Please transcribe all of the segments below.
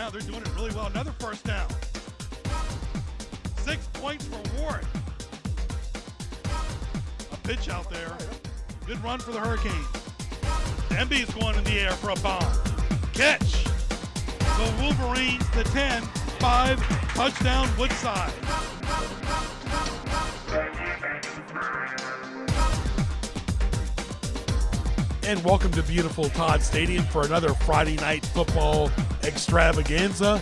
down. They're doing it really well. Another first down. 6 points for Ward. A pitch out there. Good run for the Hurricanes. Denbigh is going in the air for a bomb. Catch. The Wolverines to 10. 5. Touchdown Woodside. And welcome to beautiful Todd Stadium for another Friday night football extravaganza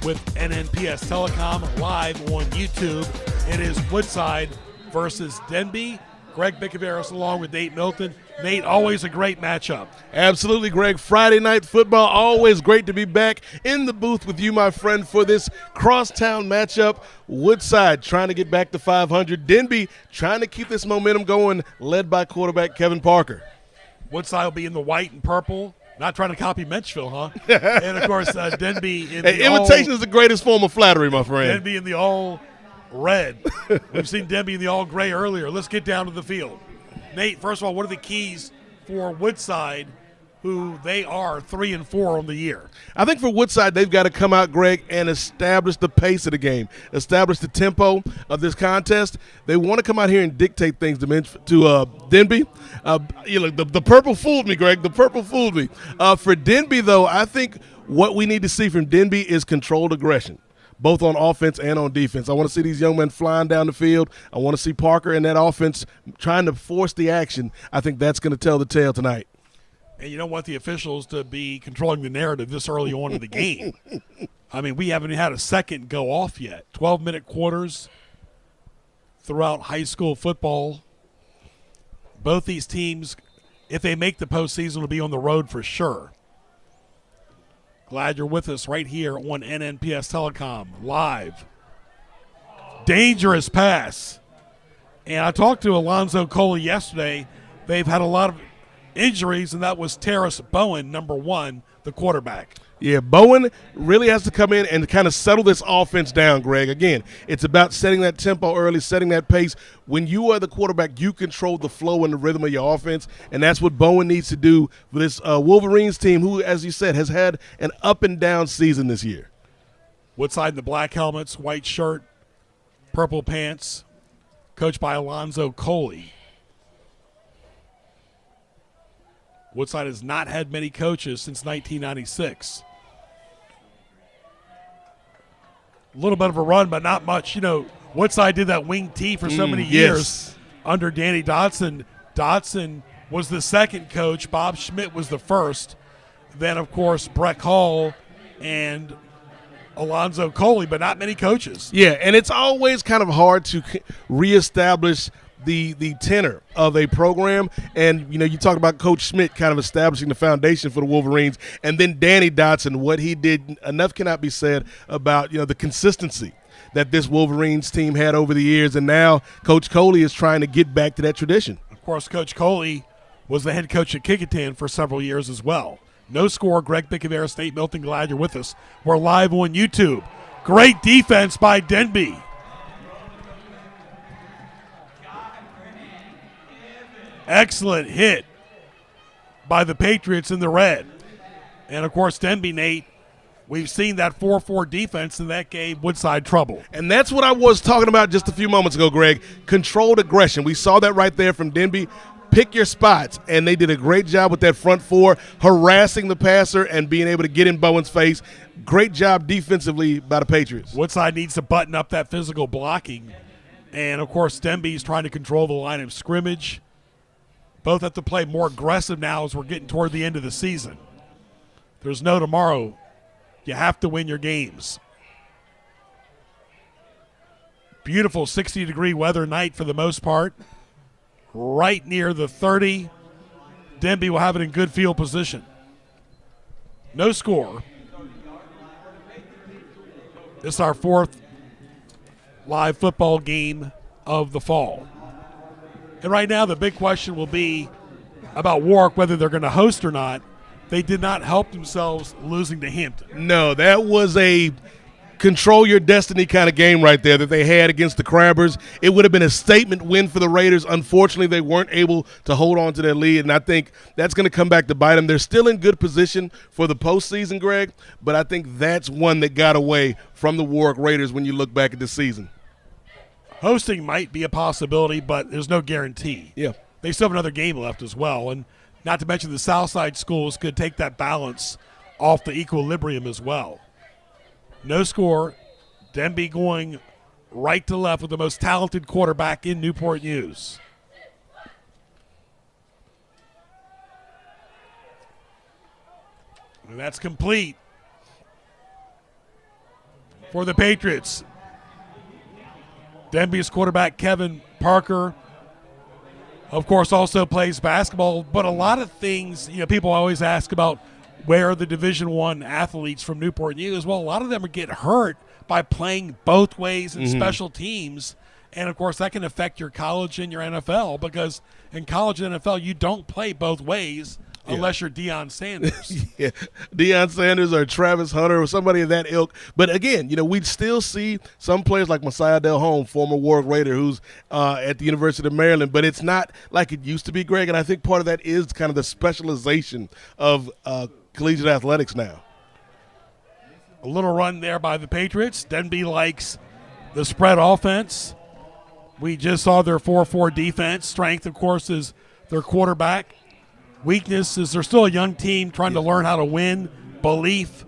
with NNPS Telecom live on YouTube. It is Woodside versus Denbigh. Greg Bicaveras along with Nate Milton. Nate, always a great matchup. Absolutely, Greg. Friday night football, always great to be back in the booth with you, my friend, for this crosstown matchup. Woodside trying to get back to 500. Denbigh trying to keep this momentum going, led by quarterback Kevin Parker. Woodside will be in the white and purple. Not trying to copy Menchville, huh? And, of course, Denbigh in the imitation is the greatest form of flattery, my friend. Denbigh in the all red. We've seen Denbigh in the all gray earlier. Let's get down to the field. Nate, first of all, what are the keys for Woodside, who they are 3-4 on the year? I think for Woodside, they've got to come out, Greg, and establish the pace of the game, establish the tempo of this contest. They want to come out here and dictate things to Denbigh. The purple fooled me, Greg. The purple fooled me. For Denbigh, though, I think what we need to see from Denbigh is controlled aggression, both on offense and on defense. I want to see these young men flying down the field. I want to see Parker and that offense trying to force the action. I think that's going to tell the tale tonight. And you don't want the officials to be controlling the narrative this early on in the game. I mean, we haven't had a second go off yet. 12-minute quarters throughout high school football. Both these teams, if they make the postseason, will be on the road for sure. Glad you're with us right here on NNPS Telecom, live. Dangerous pass. And I talked to Alonzo Coley yesterday. They've had a lot of injuries, and that was Terrace Bowen, number 1, the quarterback. Yeah, Bowen really has to come in and kind of settle this offense down, Greg. Again, it's about setting that tempo early, setting that pace. When you are the quarterback, you control the flow and the rhythm of your offense, and that's what Bowen needs to do for this Wolverines team who, as you said, has had an up-and-down season this year. Woodside in the black helmets, white shirt, purple pants, coached by Alonzo Coley. Woodside has not had many coaches since 1996. A little bit of a run, but not much. You know, Woodside did that wing T for so many years under Danny Dotson. Dotson was the second coach. Bob Schmidt was the first. Then, of course, Breck Hall and Alonzo Coley, but not many coaches. Yeah, and it's always kind of hard to reestablish the tenor of a program. And, you know, you talk about Coach Schmidt kind of establishing the foundation for the Wolverines, and then Danny Dotson, what he did, enough cannot be said about, you know, the consistency that this Wolverines team had over the years. And now Coach Coley is trying to get back to that tradition. Of course, Coach Coley was the head coach at Kickingham for several years as well. No score, Greg Bicaveras, Nate Milton, glad you're with us. We're live on YouTube. Great defense by Denbigh. Excellent hit by the Patriots in the red. And, of course, Denbigh, Nate, we've seen that 4-4 defense, and that gave Woodside trouble. And that's what I was talking about just a few moments ago, Greg. Controlled aggression. We saw that right there from Denbigh. Pick your spots, and they did a great job with that front four, harassing the passer and being able to get in Bowen's face. Great job defensively by the Patriots. Woodside needs to button up that physical blocking. And, of course, Denbigh's trying to control the line of scrimmage. Both have to play more aggressive now as we're getting toward the end of the season. There's no tomorrow. You have to win your games. Beautiful 60-degree weather night for the most part. Right near the 30. Denbigh will have it in good field position. No score. This is our 4th live football game of the fall. And right now the big question will be about Warwick, whether they're going to host or not. They did not help themselves losing to Hampton. No, that was a control your destiny kind of game right there that they had against the Crabbers. It would have been a statement win for the Raiders. Unfortunately, they weren't able to hold on to their lead, and I think that's going to come back to bite them. They're still in good position for the postseason, Greg, but I think that's one that got away from the Warwick Raiders when you look back at the season. Hosting might be a possibility, but there's no guarantee. Yeah. They still have another game left as well, and not to mention the Southside schools could take that balance off the equilibrium as well. No score. Denbigh going right to left with the most talented quarterback in Newport News. And that's complete for the Patriots. Denbigh's quarterback, Kevin Parker, of course, also plays basketball. But a lot of things, people always ask about where are the Division I athletes from Newport News. Well, a lot of them get hurt by playing both ways in special teams. And, of course, that can affect your college and your NFL because in college and NFL, you don't play both ways unless you're Deion Sanders. Yeah, Deion Sanders or Travis Hunter or somebody of that ilk. But, again, we'd still see some players like Messiah Delhomme, former Warwick Raider, who's at the University of Maryland. But it's not like it used to be, Greg, and I think part of that is kind of the specialization of collegiate athletics now. A little run there by the Patriots. Denbigh likes the spread offense. We just saw their 4-4 defense. Strength, of course, is their quarterback. Weakness is they're still a young team trying to learn how to win. Belief.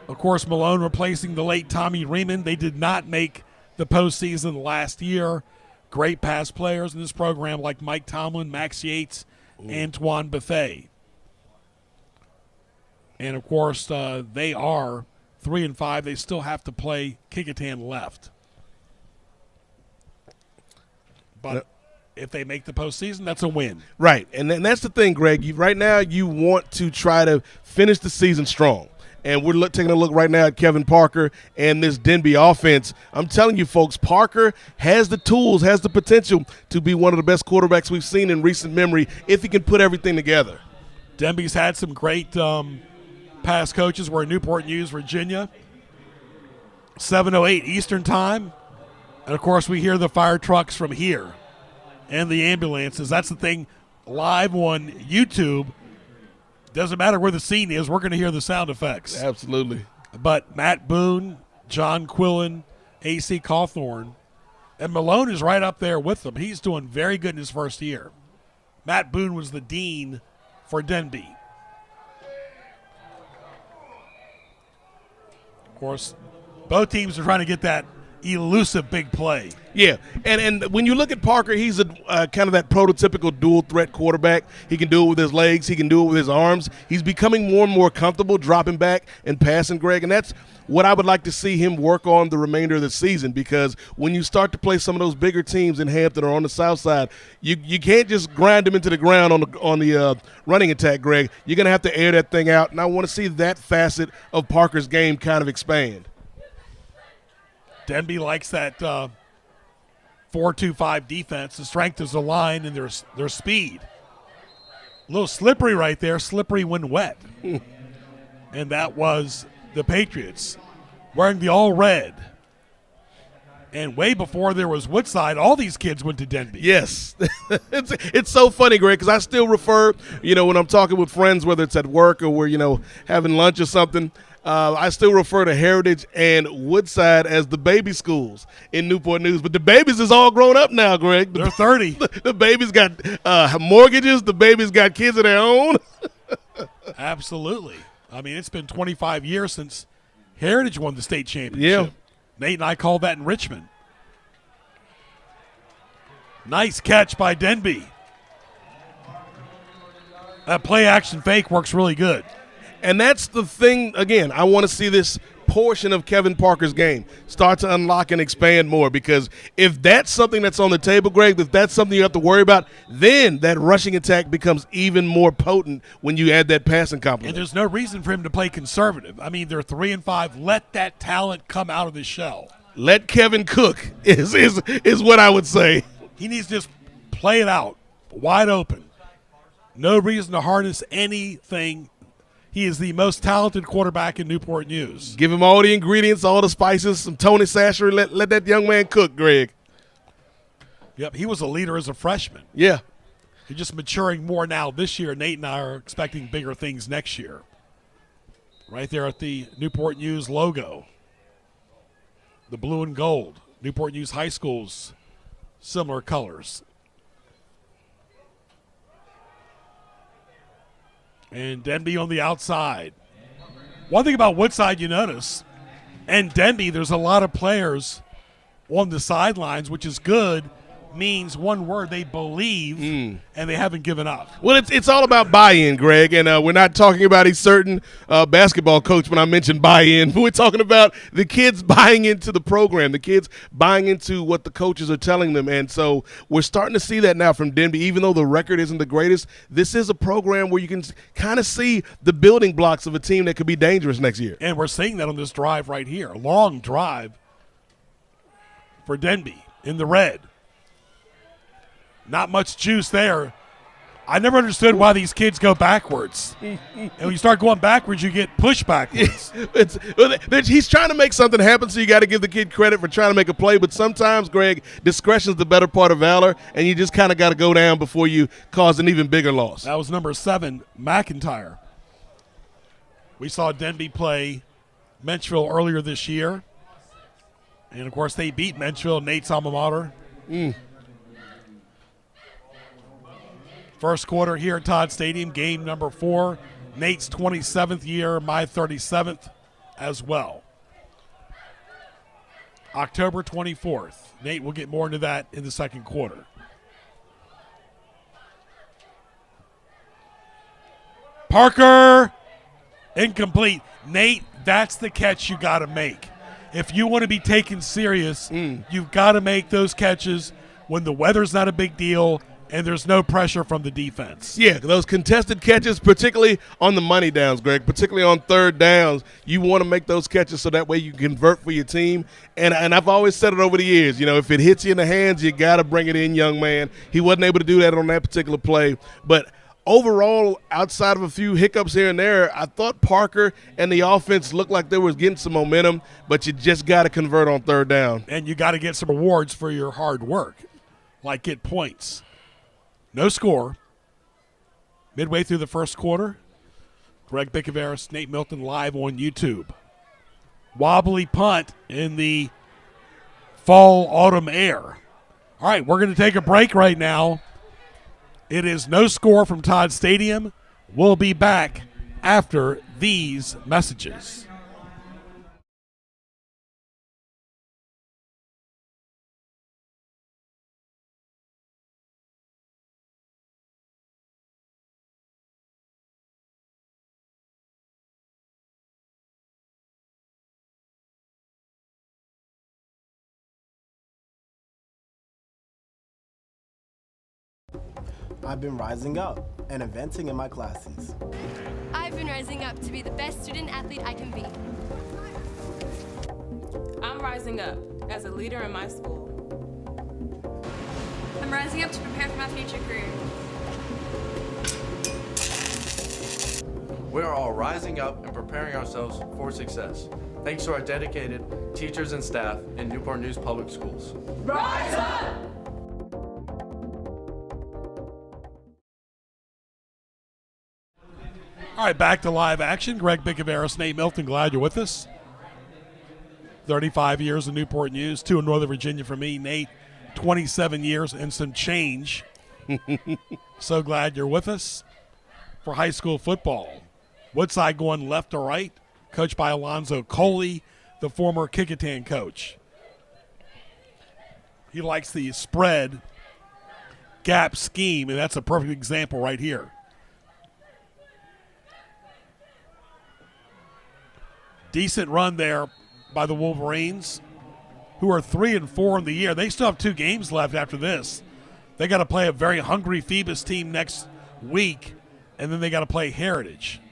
Of course, Malone replacing the late Tommy Riemann. They did not make the postseason last year. Great pass players in this program like Mike Tomlin, Max Yates, Antoine Buffet. And, of course, they are 3-5. They still have to play Kecoughtan left. But if they make the postseason, that's a win. Right, and that's the thing, Greg. Right now you want to try to finish the season strong. And we're taking a look right now at Kevin Parker and this Denbigh offense. I'm telling you, folks, Parker has the tools, has the potential to be one of the best quarterbacks we've seen in recent memory if he can put everything together. Denbigh's had some great past coaches. We're in Newport News, Virginia. 7:08 Eastern Time. And, of course, we hear the fire trucks from here and the ambulances. That's the thing. Live on YouTube, doesn't matter where the scene is, we're going to hear the sound effects. Absolutely. But Matt Boone, John Quillen, A.C. Cawthorn, and Malone is right up there with them. He's doing very good in his first year. Matt Boone was the dean for Denbigh. Of course, both teams are trying to get that elusive big play. Yeah, and when you look at Parker, he's a kind of that prototypical dual-threat quarterback. He can do it with his legs. He can do it with his arms. He's becoming more and more comfortable dropping back and passing, Greg, and that's what I would like to see him work on the remainder of the season because when you start to play some of those bigger teams in Hampton or on the south side, you can't just grind them into the ground on the running attack, Greg. You're going to have to air that thing out, and I want to see that facet of Parker's game kind of expand. Denbigh likes that 4-2-5 defense. The strength is the line and their speed. A little slippery right there. Slippery when wet. And that was the Patriots wearing the all red. And way before there was Woodside, all these kids went to Denbigh. Yes. It's so funny, Greg, because I still refer, when I'm talking with friends, whether it's at work or we're, having lunch or something, I still refer to Heritage and Woodside as the baby schools in Newport News. But the babies is all grown up now, Greg. They're 30. The babies got mortgages. The babies got kids of their own. Absolutely. I mean, it's been 25 years since Heritage won the state championship. Yeah. Nate and I called that in Richmond. Nice catch by Denbigh. That play-action fake works really good. And that's the thing, again, I want to see this portion of Kevin Parker's game start to unlock and expand more because if that's something that's on the table, Greg, if that's something you have to worry about, then that rushing attack becomes even more potent when you add that passing complement. And there's no reason for him to play conservative. I mean, they're 3-5. Let that talent come out of the shell. Let Kevin cook is what I would say. He needs to just play it out, wide open. No reason to harness anything. He is the most talented quarterback in Newport News. Give him all the ingredients, all the spices, some Tony Sasher. Let that young man cook, Greg. Yep, he was a leader as a freshman. Yeah. He's just maturing more now this year. Nate and I are expecting bigger things next year. Right there at the Newport News logo. The blue and gold. Newport News High School's similar colors. And Denbigh on the outside. One thing about Woodside you notice, and Denbigh, there's a lot of players on the sidelines, which is good. Means one word, they believe, and they haven't given up. Well, it's all about buy-in, Greg, and we're not talking about a certain basketball coach when I mention buy-in. We're talking about the kids buying into the program, the kids buying into what the coaches are telling them, and so we're starting to see that now from Denbigh. Even though the record isn't the greatest, this is a program where you can kind of see the building blocks of a team that could be dangerous next year. And we're seeing that on this drive right here. Long drive for Denbigh in the red. Not much juice there. I never understood why these kids go backwards. And when you start going backwards, you get pushed backwards. He's trying to make something happen, so you got to give the kid credit for trying to make a play. But sometimes, Greg, discretion is the better part of valor, and you just kind of got to go down before you cause an even bigger loss. That was number 7, McIntyre. We saw Denbigh play Menchville earlier this year. And, of course, they beat Menchville, Nate's alma mater. First quarter here at Todd Stadium, game number 4. Nate's 27th year, my 37th as well. October 24th. Nate will get more into that in the second quarter. Parker, incomplete. Nate, that's the catch you got to make. If you want to be taken serious, you've got to make those catches when the weather's not a big deal and there's no pressure from the defense. Yeah, those contested catches, particularly on the money downs, Greg, particularly on third downs, you want to make those catches so that way you convert for your team. And I've always said it over the years, if it hits you in the hands, you got to bring it in, young man. He wasn't able to do that on that particular play. But overall, outside of a few hiccups here and there, I thought Parker and the offense looked like they were getting some momentum, but you just got to convert on third down. And you got to get some rewards for your hard work, like get points. No score. Midway through the first quarter, Greg Bickaveris, Nate Milton live on YouTube. Wobbly punt in the fall-autumn air. All right, we're going to take a break right now. It is no score from Todd Stadium. We'll be back after these messages. I've been rising up and inventing in my classes. I've been rising up to be the best student athlete I can be. I'm rising up as a leader in my school. I'm rising up to prepare for my future career. We are all rising up and preparing ourselves for success. Thanks to our dedicated teachers and staff in Newport News Public Schools. Rise up! All right, back to live action. Greg Bickaveris, Nate Milton, glad you're with us. 35 years in Newport News, 2 in Northern Virginia for me. Nate, 27 years and some change. So glad you're with us for high school football. Woodside going left to right, coached by Alonzo Coley, the former Kickitan coach. He likes the spread gap scheme, and that's a perfect example right here. Decent run there by the Wolverines, who are 3-4 in the year. They still have 2 games left after this. They got to play a very hungry Phoebus team next week, and then they got to play Heritage.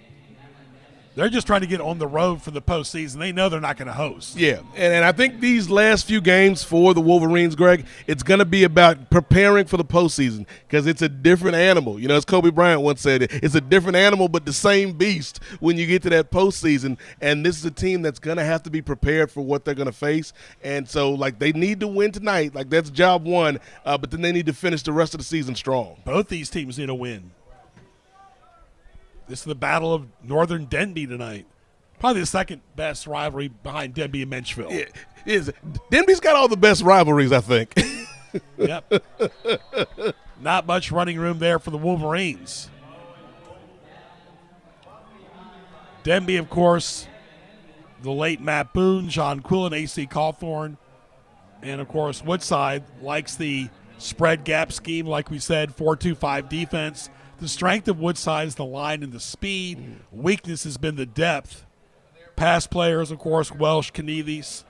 They're just trying to get on the road for the postseason. They know they're not going to host. Yeah, and I think these last few games for the Wolverines, Greg, it's going to be about preparing for the postseason because it's a different animal. You know, as Kobe Bryant once said, it's a different animal but the same beast when you get to that postseason. And this is a team that's going to have to be prepared for what they're going to face. And so, like, they need to win tonight. Like, that's job one, but then they need to finish the rest of the season strong. Both these teams need a win. This is the battle of Northern Denbigh tonight. Probably the second best rivalry behind Denbigh and Menchville. It is. Denby's got all the best rivalries, I think. Yep. Not much running room there for the Wolverines. Denbigh, of course, the late Matt Boone, John Quillen, A.C. Cawthorn, and, of course, Woodside likes the spread gap scheme, like we said, 4-2-5 defense. The strength of Woodside is the line and the speed. Weakness has been the depth. Past players, of course, Welsh, Kenevis,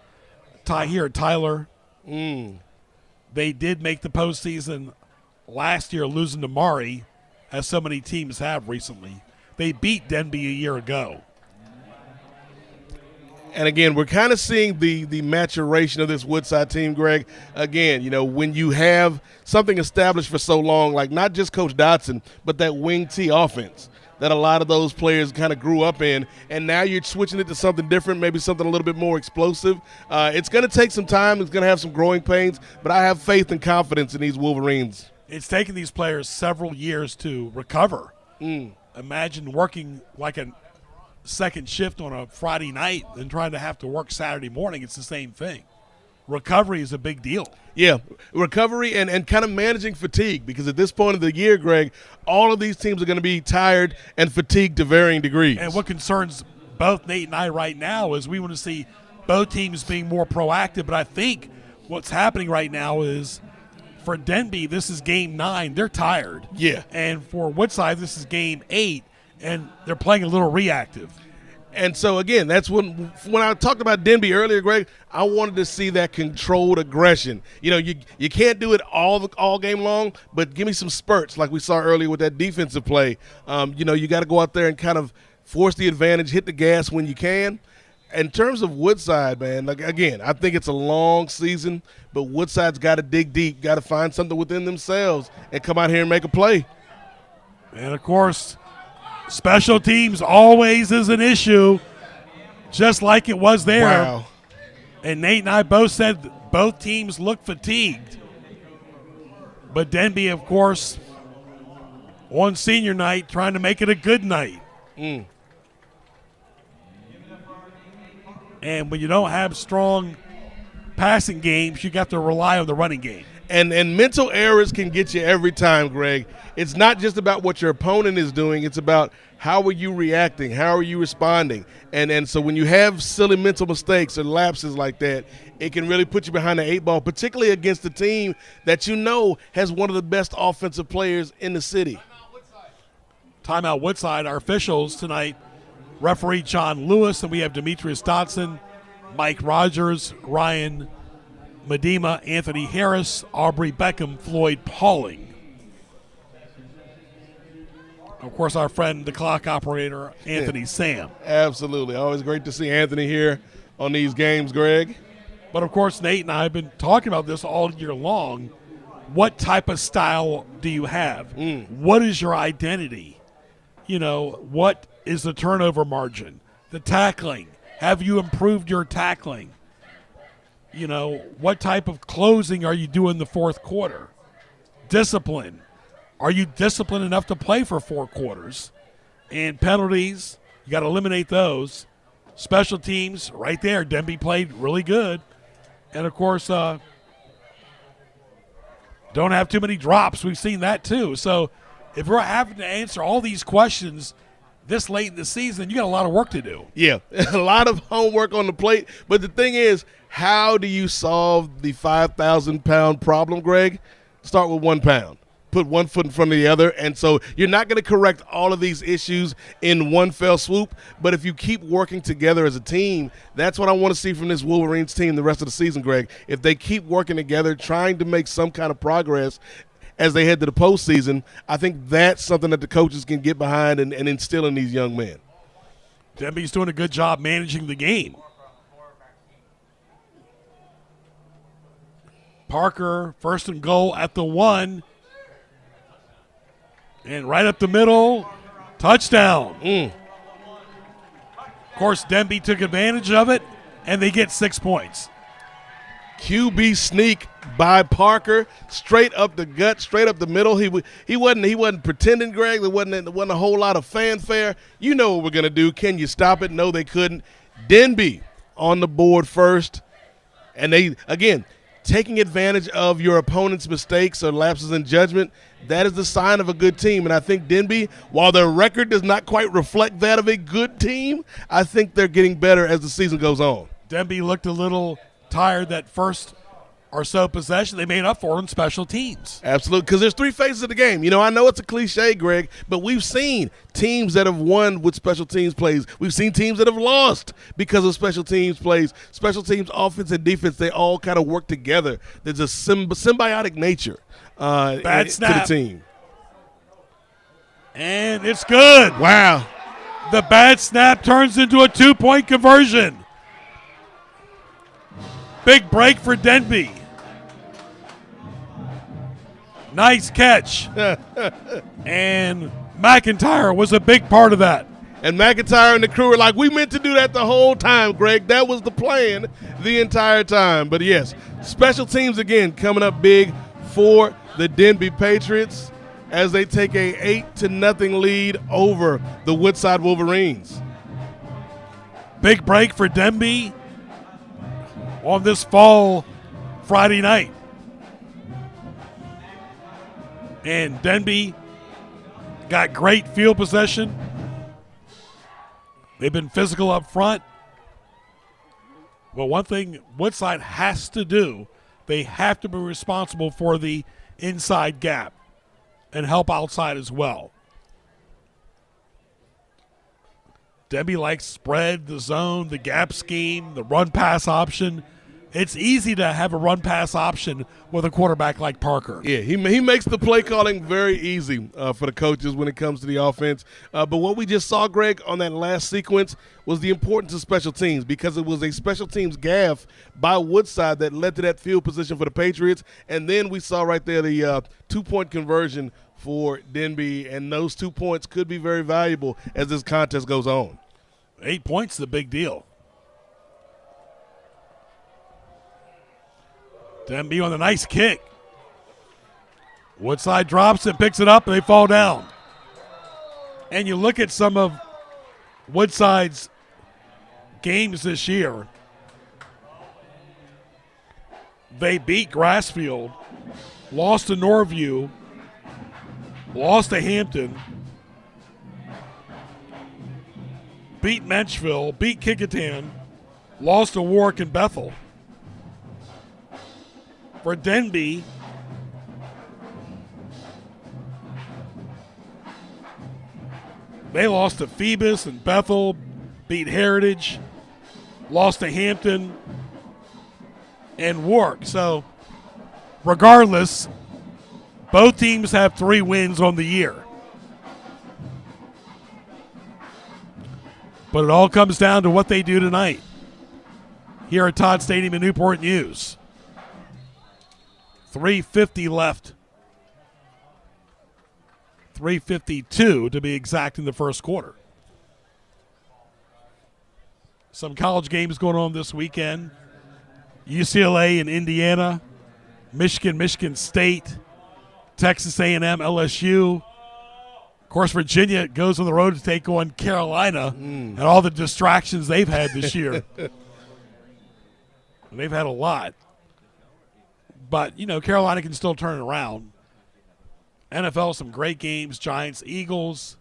Tyler. They did make the postseason last year, losing to Maury, as so many teams have recently. They beat Denbigh a year ago. And, again, we're kind of seeing the maturation of this Woodside team, Greg. Again, you know, when you have something established for so long, like not just Coach Dotson, but that wing T offense that a lot of those players kind of grew up in, and now you're switching it to something different, maybe something a little bit more explosive. It's going to take some time. It's going to have some growing pains, but I have faith and confidence in these Wolverines. It's taken these players several years to recover. Imagine working like a second shift on a Friday night and trying to have to work Saturday morning. It's the same thing. Recovery is a big deal. Yeah, recovery and kind of managing fatigue, because at this point of the year, Greg, all of these teams are going to be tired and fatigued to varying degrees. And what concerns both Nate and I right now is we want to see both teams being more proactive. But I think what's happening right now is for Denbigh, this is game 9. They're tired. Yeah. And for Woodside, this is game 8. And they're playing a little reactive. And so, again, that's when I talked about Denbigh earlier, Greg, I wanted to see that controlled aggression. You know, you can't do it all game long, but give me some spurts like we saw earlier with that defensive play. You know, you got to go out there and kind of force the advantage, hit the gas when you can. In terms of Woodside, man, like, again, I think it's a long season, but Woodside's got to dig deep, got to find something within themselves and come out here and make a play. And, of course, special teams always is an issue, just like it was there. Wow. And Nate and I both said both teams look fatigued. But Denbigh, of course, on senior night, trying to make it a good night. And when you don't have strong passing games, you got to rely on the running game. And mental errors can get you every time, Greg. It's not just about what your opponent is doing. It's about how are you reacting, how are you responding. And so when you have silly mental mistakes or lapses like that, it can really put you behind the 8 ball, particularly against a team that you know has one of the best offensive players in the city. Timeout Woodside. Our officials tonight, referee John Lewis, and we have Demetrius Dotson, Mike Rogers, Ryan Medema, Anthony Harris, Aubrey Beckham, Floyd Pauling. Of course, our friend, the clock operator, Anthony Sam. Absolutely. Always great to see Anthony here on these games, Greg. But, of course, Nate and I have been talking about this all year long. What type of style do you have? What is your identity? You know, what is the turnover margin? The tackling. Have you improved your tackling? You know, what type of closing are you doing the fourth quarter? Discipline. Are you disciplined enough to play for 4 quarters? And penalties, you got to eliminate those. Special teams, right there. Denbigh played really good. And, of course, don't have too many drops. We've seen that too. So if we're having to answer all these questions this late in the season, you got a lot of work to do. Yeah, a lot of homework on the plate. But the thing is, how do you solve the 5,000-pound problem, Greg? Start with 1 pound. Put 1 foot in front of the other. And so you're not going to correct all of these issues in one fell swoop. But if you keep working together as a team, that's what I want to see from this Wolverines team the rest of the season, Greg. If they keep working together, trying to make some kind of progress as they head to the postseason, I think that's something that the coaches can get behind and instill in these young men. Denby's doing a good job managing the game. Parker, first and goal at the 1. And right up the middle, touchdown. Of course, Denbigh took advantage of it, and they get 6 points. QB sneak by Parker, straight up the gut, straight up the middle. He wasn't pretending, Greg. There wasn't a whole lot of fanfare. You know what we're gonna do. Can you stop it? No, they couldn't. Denbigh on the board first, and they again taking advantage of your opponent's mistakes or lapses in judgment. That is the sign of a good team. And I think Denbigh, while their record does not quite reflect that of a good team, I think they're getting better as the season goes on. Denbigh looked a little tired that first or so possession. They made up for it in special teams. Absolutely, because there's 3 phases of the game. You know, I know it's a cliche, Greg, but we've seen teams that have won with special teams plays. We've seen teams that have lost because of special teams plays. Special teams offense and defense, they all kind of work together. There's a symbiotic nature to the team. And it's good. Wow. The bad snap turns into a 2-point conversion. Big break for Denbigh. Nice catch. And McIntyre was a big part of that. And McIntyre and the crew were like, we meant to do that the whole time, Greg. That was the plan the entire time. But, yes, special teams again coming up big for the Denbigh Patriots as they take a 8-0 lead over the Woodside Wolverines. Big break for Denbigh on this fall Friday night. And Denbigh got great field possession. They've been physical up front. Well, one thing Woodside has to do, they have to be responsible for the inside gap and help outside as well. Denbigh likes spread, the zone, the gap scheme, the run-pass option. It's easy to have a run-pass option with a quarterback like Parker. Yeah, he makes the play calling very easy for the coaches when it comes to the offense. But what we just saw, Greg, on that last sequence was the importance of special teams because it was a special teams gaffe by Woodside that led to that field position for the Patriots. And then we saw right there the 2-point conversion for Denbigh, and those 2 points could be very valuable as this contest goes on. 8 points is a big deal. Denbigh on the nice kick. Woodside drops it, picks it up, and they fall down. And you look at some of Woodside's games this year. They beat Grassfield, lost to Norview, lost to Hampton, beat Menchville, beat Kickingham, lost to Warwick and Bethel. For Denbigh, they lost to Phoebus and Bethel, beat Heritage, lost to Hampton and Warwick. So, regardless, both teams have 3 wins on the year. But it all comes down to what they do tonight here at Todd Stadium in Newport News. 3:50 left. 3:52 to be exact in the first quarter. Some college games going on this weekend. UCLA and Indiana, Michigan State, Texas A&M, LSU. Of course, Virginia goes on the road to take on Carolina and all the distractions they've had this year. And they've had a lot. But, you know, Carolina can still turn it around. NFL, some great games. Giants, Eagles,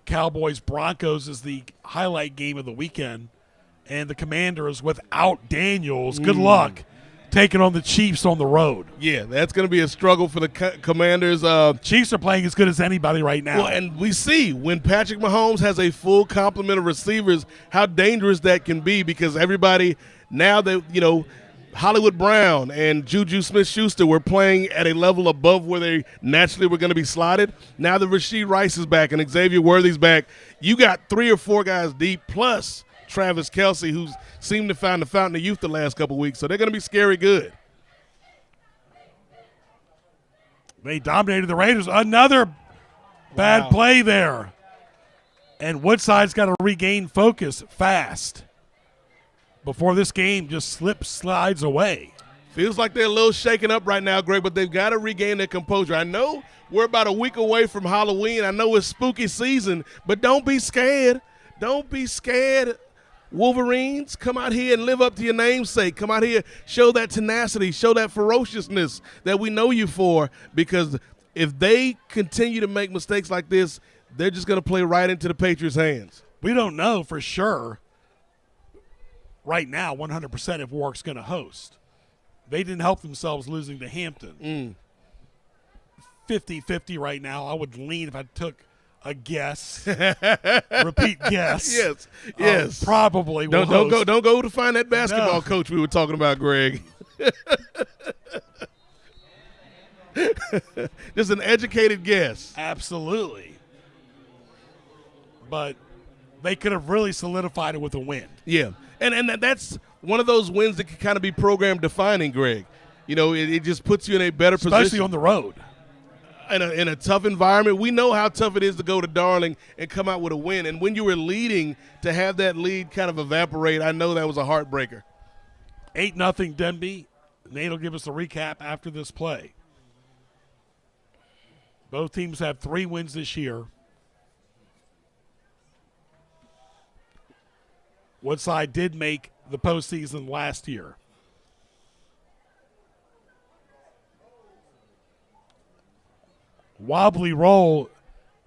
Cowboys, Broncos is the highlight game of the weekend. And the Commanders without Daniels, good luck, taking on the Chiefs on the road. Yeah, that's going to be a struggle for the Commanders. Chiefs are playing as good as anybody right now. Well, and we see when Patrick Mahomes has a full complement of receivers, how dangerous that can be because everybody now that, you know, Hollywood Brown and Juju Smith-Schuster were playing at a level above where they naturally were going to be slotted. Now that Rashee Rice is back and Xavier Worthy's back, you got 3 or 4 guys deep, plus Travis Kelce, who's seemed to find the fountain of youth the last couple weeks. So they're going to be scary good. They dominated the Raiders. Another bad play there. And Woodside's got to regain focus fast before this game just slides away. Feels like they're a little shaken up right now, Greg, but they've got to regain their composure. I know we're about a week away from Halloween. I know it's spooky season, but don't be scared. Don't be scared. Wolverines, come out here and live up to your namesake. Come out here, show that tenacity, show that ferociousness that we know you for, because if they continue to make mistakes like this, they're just going to play right into the Patriots' hands. We don't know for sure right now 100% if Warwick's going to host. They didn't help themselves losing to Hampton. 50-50 right now. I would lean if I took a guess. Repeat guess. Yes. Probably will don't go to find that basketball coach we were talking about, Greg. Just an educated guess. Absolutely. But they could have really solidified it with a win. Yeah. And that's one of those wins that can kind of be program defining, Greg. You know, it just puts you in a better position. Especially on the road. In a tough environment. We know how tough it is to go to Darling and come out with a win. And when you were leading, to have that lead kind of evaporate, I know that was a heartbreaker. 8-0 Denbigh. Nate will give us a recap after this play. Both teams have 3 wins this year. Woodside did make the postseason last year. Wobbly roll.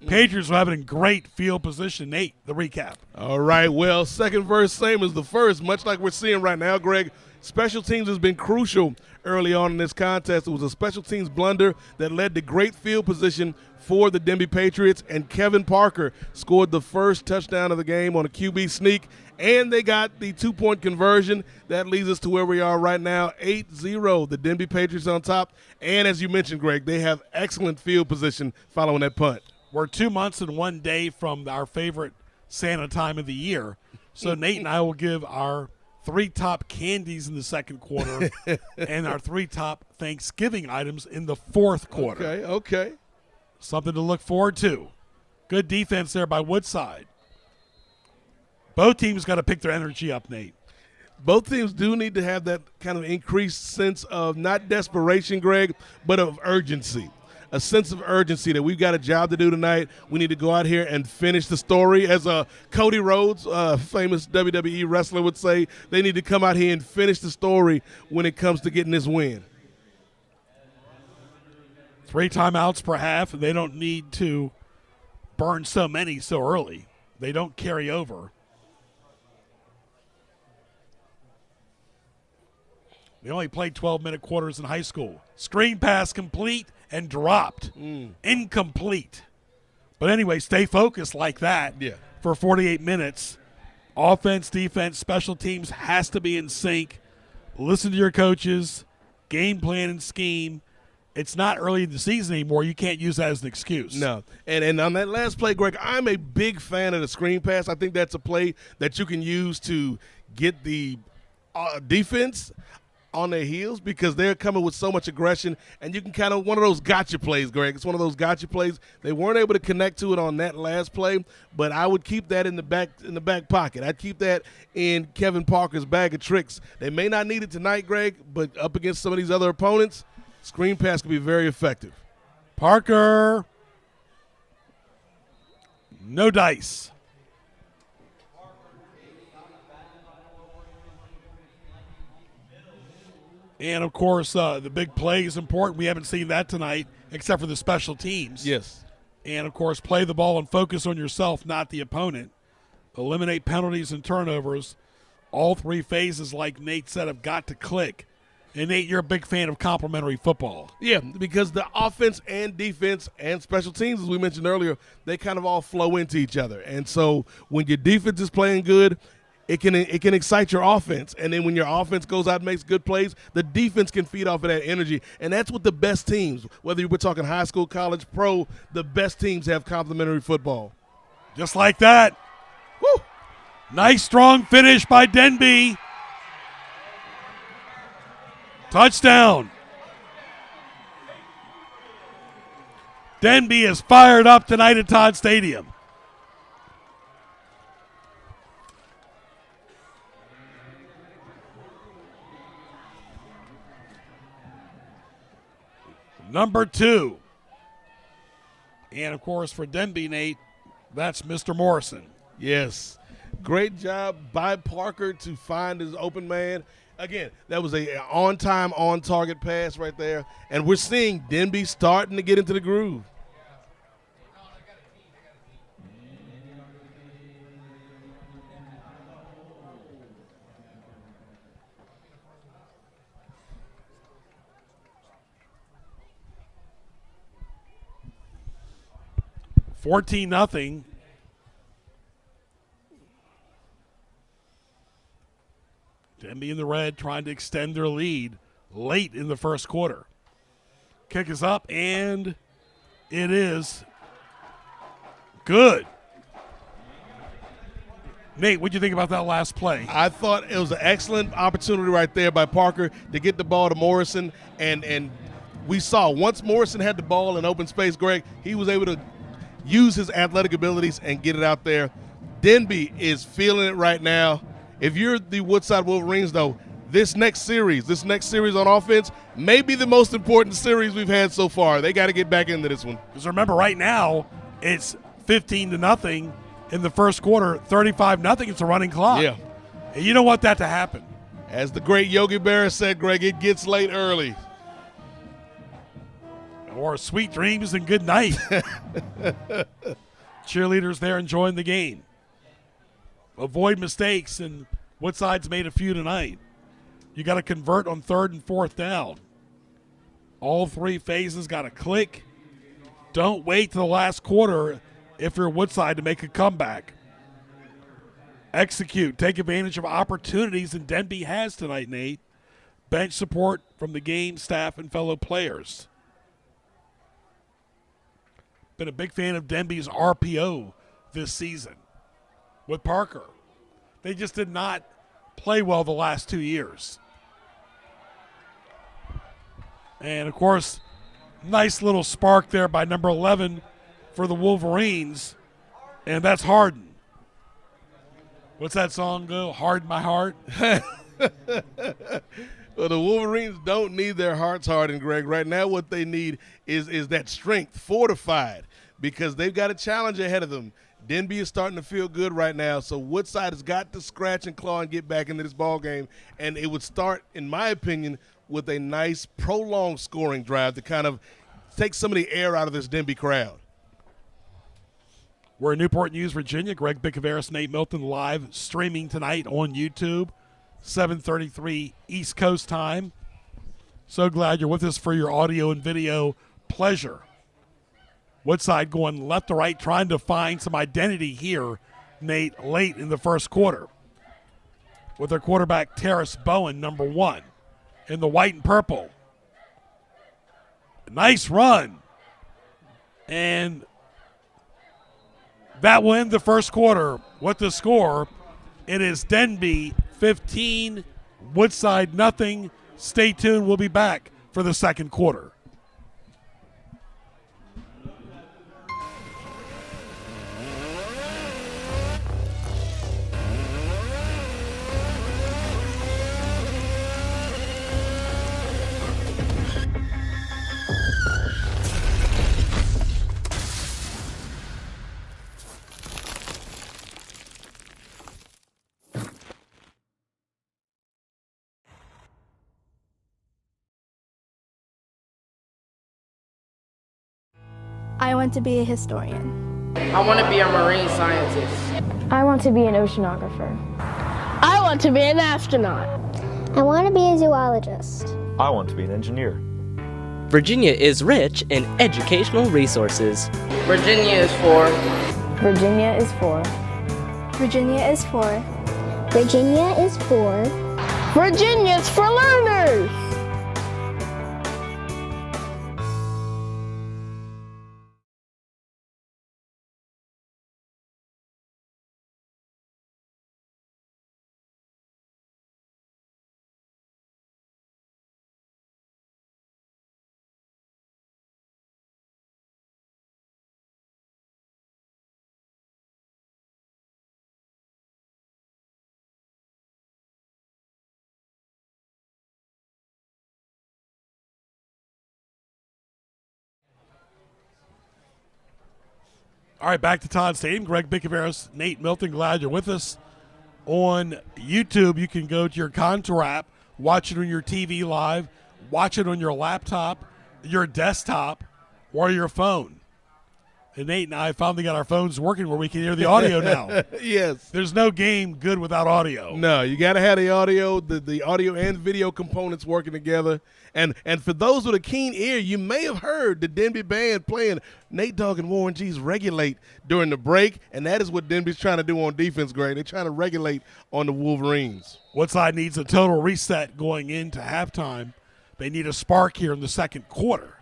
Patriots are having great field position. Nate, the recap. All right, well, second verse, same as the first, much like we're seeing right now, Greg. Special teams has been crucial early on in this contest. It was a special teams blunder that led to great field position for the Denbigh Patriots, and Kevin Parker scored the first touchdown of the game on a QB sneak, and they got the 2-point conversion. That leads us to where we are right now, 8-0. The Denbigh Patriots on top, and as you mentioned, Greg, they have excellent field position following that punt. We're 2 months and 1 day from our favorite Santa time of the year, so Nate and I will give our 3 top candies in the second quarter and our 3 top Thanksgiving items in the fourth quarter. Okay. Something to look forward to. Good defense there by Woodside. Both teams got to pick their energy up, Nate. Both teams do need to have that kind of increased sense of not desperation, Greg, but of urgency. A sense of urgency that we've got a job to do tonight. We need to go out here and finish the story. As Cody Rhodes, a famous WWE wrestler, would say, they need to come out here and finish the story when it comes to getting this win. 3 timeouts per half, and they don't need to burn so many so early. They don't carry over. They only played 12-minute quarters in high school. Screen pass complete and dropped. Incomplete. But anyway, stay focused like that for 48 minutes. Offense, defense, special teams has to be in sync. Listen to your coaches, game plan and scheme. It's not early in the season anymore. You can't use that as an excuse. No. And on that last play, Greg, I'm a big fan of the screen pass. I think that's a play that you can use to get the defense on their heels because they're coming with so much aggression, and you can kind of one of those gotcha plays, Greg. It's one of those gotcha plays. They weren't able to connect to it on that last play, but I would keep that in the back pocket. I'd keep that in Kevin Parker's bag of tricks. They may not need it tonight, Greg, but up against some of these other opponents, screen pass can be very effective. Parker. No dice. And, of course, the big play is important. We haven't seen that tonight except for the special teams. Yes. And, of course, play the ball and focus on yourself, not the opponent. Eliminate penalties and turnovers. All 3 phases, like Nate said, have got to click. And, Nate, you're a big fan of complementary football. Yeah, because the offense and defense and special teams, as we mentioned earlier, they kind of all flow into each other. And so when your defense is playing good, it can excite your offense. And then when your offense goes out and makes good plays, the defense can feed off of that energy. And that's what the best teams, whether we're talking high school, college, pro, the best teams have complementary football. Just like that. Woo! Nice strong finish by Denbigh. Touchdown. Denbigh is fired up tonight at Todd Stadium. Number 2. And, of course, for Denbigh, Nate, that's Mr. Morrison. Yes. Great job by Parker to find his open man. Again, that was a on-time, on-target pass right there. And we're seeing Denbigh starting to get into the groove. $14-0. Denbigh in the red trying to extend their lead late in the first quarter. Kick is up, and it is good. Nate, what do you think about that last play? I thought it was an excellent opportunity right there by Parker to get the ball to Morrison, and we saw once Morrison had the ball in open space, Greg, he was able to use his athletic abilities and get it out there. Denbigh is feeling it right now. If you're the Woodside Wolverines, though, this next series on offense may be the most important series we've had so far. They got to get back into this one. Because remember, right now, it's 15-0 in the first quarter, 35-0. It's a running clock. Yeah. And you don't want that to happen. As the great Yogi Berra said, Greg, it gets late early. Or sweet dreams and good night. Cheerleaders there enjoying the game. Avoid mistakes, and Woodside's made a few tonight. You got to convert on 3rd and 4th down. All 3 phases got to click. Don't wait to the last quarter if you're Woodside to make a comeback. Execute. Take advantage of opportunities, and Denbigh has tonight, Nate. Bench support from the game, staff, and fellow players. Been a big fan of Denbigh's RPO this season with Parker. They just did not play well the last 2 years. And, of course, nice little spark there by number 11 for the Wolverines, and that's Harden. What's that song go? Harden My Heart? Well, the Wolverines don't need their hearts hardened, Greg. Right now what they need is that strength fortified because they've got a challenge ahead of them. Denbigh is starting to feel good right now, so Woodside has got to scratch and claw and get back into this ball game, and it would start, in my opinion, with a nice prolonged scoring drive to kind of take some of the air out of this Denbigh crowd. We're in Newport News, Virginia. Greg Bickaveris, Nate Milton live streaming tonight on YouTube. 7:33 East Coast time. So glad you're with us for your audio and video pleasure. Woodside going left to right, trying to find some identity here, Nate, late in the first quarter. With their quarterback, Terrace Bowen, number 1, in the white and purple. Nice run. And that will end the first quarter. What the score? It is Denbigh 15, Woodside nothing. Stay tuned. We'll be back for the second quarter. I want to be a historian. I want to be a marine scientist. I want to be an oceanographer. I want to be an astronaut. I want to be a zoologist. I want to be an engineer. Virginia is rich in educational resources. Virginia is for. Virginia is for. Virginia is for. Virginia is for Virginia's for learners. All right, back to Todd Stadium. Greg Bicaveras, Nate Milton, glad you're with us. On YouTube, you can go to your Contour app, watch it on your TV live, watch it on your laptop, your desktop, or your phone. And Nate and I finally got our phones working where we can hear the audio now. Yes. There's no game good without audio. No, you got to have the audio, the audio and video components working together. And for those with a keen ear, you may have heard the Denbigh band playing Nate Dogg and Warren G's Regulate during the break, and that is what Denbigh's trying to do on defense, Greg. They're trying to regulate on the Wolverines. Woodside needs a total reset going into halftime. They need a spark here in the second quarter.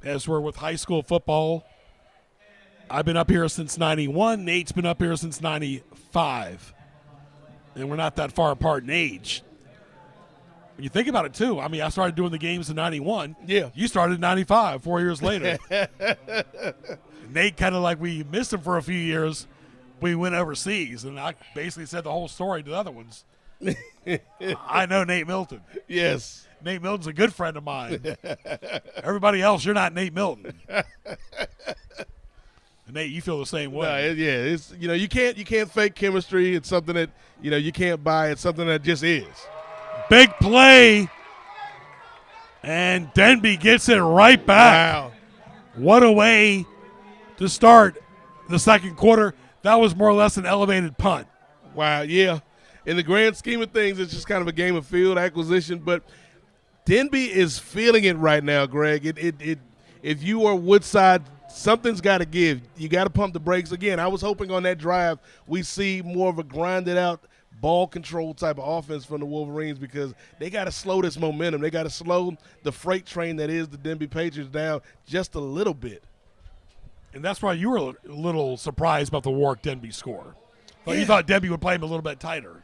As we're with high school football, I've been up here since 91. Nate's been up here since 95. And we're not that far apart in age. When you think about it, too, I mean, I started doing the games in 91. Yeah. You started in 95, 4 years later. Nate kind of like we missed him for a few years. We went overseas, and I basically said the whole story to the other ones. I know Nate Milton. Yes. Nate Milton's a good friend of mine. Everybody else, you're not Nate Milton. Nate, you feel the same way. No, it's you can't fake chemistry. It's something that you can't buy. It's something that just is. Big play, and Denbigh gets it right back. Wow. What a way to start the second quarter. That was more or less an elevated punt. Wow, yeah. In the grand scheme of things, it's just kind of a game of field acquisition, but Denbigh is feeling it right now, Greg. If you are Woodside, something's got to give. You got to pump the brakes. Again, I was hoping on that drive we see more of a grinded-out ball control type of offense from the Wolverines because they got to slow this momentum. They got to slow the freight train that is the Denbigh Patriots down just a little bit. And that's why you were a little surprised about the Warwick Denbigh score. But you thought Denbigh would play him a little bit tighter.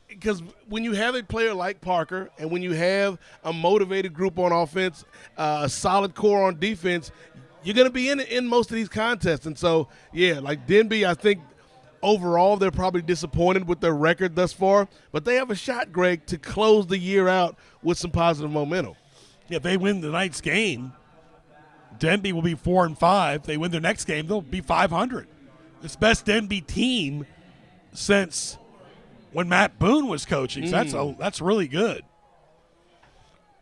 Because when you have a player like Parker and when you have a motivated group on offense, a solid core on defense, you're going to be in most of these contests. And so, like Denbigh, I think overall they're probably disappointed with their record thus far. But they have a shot, Greg, to close the year out with some positive momentum. Yeah, if they win tonight's game, Denbigh will be 4-5. If they win their next game, they'll be 500. It's best Denbigh team since when Matt Boone was coaching. So that's really good.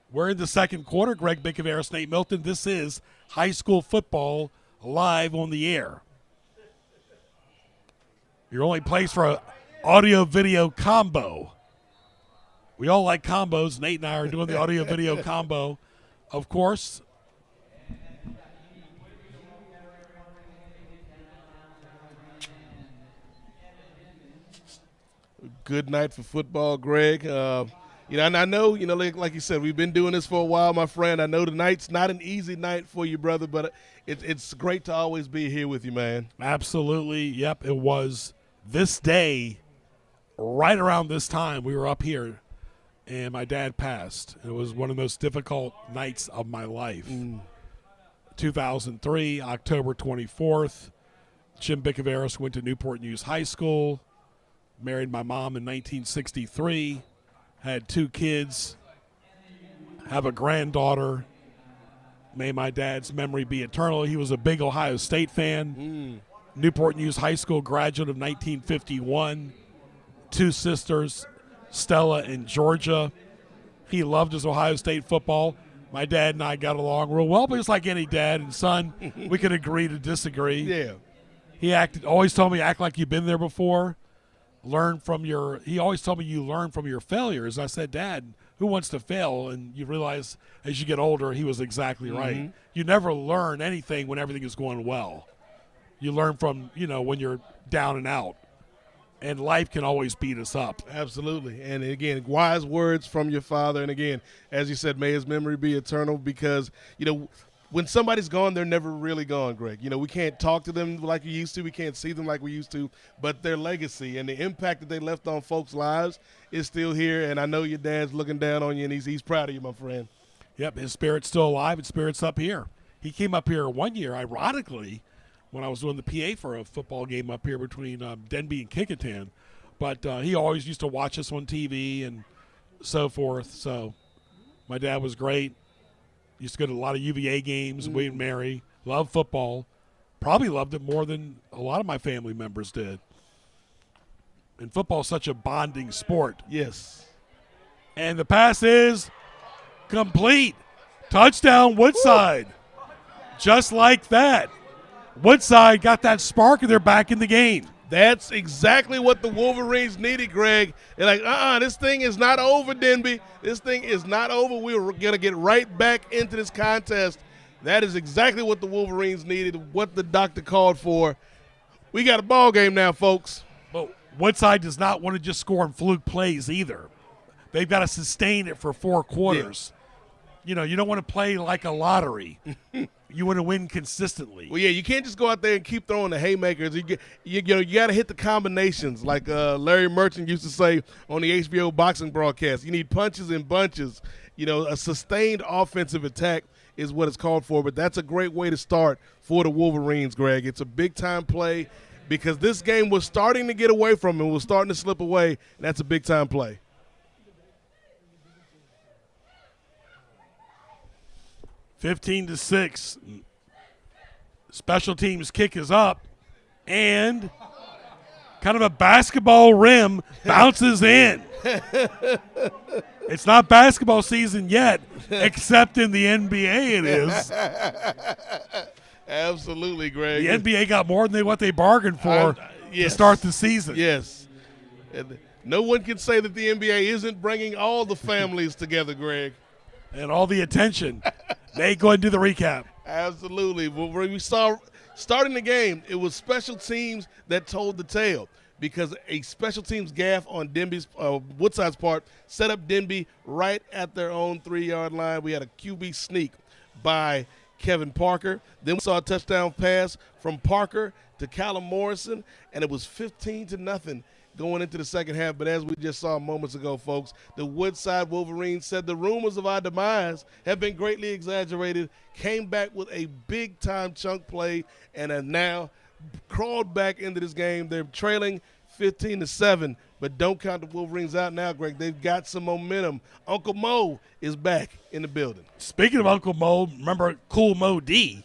We're in the second quarter. Greg Bicaveras, Nate Milton. This is high school football live on the air. Your only place for an audio-video combo. We all like combos. Nate and I are doing the audio-video combo, of course. Good night for football, Greg. And I know, like you said, we've been doing this for a while, my friend. I know tonight's not an easy night for you, brother, but it's great to always be here with you, man. Absolutely. Yep, it was this day, right around this time, we were up here, and my dad passed. It was one of the most difficult nights of my life. 2003, October 24th, Jim Bicaveras went to Newport News High School, married my mom in 1963, had 2 kids, have a granddaughter. May my dad's memory be eternal. He was a big Ohio State fan. Newport News High School graduate of 1951. 2 sisters, Stella and Georgia. He loved his Ohio State football. My dad and I got along real well, but it's like any dad and son. We could agree to disagree. Yeah. He always told me, act like you've been there before. He always told me you learn from your failures. I said, Dad, who wants to fail? And you realize as you get older, he was exactly right. You never learn anything when everything is going well. You learn from, when you're down and out. and life can always beat us up. Absolutely. And again, wise words from your father. And again, as you said, may his memory be eternal because, when somebody's gone, they're never really gone, Greg. We can't talk to them like we used to. We can't see them like we used to. But their legacy and the impact that they left on folks' lives is still here. And I know your dad's looking down on you, and he's proud of you, my friend. Yep, his spirit's still alive. His spirit's up here. He came up here one year, ironically, when I was doing the PA for a football game up here between Denbigh and Kickingham. But he always used to watch us on TV and so forth. So my dad was great. Used to go to a lot of UVA games, William and Mary. Loved football. Probably loved it more than a lot of my family members did. And football is such a bonding sport. Yes. And the pass is complete. Touchdown, Woodside. Woo! Just like that. Woodside got that spark and they're back in the game. That's exactly what the Wolverines needed, Greg. They're like, this thing is not over, Denbigh. This thing is not over. We're going to get right back into this contest. That is exactly what the Wolverines needed, what the doctor called for. We got a ball game now, folks. But Woodside does not want to just score on fluke plays either. They've got to sustain it for 4 quarters. Yeah. You don't want to play like a lottery. You want to win consistently. Well, yeah, you can't just go out there and keep throwing the haymakers. You got to hit the combinations, like Larry Merchant used to say on the HBO boxing broadcast. You need punches and bunches. A sustained offensive attack is what it's called for, but that's a great way to start for the Wolverines, Greg. It's a big-time play because this game was starting to get away from them. It was starting to slip away, and that's a big-time play. 15-6. Special teams kick is up, and kind of a basketball rim bounces in. It's not basketball season yet, except in the NBA it is. Absolutely, Greg. The NBA got more than what they bargained for to start the season. Yes. And no one can say that the NBA isn't bringing all the families together, Greg. And all the attention. Nate, go ahead and do the recap. Absolutely. Well, we saw starting the game, it was special teams that told the tale because a special teams gaffe on Denbigh's Woodside's part set up Denbigh right at their own 3-yard line. We had a QB sneak by Kevin Parker. Then we saw a touchdown pass from Parker to Callum Morrison, and it was 15-0 going into the second half. But as we just saw moments ago, folks, the Woodside Wolverines said the rumors of our demise have been greatly exaggerated, came back with a big-time chunk play, and have now crawled back into this game. They're trailing 15-7, but don't count the Wolverines out now, Greg. They've got some momentum. Uncle Mo is back in the building. Speaking of Uncle Mo, remember Cool Mo D?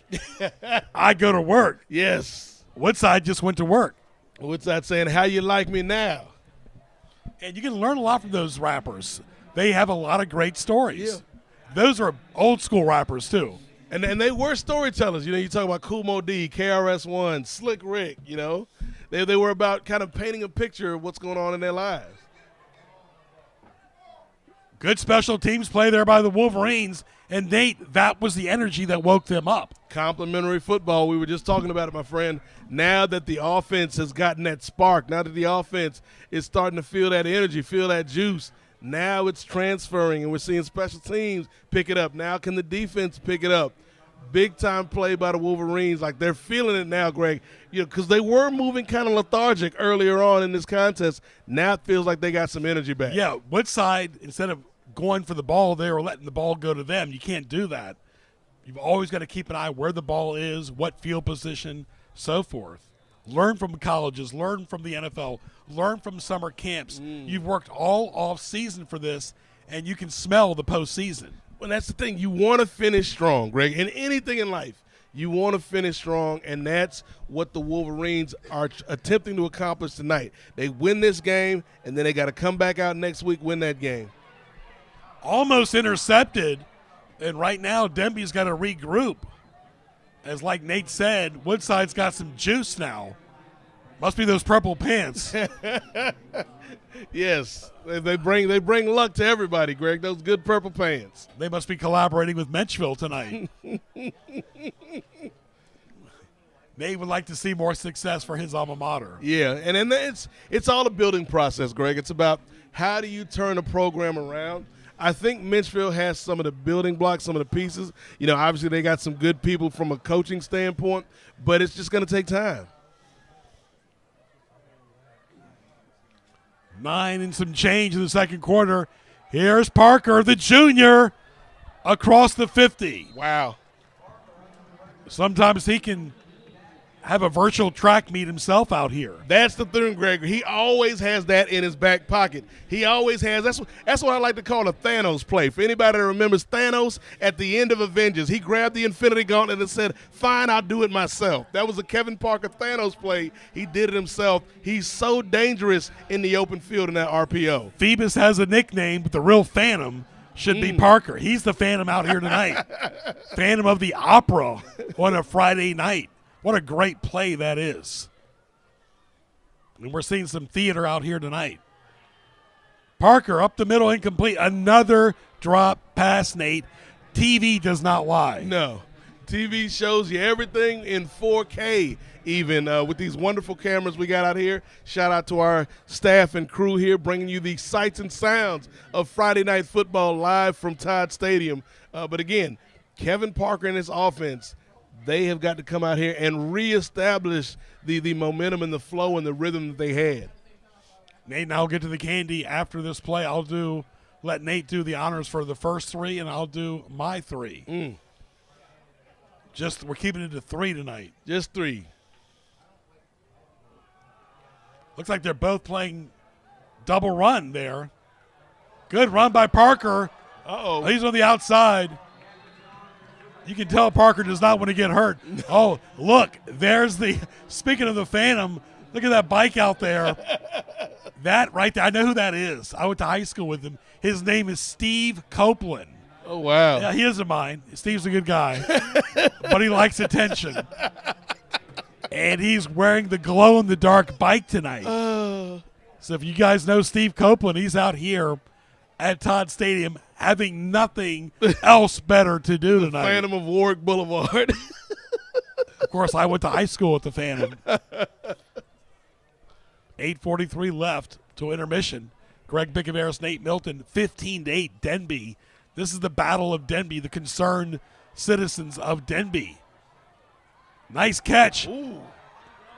I go to work. Yes. Woodside just went to work. Woodside saying, how you like me now? And you can learn a lot from those rappers. They have a lot of great stories. Yeah. Those are old school rappers, too. And they were storytellers. You talk about Cool Mo D, KRS-One, Slick Rick, They were about kind of painting a picture of what's going on in their lives. Good special teams play there by the Wolverines. And, Nate, that was the energy that woke them up. Complementary football. We were just talking about it, my friend. Now that the offense has gotten that spark, now that the offense is starting to feel that energy, feel that juice, now it's transferring, and we're seeing special teams pick it up. Now can the defense pick it up? Big-time play by the Wolverines. Like, they're feeling it now, Greg, because they were moving kind of lethargic earlier on in this contest. Now it feels like they got some energy back. Yeah, Woodside, instead of going for the ball, they were letting the ball go to them. You can't do that. You've always got to keep an eye where the ball is, what field position, so forth. Learn from colleges, learn from the NFL, learn from summer camps. You've worked all off season for this, and you can smell the postseason. Well, that's the thing. You want to finish strong, Greg. In anything in life, you want to finish strong, and that's what the Wolverines are attempting to accomplish tonight. They win this game, and then they got to come back out next week, win that game. Almost intercepted, and right now Denbigh's got to regroup. As like Nate said, Woodside's got some juice now. Must be those purple pants. Yes, they bring luck to everybody, Greg, those good purple pants. They must be collaborating with Menchville tonight. Nate would like to see more success for his alma mater. Yeah, and then it's all a building process, Greg. It's about how do you turn a program around. I think Minchfield has some of the building blocks, some of the pieces. You know, obviously they got some good people from a coaching standpoint, but it's just going to take time. 9 and some change in the second quarter. Here's Parker, the junior, across the 50. Wow. Sometimes he can have a virtual track meet himself out here. That's the thing, Greg. He always has that in his back pocket. He always has. That's what I like to call a Thanos play. For anybody that remembers Thanos at the end of Avengers, he grabbed the Infinity Gauntlet and said, fine, I'll do it myself. That was a Kevin Parker Thanos play. He did it himself. He's so dangerous in the open field in that RPO. Phoebus has a nickname, but the real Phantom should be Parker. He's the Phantom out here tonight. Phantom of the Opera on a Friday night. What a great play that is. And we're seeing some theater out here tonight. Parker up the middle, incomplete. Another drop pass, Nate. TV does not lie. No. TV shows you everything in 4K even with these wonderful cameras we got out here. Shout out to our staff and crew here bringing you the sights and sounds of Friday Night Football live from Todd Stadium. But again, Kevin Parker and his offense, they have got to come out here and reestablish the momentum and the flow and the rhythm that they had. Nate and I'll get to the candy after this play. Let Nate do the honors for the first 3, and I'll do my 3. We're keeping it to 3 tonight. Just 3. Looks like they're both playing double run there. Good run by Parker. Uh-oh. He's on the outside. You can tell Parker does not want to get hurt. Oh, look, speaking of the Phantom, look at that bike out there. That right there, I know who that is. I went to high school with him. His name is Steve Copeland. Oh, wow. Yeah, he isn't mine. Steve's a good guy, but he likes attention. And he's wearing the glow-in-the-dark bike tonight. So if you guys know Steve Copeland, he's out here at Todd Stadium having nothing else better to do tonight. Phantom of Warwick Boulevard. Of course, I went to high school with the Phantom. 8:43 left to intermission. Greg Bicaveras, Nate Milton, 15-8 Denbigh. This is the Battle of Denbigh, the concerned citizens of Denbigh. Nice catch. Ooh.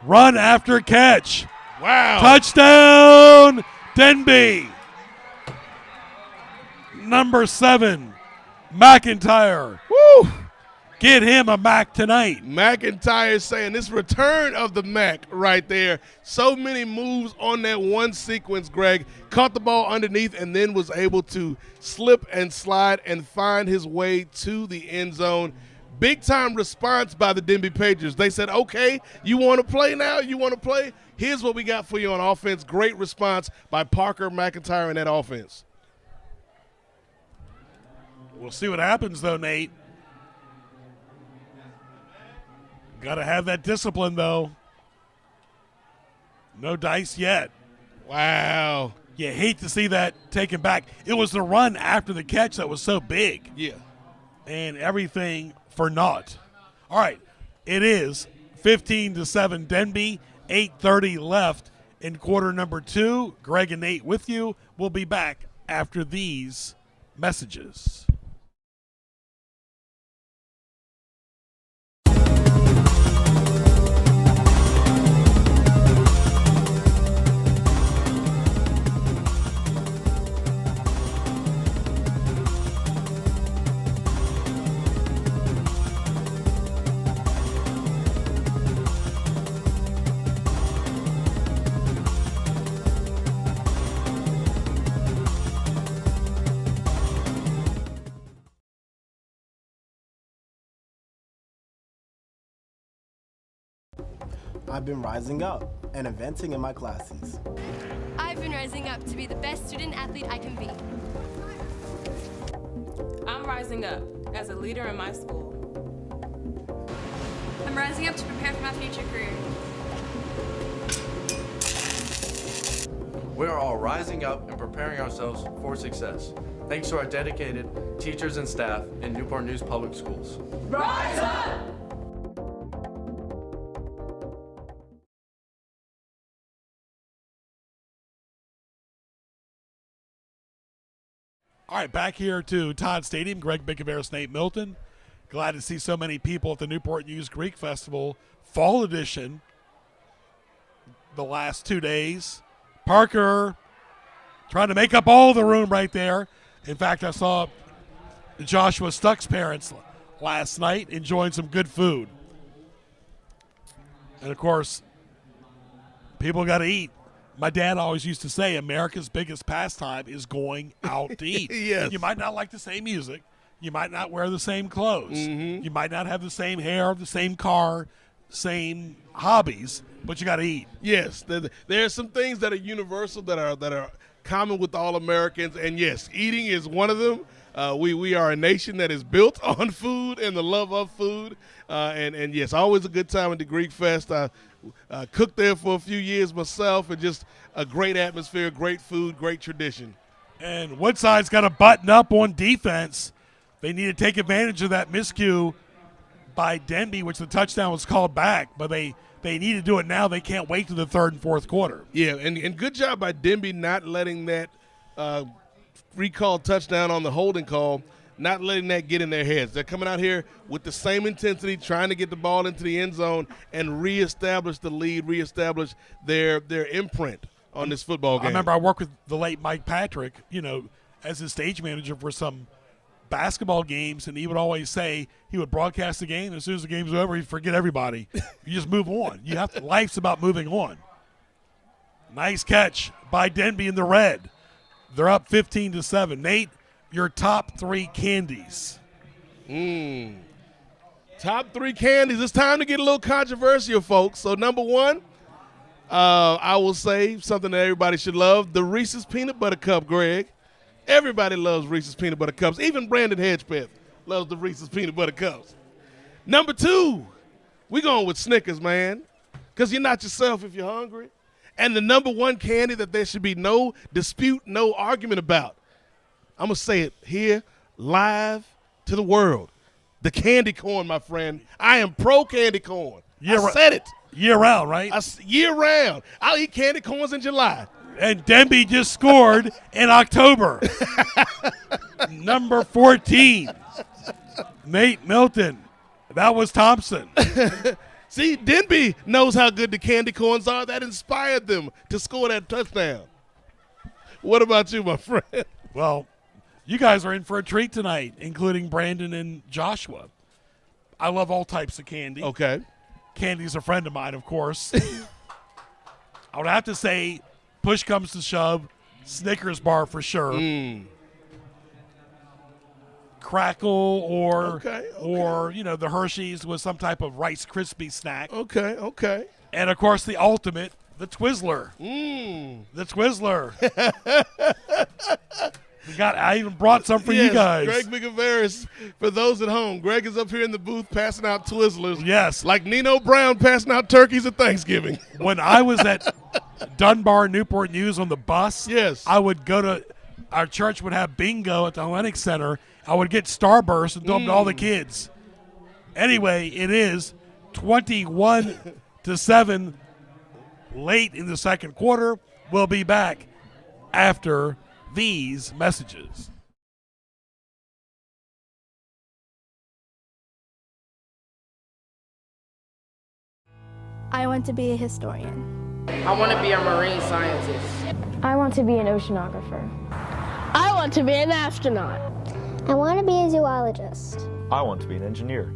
Run after catch. Wow. Touchdown, Denbigh. Number 7, McIntyre. Woo. Get him a Mac tonight. McIntyre saying this return of the Mac right there. So many moves on that one sequence, Greg. Caught the ball underneath and then was able to slip and slide and find his way to the end zone. Big-time response by the Denbigh Patriots. They said, okay, you want to play now? You want to play? Here's what we got for you on offense. Great response by Parker McIntyre in that offense. We'll see what happens, though, Nate. Got to have that discipline, though. No dice yet. Wow. You hate to see that taken back. It was the run after the catch that was so big. Yeah. And everything for naught. All right. It is 15-7 Denbigh. 8:30 left in quarter number 2. Greg and Nate with you. We'll be back after these messages. I've been rising up and advancing in my classes. I've been rising up to be the best student athlete I can be. I'm rising up as a leader in my school. I'm rising up to prepare for my future career. We are all rising up and preparing ourselves for success. Thanks to our dedicated teachers and staff in Newport News Public Schools. Rise up! All right, back here to Todd Stadium. Greg Bicoveris, Nate Milton. Glad to see so many people at the Newport News Greek Festival Fall Edition the last 2 days. Parker trying to make up all the room right there. In fact, I saw Joshua Stuck's parents last night enjoying some good food. And, of course, people got to eat. My dad always used to say America's biggest pastime is going out to eat. Yes. And you might not like the same music. You might not wear the same clothes. You might not have the same hair, the same car, same hobbies, but you got to eat. Yes, there are some things that are universal that are common with all Americans, and yes, eating is one of them. We are a nation that is built on food and the love of food, and yes, always a good time at the Greek Fest. I cooked there for a few years myself, and just a great atmosphere, great food, great tradition. And Woodside's got to button up on defense. They need to take advantage of that miscue by Denbigh, which the touchdown was called back, but they need to do it now. They can't wait to the third and fourth quarter. Yeah, and good job by Denbigh not letting that recalled touchdown on the holding call, not letting that get in their heads. They're coming out here with the same intensity, trying to get the ball into the end zone and reestablish the lead, reestablish their imprint on this football game. I remember I worked with the late Mike Patrick, as his stage manager for some basketball games, and he would always say he would broadcast the game. As soon as the game's over, he'd forget everybody. You just move on. Life's about moving on. Nice catch by Denbigh in the red. They're up 15-7. Nate, your top three candies. Top three candies. It's time to get a little controversial, folks. So number one, I will say something that everybody should love, the Reese's Peanut Butter Cup, Greg. Everybody loves Reese's Peanut Butter Cups. Even Brandon Hedgepeth loves the Reese's Peanut Butter Cups. Number two, we're going with Snickers, man, because you're not yourself if you're hungry. And the number one candy that there should be no dispute, no argument about, I'm going to say it here live to the world, the candy corn, my friend. I am pro candy corn. I said it. Year round, right? Year round. I'll eat candy corns in July. And Denbigh just scored in October. Number 14, Nate Milton. That was Thompson. See, Denbigh knows how good the candy corns are. That inspired them to score that touchdown. What about you, my friend? Well, you guys are in for a treat tonight, including Brandon and Joshua. I love all types of candy. Okay. Candy's a friend of mine, of course. I would have to say, push comes to shove, Snickers bar for sure. Crackle or the Hershey's with some type of Rice Krispie snack. Okay. And, of course, the ultimate, the Twizzler. The Twizzler. I even brought some for you guys. Greg Bicoveris, for those at home, Greg is up here in the booth passing out Twizzlers. Yes. Like Nino Brown passing out turkeys at Thanksgiving. When I was at Dunbar Newport News on the bus, yes, I would go to – our church would have bingo at the Hellenic Center. I would get Starburst and throw them to all the kids. Anyway, it is 21-7 late in the second quarter. We'll be back after these messages. I want to be a historian. I want to be a marine scientist. I want to be an oceanographer. I want to be an astronaut. I want to be a zoologist. I want to be an engineer.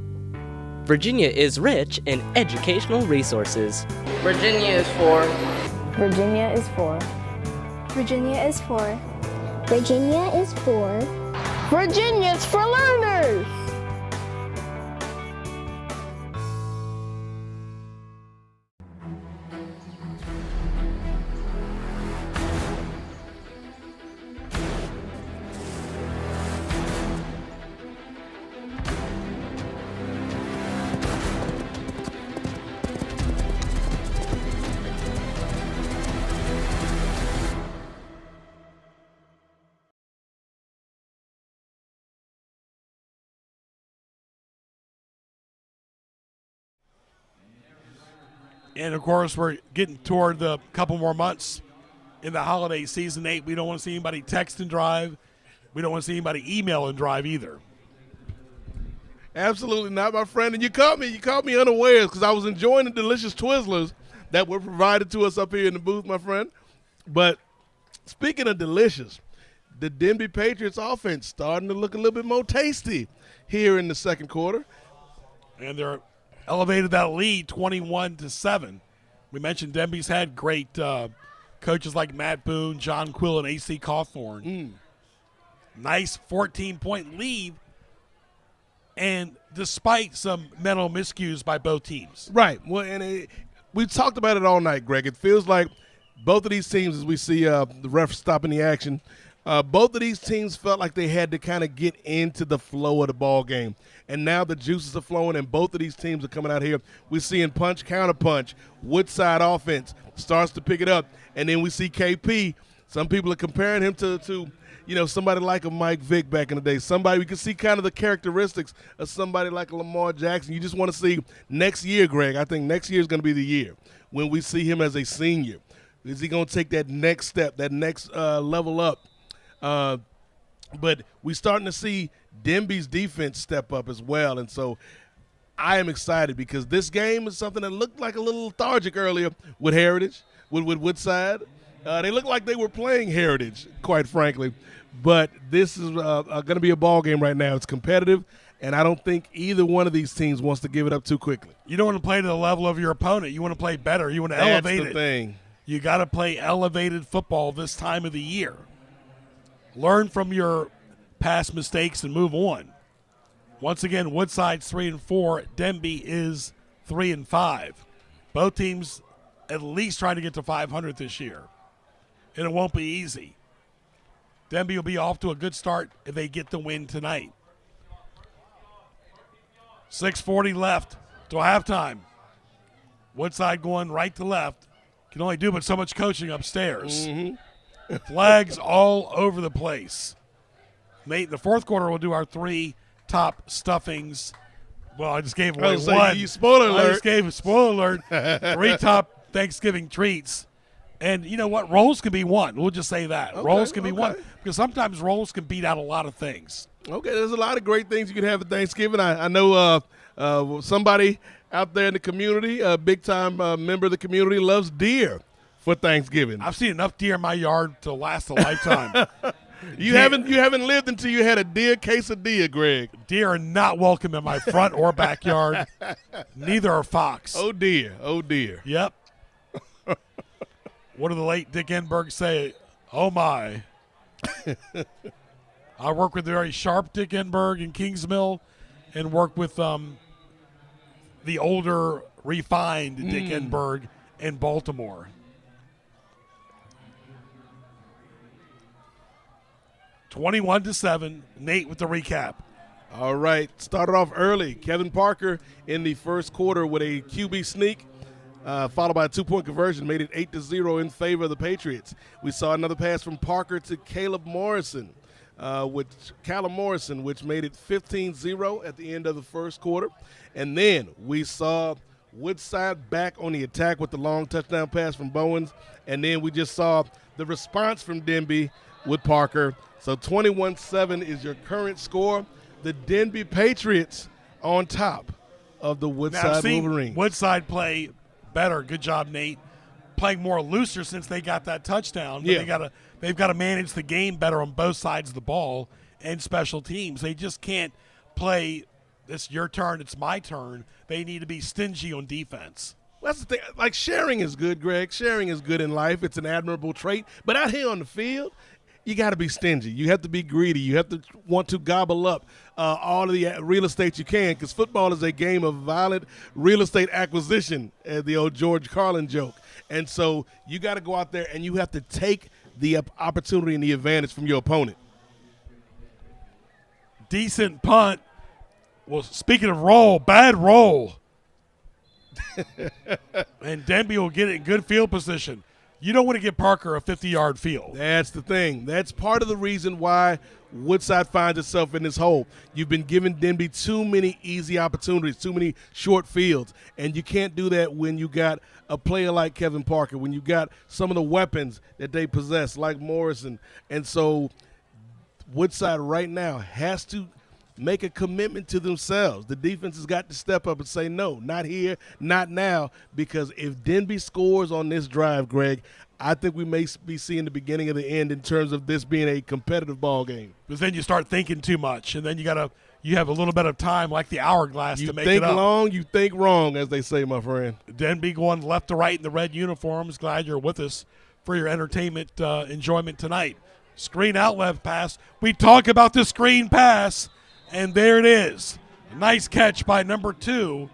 Virginia is rich in educational resources. Virginia is for. Virginia is for. Virginia is for. Virginia is for. Virginia's for learners. And, of course, we're getting toward the couple more months in the holiday season. 8, we don't want to see anybody text and drive. we don't want to see anybody email and drive either. Absolutely not, my friend. And you caught me unawares because I was enjoying the delicious Twizzlers that were provided to us up here in the booth, my friend. But speaking of delicious, the Denbigh Patriots offense starting to look a little bit more tasty here in the second quarter. And they're elevated that lead 21-7. We mentioned Denbigh's had great coaches like Matt Boone, John Quill, and A.C. Cawthorn. Nice 14-point lead, and despite some mental miscues by both teams. Right. Well, and we talked about it all night, Greg. It feels like both of these teams, as we see the ref stopping the action, both of these teams felt like they had to kind of get into the flow of the ball game. And now the juices are flowing, and both of these teams are coming out here. We're seeing punch, counter punch. Woodside offense starts to pick it up. And then we see KP. Some people are comparing him to somebody like a Mike Vick back in the day. Somebody we can see kind of the characteristics of somebody like a Lamar Jackson. You just want to see next year, Greg. I think next year is going to be the year when we see him as a senior. Is he going to take that next step, that next level up? But we're starting to see Denbigh's defense step up as well. And so I am excited because this game is something that looked like a little lethargic earlier with Heritage, with Woodside. They looked like they were playing Heritage, quite frankly. But this is going to be a ball game right now. It's competitive, and I don't think either one of these teams wants to give it up too quickly. You don't want to play to the level of your opponent. You want to play better. You want to elevate it. That's the thing. You got to play elevated football this time of the year. Learn from your past mistakes and move on. Once again, Woodside's 3-4. Denbigh is 3-5. Both teams at least trying to get to 500 this year, and it won't be easy. Denbigh will be off to a good start if they get the win tonight. 6:40 left till halftime. Woodside going right to left. Can only do but so much coaching upstairs. Flags all over the place. Nate, in the fourth quarter, we'll do our 3 top stuffings. Well, I just gave away one. Spoiler alert. I just gave a spoiler alert. 3 top Thanksgiving treats. And you know what? Rolls can be one. We'll just say that. Okay, rolls can be one. Because sometimes rolls can beat out a lot of things. Okay, there's a lot of great things you can have at Thanksgiving. I know somebody out there in the community, a big-time member of the community, loves deer for Thanksgiving. I've seen enough deer in my yard to last a lifetime. You haven't lived until you had a deer quesadilla, Greg. Deer are not welcome in my front or backyard. Neither are fox. Oh, dear. Oh, dear. Yep. What did the late Dick Enberg say? Oh, my. I work with the very sharp Dick Enberg in Kingsmill and work with the older, refined Dick Enberg in Baltimore. (21-7). Nate with the recap. All right. Started off early. Kevin Parker in the first quarter with a QB sneak, followed by a 2-point conversion, made it 8-0 in favor of the Patriots. We saw another pass from Parker to Callum Morrison, which made it 15-0 at the end of the first quarter. And then we saw Woodside back on the attack with the long touchdown pass from Bowens. And then we just saw the response from Denbigh with Parker. So 21-7 is your current score. The Denbigh Patriots on top of the Woodside Wolverines. Woodside play better. Good job, Nate. Playing more looser since they got that touchdown. But yeah. They've got to manage the game better on both sides of the ball and special teams. They just can't play, it's your turn, it's my turn. They need to be stingy on defense. Well, that's the thing. Like, sharing is good, Greg. Sharing is good in life. It's an admirable trait. But out here on the field, you got to be stingy. You have to be greedy. You have to want to gobble up all of the real estate you can, because football is a game of violent real estate acquisition, as the old George Carlin joke. And so you got to go out there and you have to take the opportunity and the advantage from your opponent. Decent punt. Well, speaking of roll, bad roll. And Denbigh will get it in good field position. You don't want to give Parker a 50-yard field. That's the thing. That's part of the reason why Woodside finds itself in this hole. You've been giving Denbigh too many easy opportunities, too many short fields, and you can't do that when you got a player like Kevin Parker, when you got some of the weapons that they possess, like Morrison. And so Woodside right now has to make a commitment to themselves. The defense has got to step up and say, no, not here, not now, because if Denbigh scores on this drive, Greg, I think we may be seeing the beginning of the end in terms of this being a competitive ball game. Because then you start thinking too much, and then you have a little bit of time like the hourglass to make it up. You think long, you think wrong, as they say, my friend. Denbigh going left to right in the red uniforms. Glad you're with us for your entertainment enjoyment tonight. Screen outlet pass. We talk about the screen pass, and there it is. Nice catch by number 2,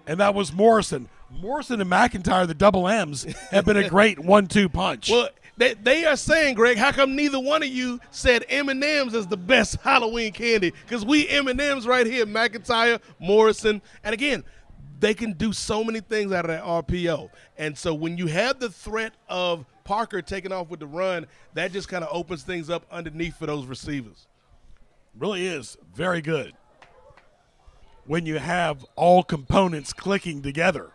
and that was Morrison. Morrison and McIntyre, the double M's, have been a great 1-2 punch. Well, they are saying, Greg, how come neither one of you said M&M's is the best Halloween candy? Because we M&M's right here, McIntyre, Morrison. And, again, they can do so many things out of that RPO. And so when you have the threat of Parker taking off with the run, that just kind of opens things up underneath for those receivers. Really is very good when you have all components clicking together.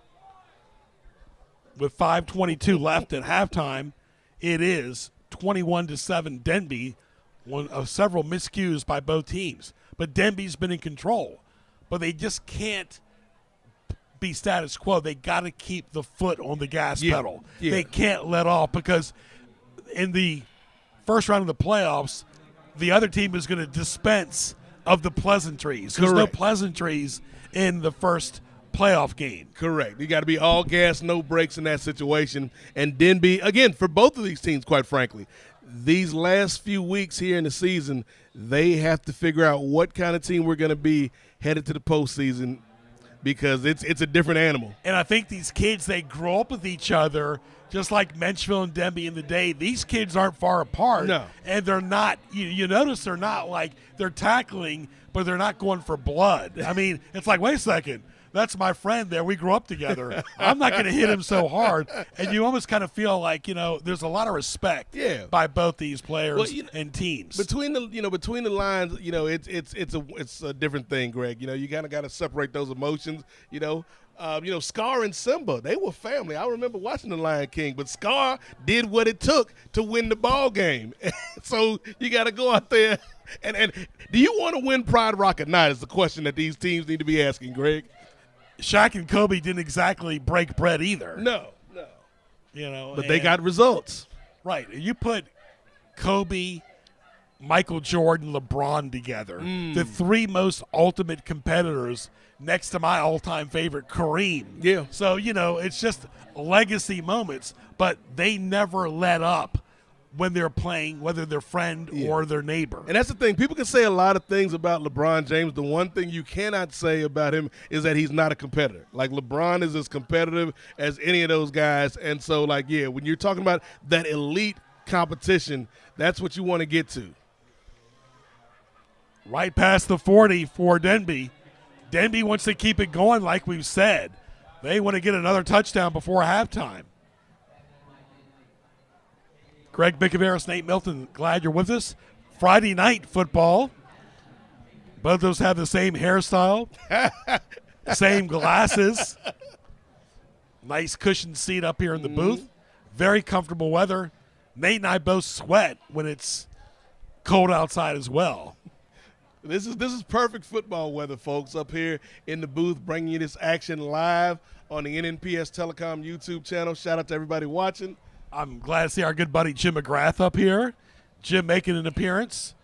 With 5:22 left at halftime, it is 21-7 Denbigh, one of several miscues by both teams. But Denbigh's been in control. But they just can't be status quo. They got to keep the foot on the gas pedal. Yeah. They can't let off, because in the first round of the playoffs, the other team is going to dispense of the pleasantries. There's no pleasantries in the first playoff game. Correct. You got to be all gas, no brakes in that situation. And Denbigh, again, for both of these teams, quite frankly, these last few weeks here in the season, they have to figure out what kind of team we're going to be headed to the postseason, because it's a different animal. And I think these kids, they grow up with each other, just like Menchville and Denbigh in the day. These kids aren't far apart. No. And they're not, you notice they're not like, they're tackling, but they're not going for blood. I mean, it's like, wait a second. That's my friend there. We grew up together. I'm not going to hit him so hard. And you almost kind of feel like, there's a lot of respect by both these players and teams. Between the lines, it's a different thing, Greg. You kind of got to separate those emotions. Scar and Simba, they were family. I remember watching The Lion King, but Scar did what it took to win the ball game. So you got to go out there. And do you want to win Pride Rock or not is the question that these teams need to be asking, Greg. Shaq and Kobe didn't exactly break bread either. No. But they and got results. Right. You put Kobe, Michael Jordan, LeBron together, the 3 most ultimate competitors next to my all-time favorite, Kareem. Yeah. So, it's just legacy moments, but they never let up when they're playing, whether their friend or their neighbor. And that's the thing. People can say a lot of things about LeBron James. The one thing you cannot say about him is that he's not a competitor. Like, LeBron is as competitive as any of those guys. And so, when you're talking about that elite competition, that's what you want to get to. Right past the 40 for Denbigh. Denbigh wants to keep it going like we've said. They want to get another touchdown before halftime. Greg Bickaveris, Nate Milton, glad you're with us. Friday night football. Both of those have the same hairstyle, same glasses. Nice cushioned seat up here in the booth. Very comfortable weather. Nate and I both sweat when it's cold outside as well. This is perfect football weather, folks, up here in the booth, bringing you this action live on the NNPS Telecom YouTube channel. Shout out to everybody watching. I'm glad to see our good buddy Jim McGrath up here. Jim making an appearance.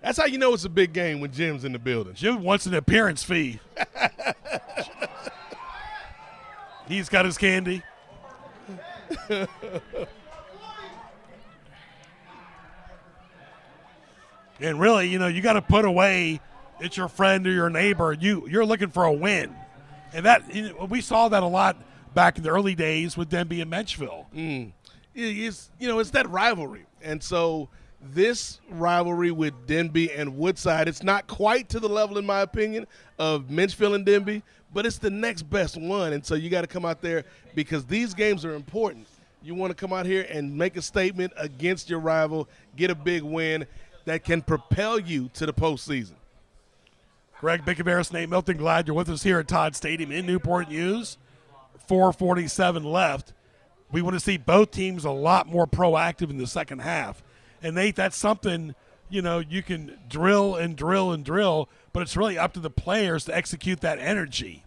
That's how you know it's a big game when Jim's in the building. Jim wants an appearance fee. He's got his candy. And really, you got to put away it's your friend or your neighbor. You're looking for a win. And that we saw that a lot back in the early days with Denbigh and Menchville. It's that rivalry. And so this rivalry with Denbigh and Woodside, it's not quite to the level, in my opinion, of Menchville and Denbigh, but it's the next best one. And so you got to come out there because these games are important. You want to come out here and make a statement against your rival, get a big win that can propel you to the postseason. Greg Bickaveris, Nate Milton, glad you're with us here at Todd Stadium in Newport News. 4:47 left. We want to see both teams a lot more proactive in the second half. And, Nate, that's something you can drill and drill and drill, but it's really up to the players to execute that energy.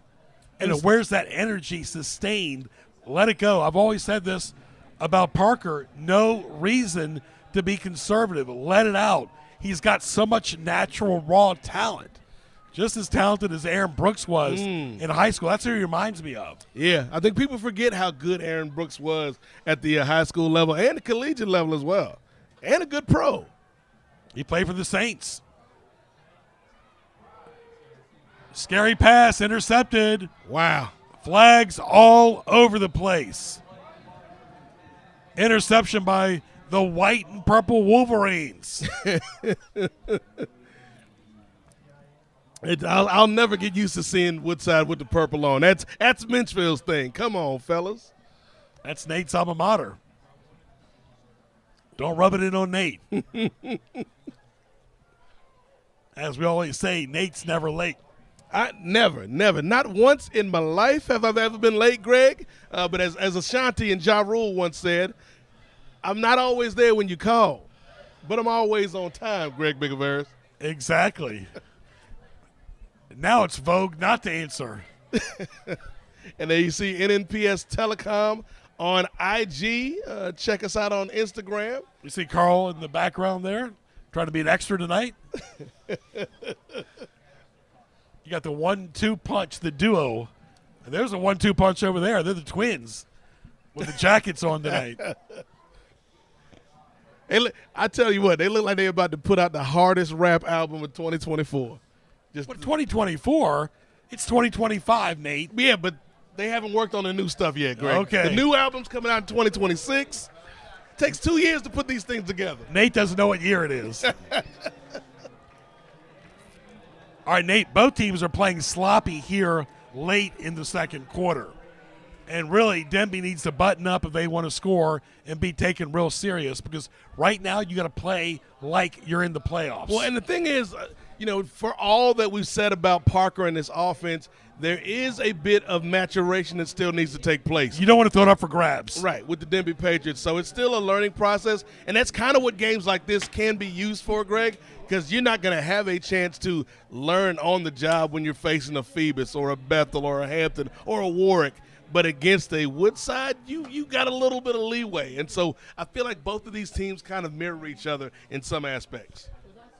And where's that energy sustained? Let it go. I've always said this about Parker. No reason to be conservative. Let it out. He's got so much natural raw talent. Just as talented as Aaron Brooks was in high school. That's who he reminds me of. Yeah, I think people forget how good Aaron Brooks was at the high school level and the collegiate level as well. And a good pro. He played for the Saints. Scary pass, intercepted. Wow. Flags all over the place. Interception by the white and purple Wolverines. I'll never get used to seeing Woodside with the purple on. That's Minchfield's thing. Come on, fellas. That's Nate's alma mater. Don't rub it in on Nate. As we always say, Nate's never late. I never. Not once in my life have I ever been late, Greg. But as Ashanti and Ja Rule once said, I'm not always there when you call, but I'm always on time, Greg Bigaveras. Exactly. Now it's vogue not to answer. And there you see NNPS Telecom on IG. Check us out on Instagram. You see Carl in the background there, trying to be an extra tonight. You got the 1-2 punch, the duo. And there's a 1-2 punch over there. They're the twins with the jackets on tonight. I tell you what, they look like they're about to put out the hardest rap album of 2024. But 2024, it's 2025, Nate. Yeah, but they haven't worked on the new stuff yet, Greg. Okay. The new album's coming out in 2026. Takes 2 years to put these things together. Nate doesn't know what year it is. All right, Nate, both teams are playing sloppy here late in the second quarter. And really, Denbigh needs to button up if they want to score and be taken real serious, because right now you got to play like you're in the playoffs. Well, and the thing is, for all that we've said about Parker and this offense, there is a bit of maturation that still needs to take place. You don't want to throw it up for grabs. Right, with the Denbigh Patriots. So it's still a learning process, and that's kind of what games like this can be used for, Greg, because you're not going to have a chance to learn on the job when you're facing a Phoebus or a Bethel or a Hampton or a Warwick. But against a Woodside, you got a little bit of leeway. And so I feel like both of these teams kind of mirror each other in some aspects.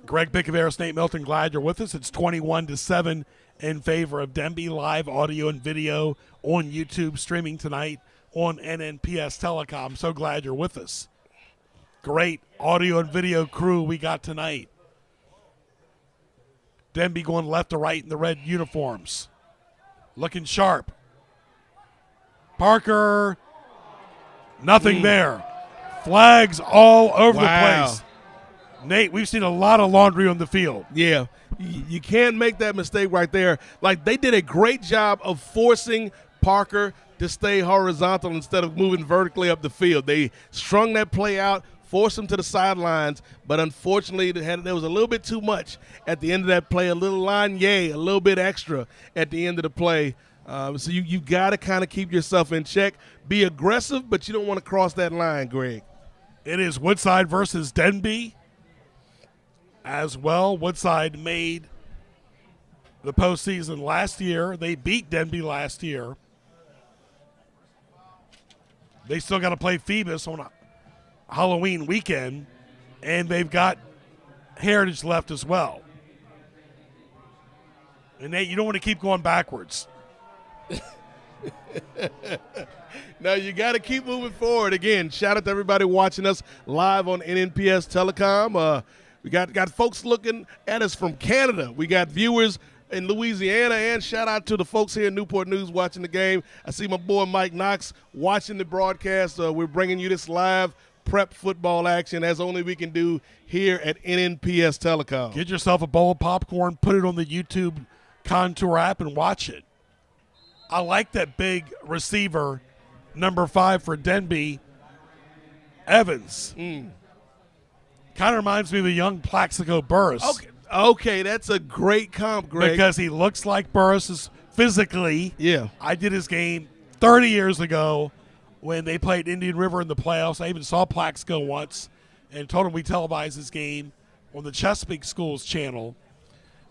Greg Bicaveras, Nate Milton, glad you're with us. It's 21-7 in favor of Denbigh. Live audio and video on YouTube, streaming tonight on NNPS Telecom. So glad you're with us. Great audio and video crew we got tonight. Denbigh going left to right in the red uniforms. Looking sharp. Parker, nothing there. Flags all over the place. Nate, we've seen a lot of laundry on the field. Yeah, you can't make that mistake right there. Like, they did a great job of forcing Parker to stay horizontal instead of moving vertically up the field. They strung that play out, forced him to the sidelines, but unfortunately there was a little bit too much at the end of that play, a little Lanier, a little bit extra at the end of the play. So you got to kind of keep yourself in check. Be aggressive, but you don't want to cross that line, Greg. It is Woodside versus Denbigh as well. Woodside made the postseason last year. They beat Denbigh last year. They still got to play Phoebus on a Halloween weekend, and they've got Heritage left as well. And Nate, you don't want to keep going backwards. No, you got to keep moving forward. Again, shout out to everybody watching us live on NNPS Telecom. We got folks looking at us from Canada. We got viewers in Louisiana, and shout out to the folks here in Newport News watching the game. I see my boy Mike Knox watching the broadcast. We're bringing you this live prep football action as only we can do here at NNPS Telecom. Get yourself a bowl of popcorn, put it on the YouTube Contour app, and watch it. I like that big receiver, number 5 for Denbigh, Evans. Kind of reminds me of the young Plaxico Burris. Okay, that's a great comp, Greg. Because he looks like Burris is physically. Yeah. I did his game 30 years ago when they played Indian River in the playoffs. I even saw Plaxico once and told him we televised his game on the Chesapeake Schools channel.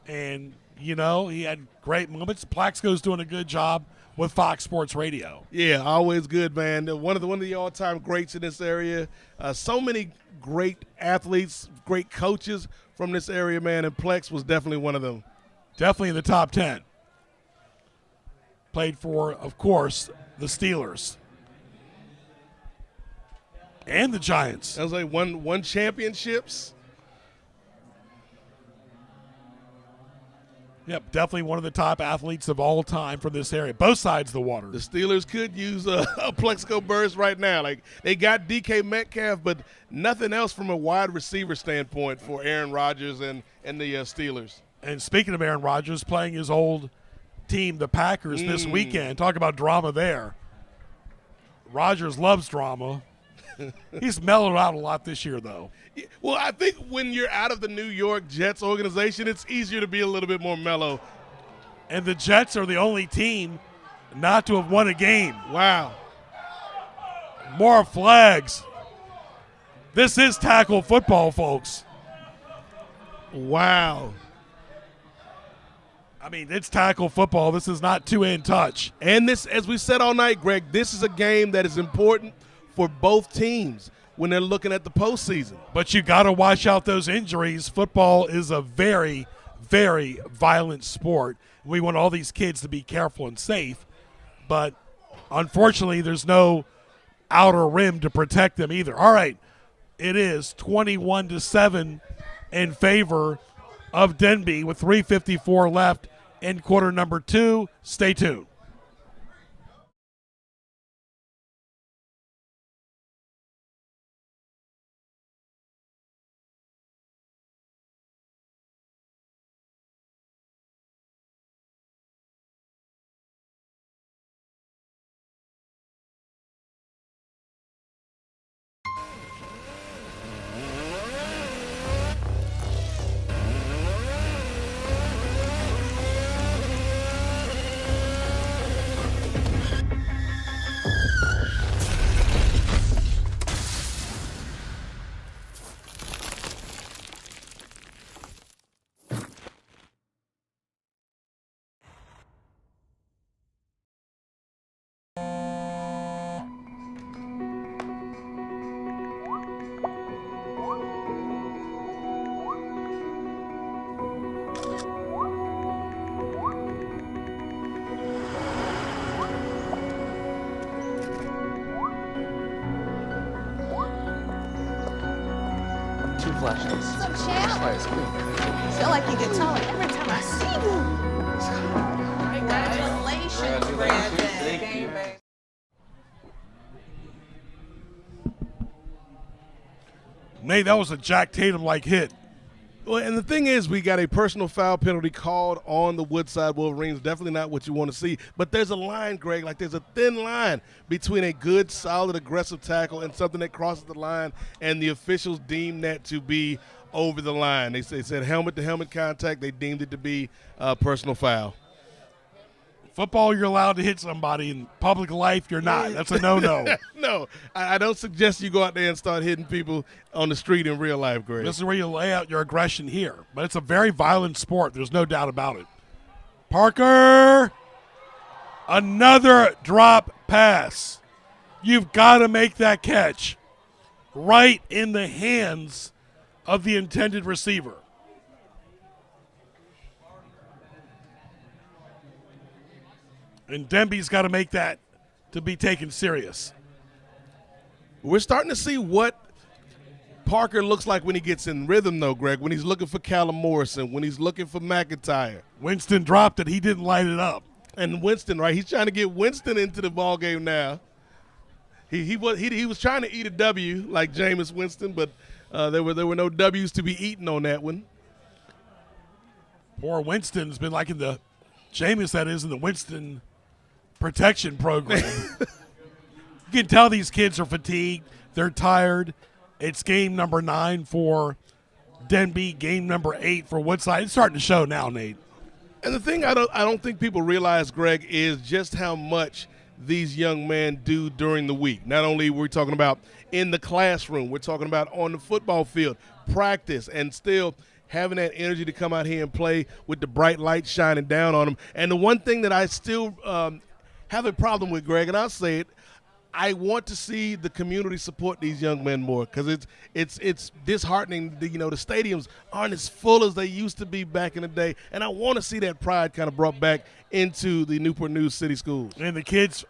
And, you know, he had great moments. Plaxico's doing a good job with Fox Sports Radio. Yeah, always good, man. One of the all-time greats in this area. So many great athletes, great coaches from this area, man, and Plex was definitely one of them. Definitely in the top 10. Played for, of course, the Steelers. And the Giants. That was like won championships. Yep, definitely one of the top athletes of all time from this area. Both sides of the water. The Steelers could use a Plexico burst right now. Like, they got DK Metcalf, but nothing else from a wide receiver standpoint for Aaron Rodgers and the Steelers. And speaking of Aaron Rodgers, playing his old team, the Packers, this weekend. Talk about drama there. Rodgers loves drama. He's mellowed out a lot this year, though. Well, I think when you're out of the New York Jets organization, it's easier to be a little bit more mellow. And the Jets are the only team not to have won a game. Wow. More flags. This is tackle football, folks. Wow. I mean, it's tackle football. This is not two-hand touch. And this, as we said all night, Greg, this is a game that is important for both teams when they're looking at the postseason. But you got to watch out those injuries. Football is a very, very violent sport. We want all these kids to be careful and safe. But unfortunately, there's no outer rim to protect them either. All right, it is 21-7 in favor of Denbigh with 3:54 left in quarter number 2. Stay tuned. Flashlights. What's up, champ? I feel like you get taller every time I see you. Congratulations, Brandon. Thank you. Nate, that was a Jack Tatum-like hit. Well, and the thing is, we got a personal foul penalty called on the Woodside Wolverines. Definitely not what you want to see. But there's a line, Greg, like there's a thin line between a good, solid, aggressive tackle and something that crosses the line, and the officials deemed that to be over the line. They said helmet-to-helmet contact. They deemed it to be a personal foul. Football, you're allowed to hit somebody. In public life, you're not. That's a no-no. No, I don't suggest you go out there and start hitting people on the street in real life, Greg. This is where you lay out your aggression here. But it's a very violent sport. There's no doubt about it. Parker, another drop pass. You've got to make that catch right in the hands of the intended receiver. And Denbigh's got to make that to be taken serious. We're starting to see what Parker looks like when he gets in rhythm, though, Greg, when he's looking for Callum Morrison, when he's looking for McIntyre. Winston dropped it. He didn't light it up. And Winston, right, he's trying to get Winston into the ball game now. He was trying to eat a W like Jameis Winston, but there were no W's to be eaten on that one. Poor Winston's been like in the Jameis, that is, in the Winston protection program. You can tell these kids are fatigued. They're tired. It's game number 9 for Denbigh, game number 8 for Woodside. It's starting to show now, Nate. And the thing I don't think people realize, Greg, is just how much these young men do during the week. Not only we're talking about in the classroom, we're talking about on the football field, practice, and still having that energy to come out here and play with the bright light shining down on them. And the one thing that I still have a problem with, Greg, and I'll say it, I want to see the community support these young men more, because it's disheartening. The stadiums aren't as full as they used to be back in the day, and I want to see that pride kind of brought back into the Newport News City schools. And the kids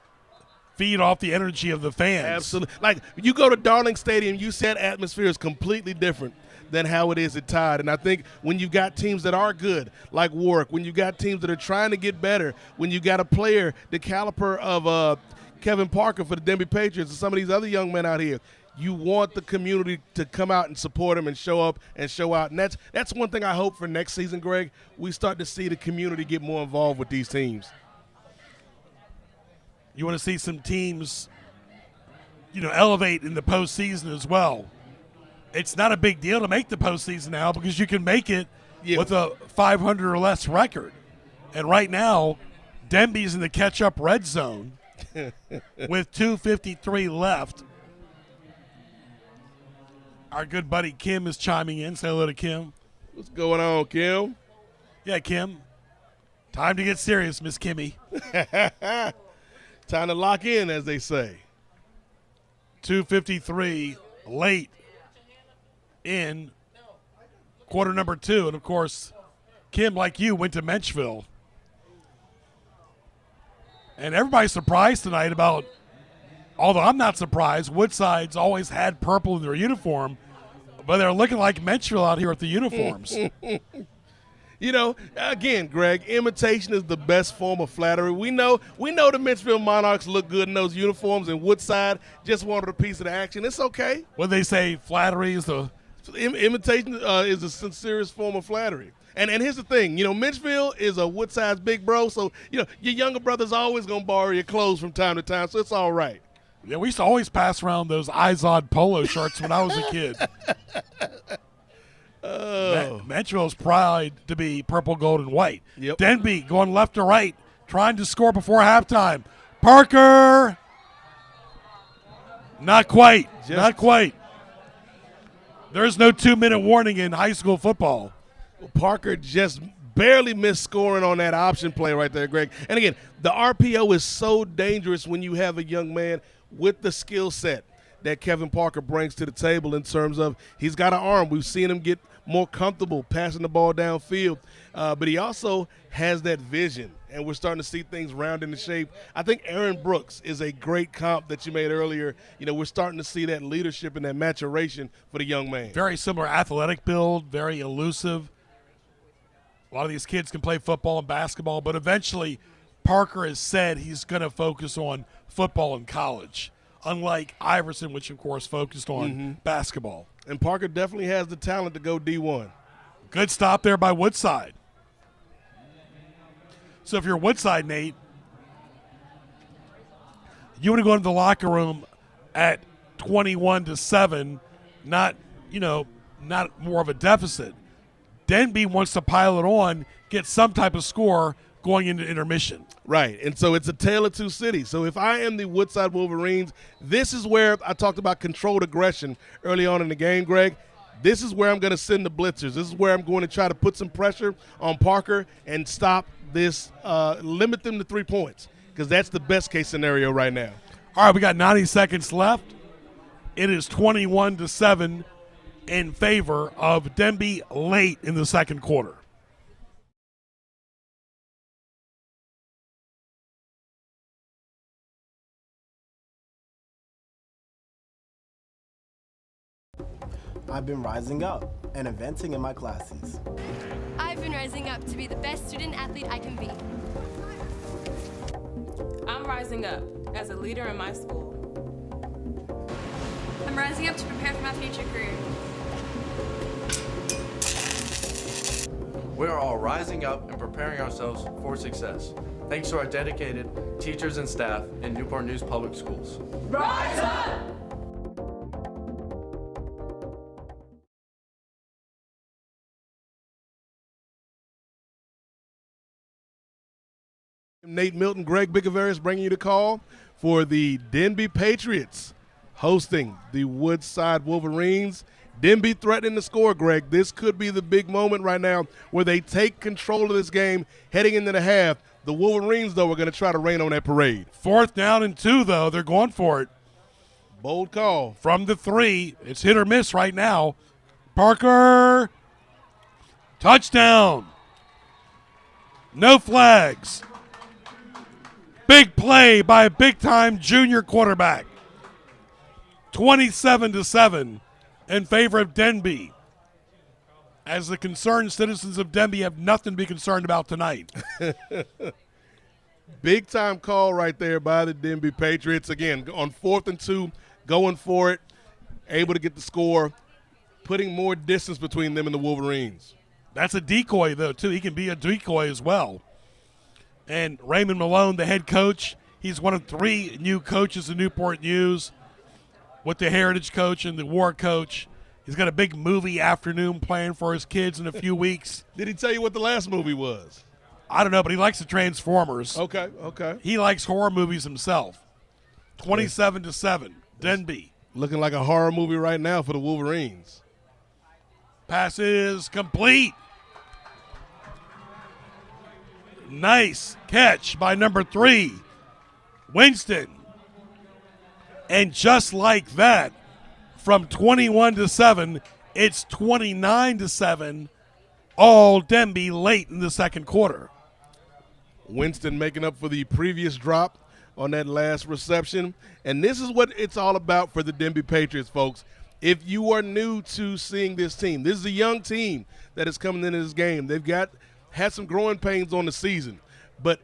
feed off the energy of the fans. Absolutely. Like, you go to Darling Stadium, you see that atmosphere is completely different than how it is at Tide. And I think when you've got teams that are good, like Warwick, when you've got teams that are trying to get better, when you got a player the caliber of Kevin Parker for the Denbigh Patriots and some of these other young men out here, you want the community to come out and support them and show up and show out. And that's one thing I hope for next season, Greg. We start to see the community get more involved with these teams. You want to see some teams, elevate in the postseason as well. It's not a big deal to make the postseason now, because you can make it with a 500 or less record. And right now, Denbigh's in the catch-up red zone with 2:53 left. Our good buddy Kim is chiming in. Say hello to Kim. What's going on, Kim? Yeah, Kim. Time to get serious, Miss Kimmy. Time to lock in, as they say. 2:53 late in quarter number 2. And, of course, Kim, like you, went to Menchville. And everybody's surprised tonight about, although I'm not surprised, Woodside's always had purple in their uniform, but they're looking like Menchville out here with the uniforms. Again, Greg, imitation is the best form of flattery. We know the Menchville Monarchs look good in those uniforms, and Woodside just wanted a piece of the action. It's okay. When they say flattery is the imitation is the sincerest form of flattery. And here's the thing, Menchville is a Woodside's big bro, so, your younger brother's always going to borrow your clothes from time to time, so it's all right. Yeah, we used to always pass around those Izod polo shirts when I was a kid. Menchville's proud to be purple, gold, and white. Yep. Denbigh going left to right, trying to score before halftime. Parker! Not quite. Not quite. There's no 2-minute warning in high school football. Parker just barely missed scoring on that option play right there, Greg. And again, the RPO is so dangerous when you have a young man with the skill set that Kevin Parker brings to the table, in terms of he's got an arm. We've seen him get more comfortable passing the ball downfield, but he also has that vision, and we're starting to see things round into shape. I think Aaron Brooks is a great comp that you made earlier. We're starting to see that leadership and that maturation for the young man. Very similar athletic build, very elusive. A lot of these kids can play football and basketball, but eventually Parker has said he's going to focus on football in college, unlike Iverson, which, of course, focused on basketball. And Parker definitely has the talent to go D1. Good stop there by Woodside. So if you're Woodside, Nate, you want to go into the locker room at 21-7, not more of a deficit. Denbigh wants to pile it on, get some type of score going into intermission. Right, and so it's a tale of two cities. So if I am the Woodside Wolverines, this is where I talked about controlled aggression early on in the game, Greg. This is where I'm going to send the blitzers. This is where I'm going to try to put some pressure on Parker and stop this, limit them to 3 points, because that's the best case scenario right now. All right, we got 90 seconds left. It is 21-7 in favor of Denbigh late in the second quarter. I've been rising up and eventing in my classes. I've been rising up to be the best student athlete I can be. I'm rising up as a leader in my school. I'm rising up to prepare for my future career. We are all rising up and preparing ourselves for success, thanks to our dedicated teachers and staff in Newport News Public Schools. Rise up! Nate Milton, Greg Bicavarius bringing you the call for the Denbigh Patriots hosting the Woodside Wolverines. Denbigh threatening to score, Greg. This could be the big moment right now where they take control of this game heading into the half. The Wolverines, though, are going to try to rain on that parade. 4th down and 2, though. They're going for it. Bold call. From the 3. It's hit or miss right now. Parker. Touchdown. No flags. Big play by a big-time junior quarterback. 27-7 in favor of Denbigh. As the concerned citizens of Denbigh have nothing to be concerned about tonight. Big-time call right there by the Denbigh Patriots. Again, on 4th and 2, going for it, able to get the score, putting more distance between them and the Wolverines. That's a decoy, though, too. He can be a decoy as well. And Raymond Malone, the head coach, he's one of 3 new coaches in Newport News with the Heritage coach and the War coach. He's got a big movie afternoon planned for his kids in a few weeks. Did he tell you what the last movie was? I don't know, but he likes the Transformers. Okay. He likes horror movies himself. 27-7, Denbigh. Looking like a horror movie right now for the Wolverines. Pass is complete. Nice catch by number 3, Winston. And just like that, from 21-7, it's 29-7, all Denbigh late in the second quarter. Winston making up for the previous drop on that last reception. And this is what it's all about for the Denbigh Patriots, folks. If you are new to seeing this team, this is a young team that is coming into this game. They've had some growing pains on the season. But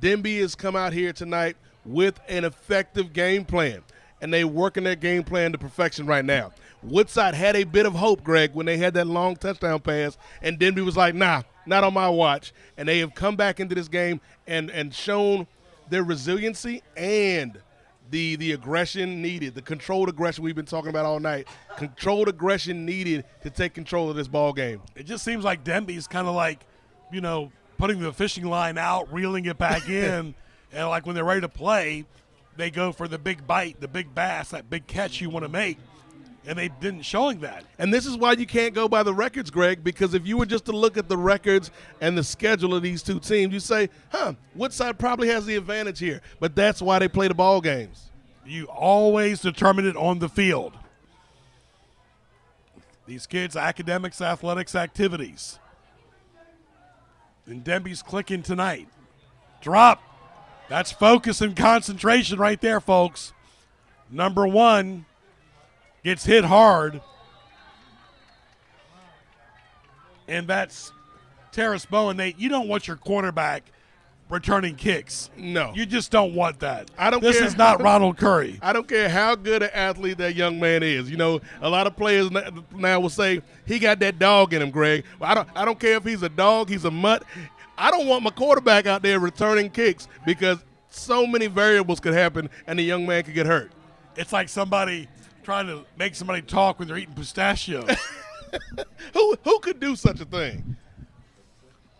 Denbigh has come out here tonight with an effective game plan. And they're working their game plan to perfection right now. Woodside had a bit of hope, Greg, when they had that long touchdown pass, and Denbigh was like, nah, not on my watch. And they have come back into this game and shown their resiliency and the aggression needed, the controlled aggression we've been talking about all night, controlled aggression needed to take control of this ball game. It just seems like Denbigh's kind of like, putting the fishing line out, reeling it back in, and like when they're ready to play, they go for the big bite, the big bass, that big catch you want to make, and they didn't showing that. And this is why you can't go by the records, Greg, because if you were just to look at the records and the schedule of these two teams, you say, Woodside probably has the advantage here. But that's why they play the ball games. You always determine it on the field. These kids' academics, athletics, activities. And Denbigh's clicking tonight. Drop. That's focus and concentration right there, folks. Number 1 gets hit hard. And that's Terrace Bowen. You don't want your quarterback returning kicks. No. You just don't want that. This is not Ronald Curry. I don't care how good an athlete that young man is. A lot of players now will say, he got that dog in him, Greg. Well, I don't care if he's a dog, he's a mutt. I don't want my quarterback out there returning kicks because so many variables could happen and the young man could get hurt. It's like somebody trying to make somebody talk when they're eating pistachios. Who could do such a thing?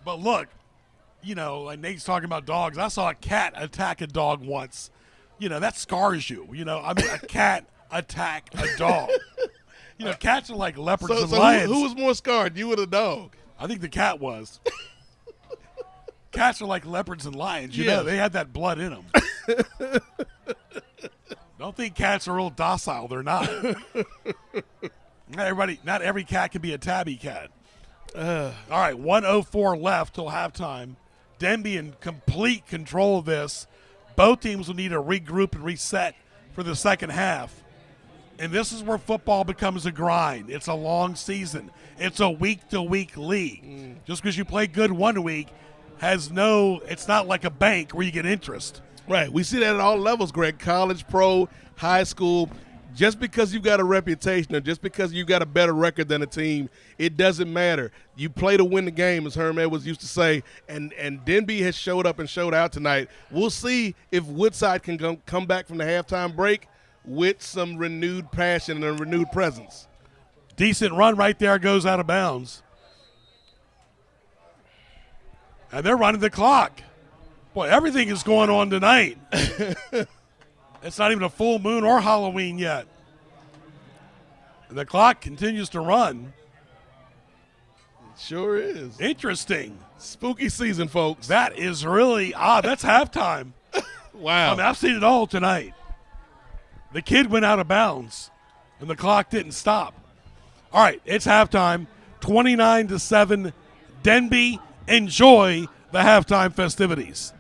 But look, like Nate's talking about dogs. I saw a cat attack a dog once. That scars you. A cat attack a dog. Cats are like leopards and lions. Who was more scarred, you or the dog? I think the cat was. Cats are like leopards and lions. They had that blood in them. Don't think cats are real docile. They're not. Not every cat can be a tabby cat. All right, 1:04 left till halftime. Denbigh in complete control of this. Both teams will need to regroup and reset for the second half. And this is where football becomes a grind. It's a long season. It's a week-to-week league. Just because you play good one week it's not like a bank where you get interest. Right. We see that at all levels, Greg. College, pro, high school. Just because you've got a reputation or just because you've got a better record than a team, it doesn't matter. You play to win the game, as Herm Edwards used to say, and Denbigh has showed up and showed out tonight. We'll see if Woodside can come back from the halftime break with some renewed passion and a renewed presence. Decent run right there, goes out of bounds. And they're running the clock. Boy, everything is going on tonight. It's not even a full moon or Halloween yet. And the clock continues to run. It sure is. Interesting. Spooky season, folks. That is really odd. That's halftime. Wow. I mean, I've seen it all tonight. The kid went out of bounds, and the clock didn't stop. All right, it's halftime. 29-7. Denbigh, enjoy the halftime festivities.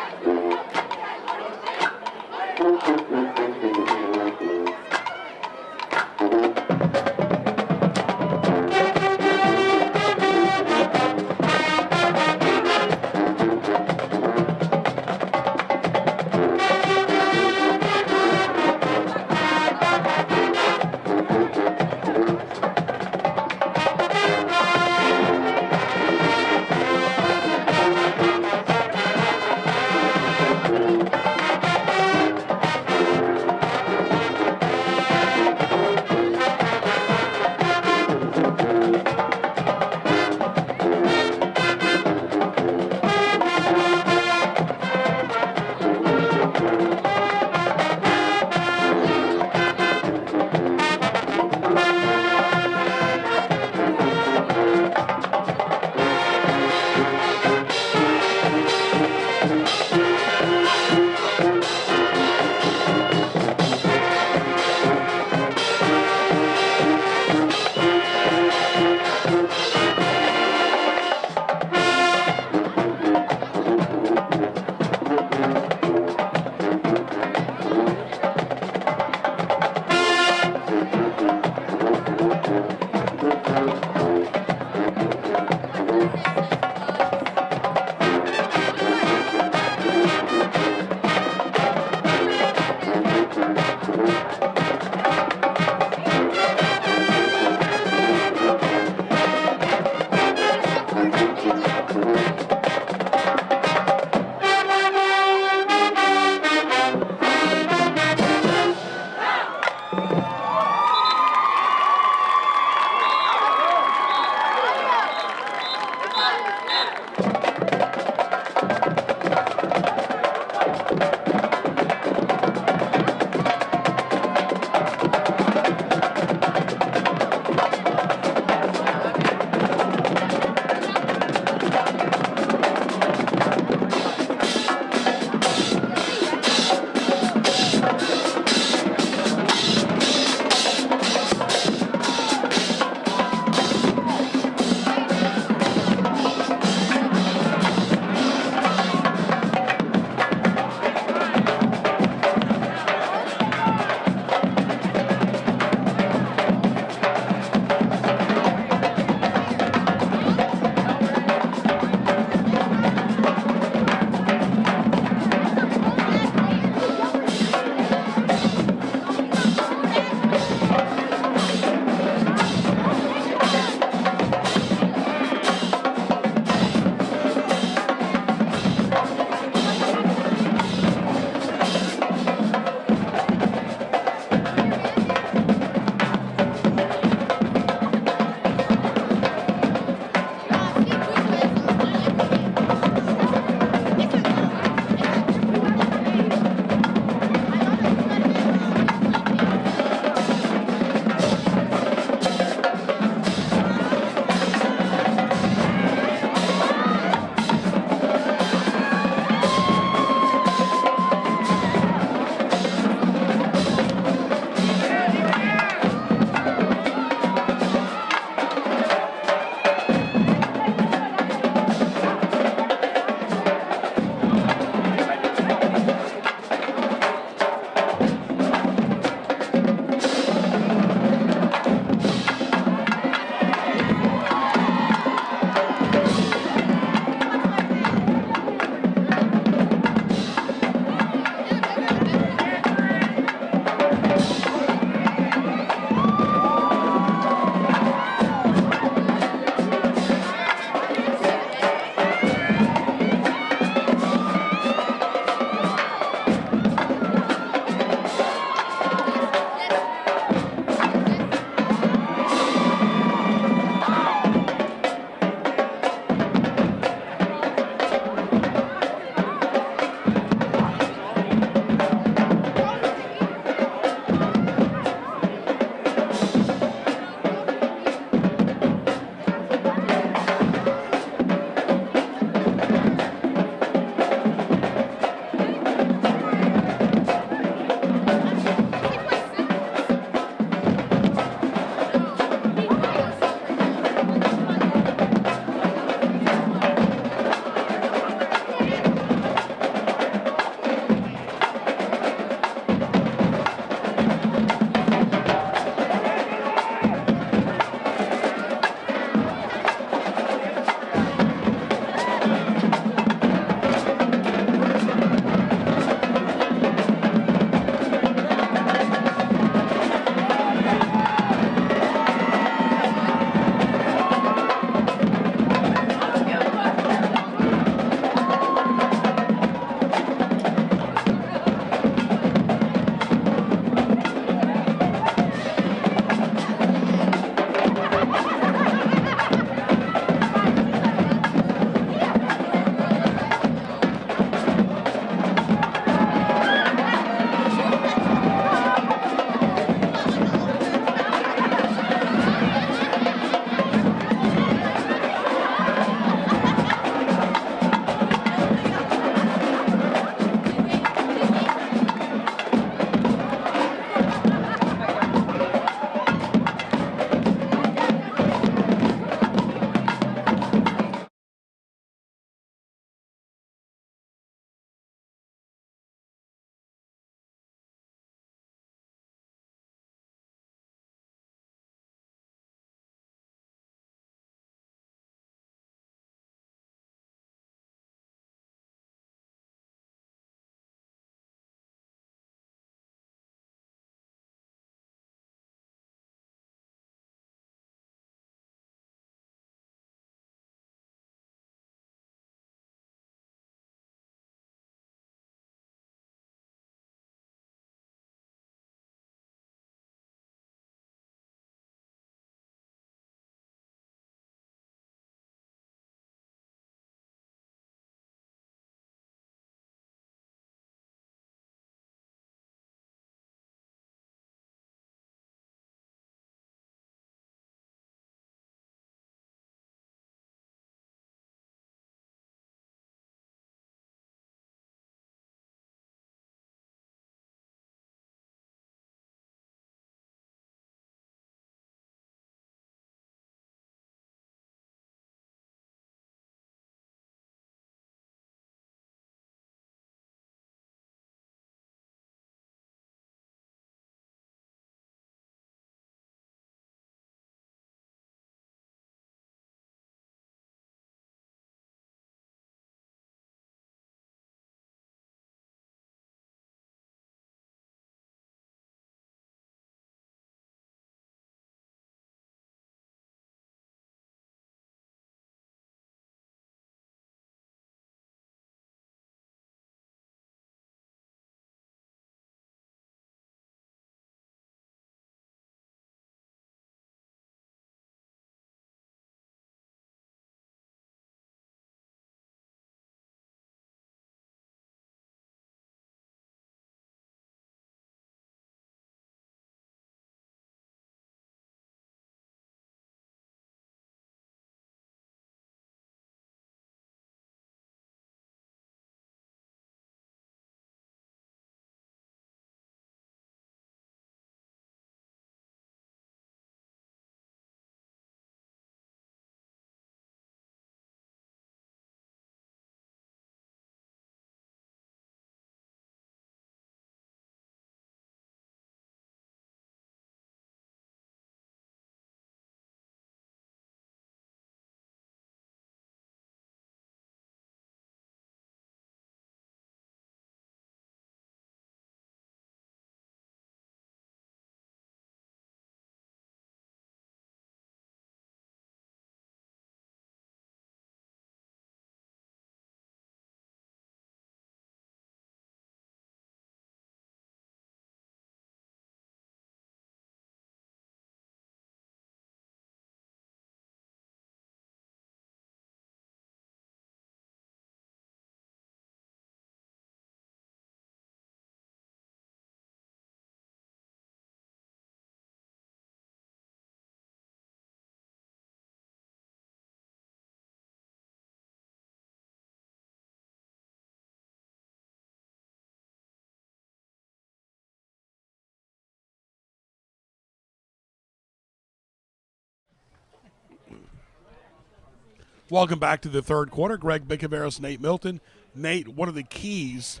Welcome back to the third quarter. Greg Bickaveris, Nate Milton. Nate, what are the keys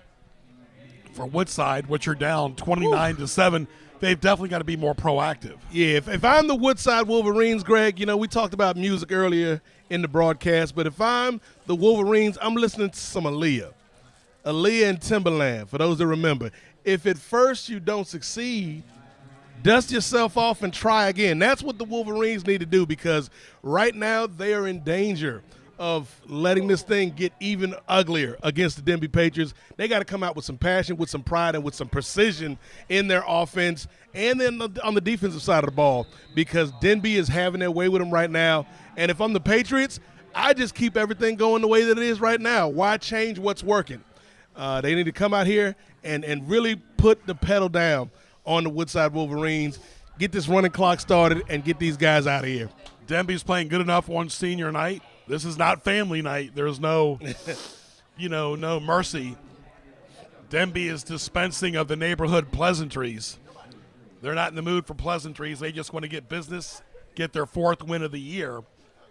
for Woodside, which are down 29-7? They've definitely got to be more proactive. Yeah, if I'm the Woodside Wolverines, Greg, we talked about music earlier in the broadcast, but if I'm the Wolverines, I'm listening to some Aaliyah and Timberland, for those that remember. If at first you don't succeed, dust yourself off and try again. That's what the Wolverines need to do, because right now they are in danger of letting this thing get even uglier against the Denbigh Patriots. They got to come out with some passion, with some pride, and with some precision in their offense and then on the defensive side of the ball, because Denbigh is having their way with them right now. And if I'm the Patriots, I just keep everything going the way that it is right now. Why change what's working? They need to come out here and really put the pedal down on the Woodside Wolverines, get this running clock started, and get these guys out of here. Denbigh's playing good enough on senior night. This is not family night. There's no, no mercy. Denbigh is dispensing of the neighborhood pleasantries. They're not in the mood for pleasantries. They just want to get business, get their fourth win of the year.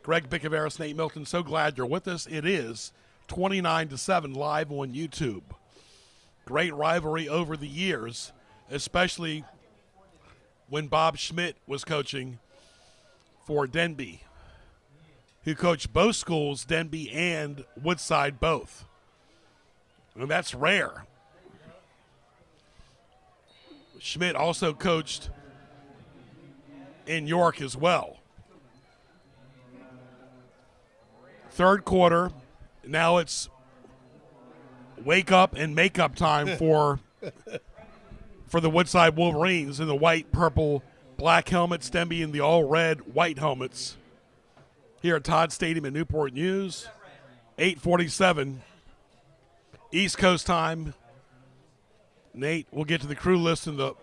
Greg Bickaveris, Nate Milton, so glad you're with us. It is 29-7 live on YouTube. Great rivalry over the years, especially when Bob Schmidt was coaching for Denbigh, who coached both schools, Denbigh and Woodside both. And that's rare. Schmidt also coached in York as well. Third quarter, now it's wake up and make up time for the Woodside Wolverines in the white, purple, black helmets, Denbigh in the all red, white helmets. Here at Todd Stadium in Newport News, 8:47 East Coast time. Nate, we'll get to the crew list in the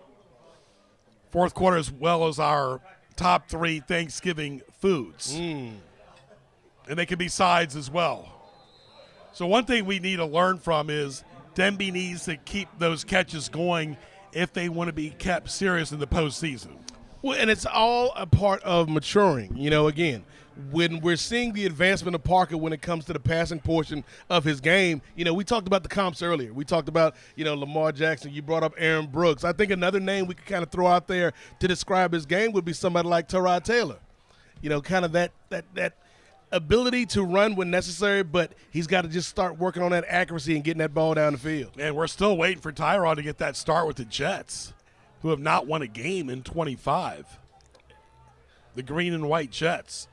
fourth quarter, as well as our top 3 Thanksgiving foods. And they can be sides as well. So one thing we need to learn from is Denbigh needs to keep those catches going if they want to be kept serious in the postseason. Well, and it's all a part of maturing. Again, when we're seeing the advancement of Parker when it comes to the passing portion of his game, we talked about the comps earlier. We talked about, Lamar Jackson. You brought up Aaron Brooks. I think another name we could kind of throw out there to describe his game would be somebody like Tyrod Taylor. Kind of that ability to run when necessary, but he's got to just start working on that accuracy and getting that ball down the field. And we're still waiting for Tyrod to get that start with the Jets, who have not won a game in 25. The green and white Jets.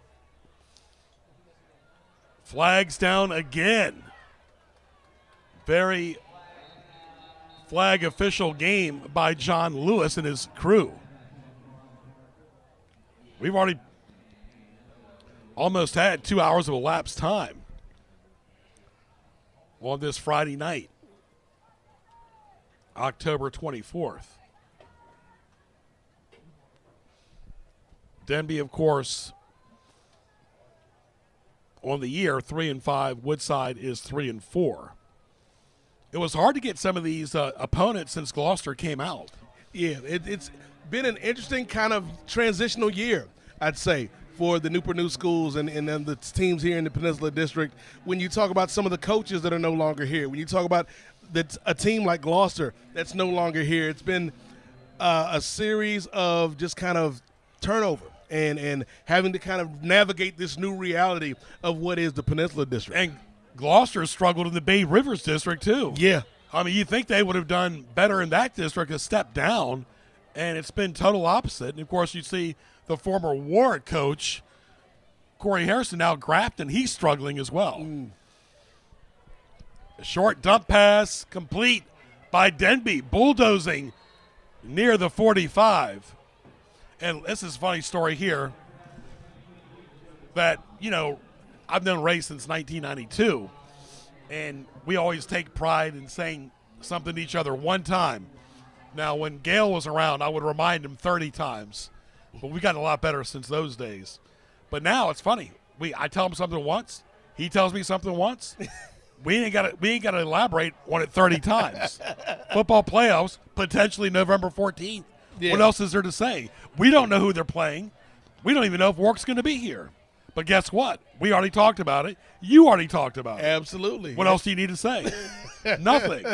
Flags down again. Very flag official game by John Lewis and his crew. We've already almost had 2 hours of elapsed time on this Friday night, October 24th. Denbigh, of course, on the year 3-5. Woodside is 3-4. It was hard to get some of these opponents since Gloucester came out. Yeah, it's been an interesting kind of transitional year, I'd say, for the Newport News schools and the teams here in the Peninsula District. When you talk about some of the coaches that are no longer here, when you talk about a team like Gloucester that's no longer here, it's been a series of just kind of turnover and having to kind of navigate this new reality of what is the Peninsula District. And Gloucester struggled in the Bay Rivers District too. Yeah. I mean, you think they would have done better in that district, a step down, and it's been total opposite. And, of course, you see the former Warwick coach, Corey Harrison, now Grafton, he's struggling as well. A short dump pass complete by Denbigh, bulldozing near the 45. And this is a funny story here that, I've known Ray since 1992, and we always take pride in saying something to each other one time. Now, when Gail was around, I would remind him 30 times. But we got a lot better since those days. But now it's funny. I tell him something once. He tells me something once. We ain't got to elaborate on it 30 times. Football playoffs, potentially November 14th. Yeah. What else is there to say? We don't know who they're playing. We don't even know if Warwick's going to be here. But guess what? We already talked about it. You already talked about it. Absolutely. What else do you need to say? Nothing.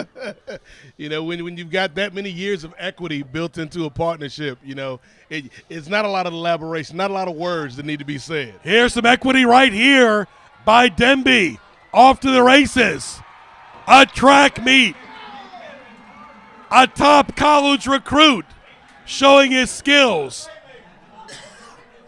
When you've got that many years of equity built into a partnership, it's not a lot of elaboration, not a lot of words that need to be said. Here's some equity right here by Denbigh. Off to the races. A track meet. A top college recruit showing his skills.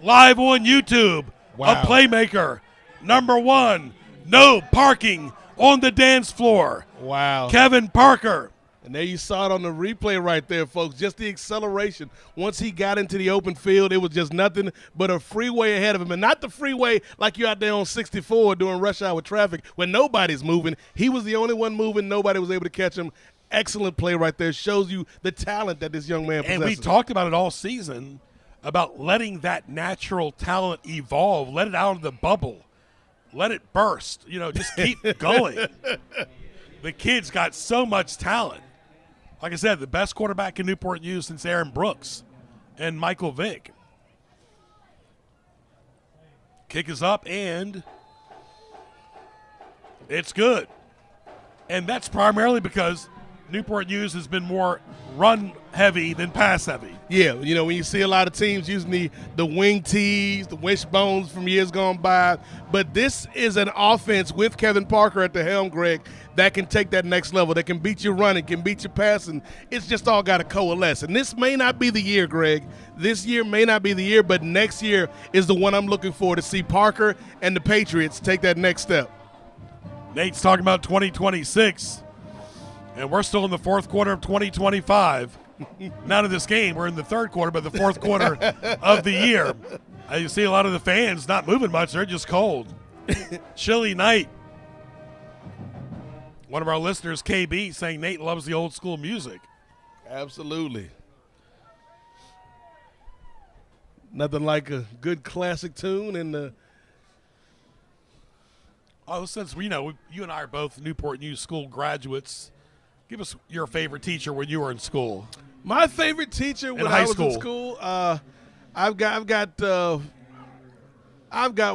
Live on YouTube. Wow. A playmaker. Number 1. No parking on the dance floor. Wow. Kevin Parker. And there you saw it on the replay right there, folks. Just the acceleration. Once he got into the open field, it was just nothing but a freeway ahead of him. And not the freeway like you're out there on 64 during rush hour traffic when nobody's moving. He was the only one moving. Nobody was able to catch him. Excellent play right there. Shows you the talent that this young man possesses. And we talked about it all season, about letting that natural talent evolve. Let it out of the bubble. Let it burst. Just keep going. The kid's got so much talent. Like I said, the best quarterback in Newport News since Aaron Brooks and Michael Vick. Kick is up, and it's good. And that's primarily because Newport News has been more run-heavy than pass-heavy. Yeah, when you see a lot of teams using the wing tees, the wishbones from years gone by. But this is an offense with Kevin Parker at the helm, Greg, that can take that next level, that can beat you running, can beat you passing. It's just all got to coalesce. And this may not be the year, Greg. This year may not be the year, but next year is the one I'm looking for to see Parker and the Patriots take that next step. Nate's talking about 2026. And we're still in the fourth quarter of 2025. Not in this game. We're in the third quarter, but the fourth quarter of the year. You see a lot of the fans not moving much. They're just cold. Chilly night. One of our listeners, KB, saying Nate loves the old school music. Absolutely. Nothing like a good classic tune and the since you and I are both Newport News School graduates, give us your favorite teacher when you were in school. My favorite teacher when I was in school, I've got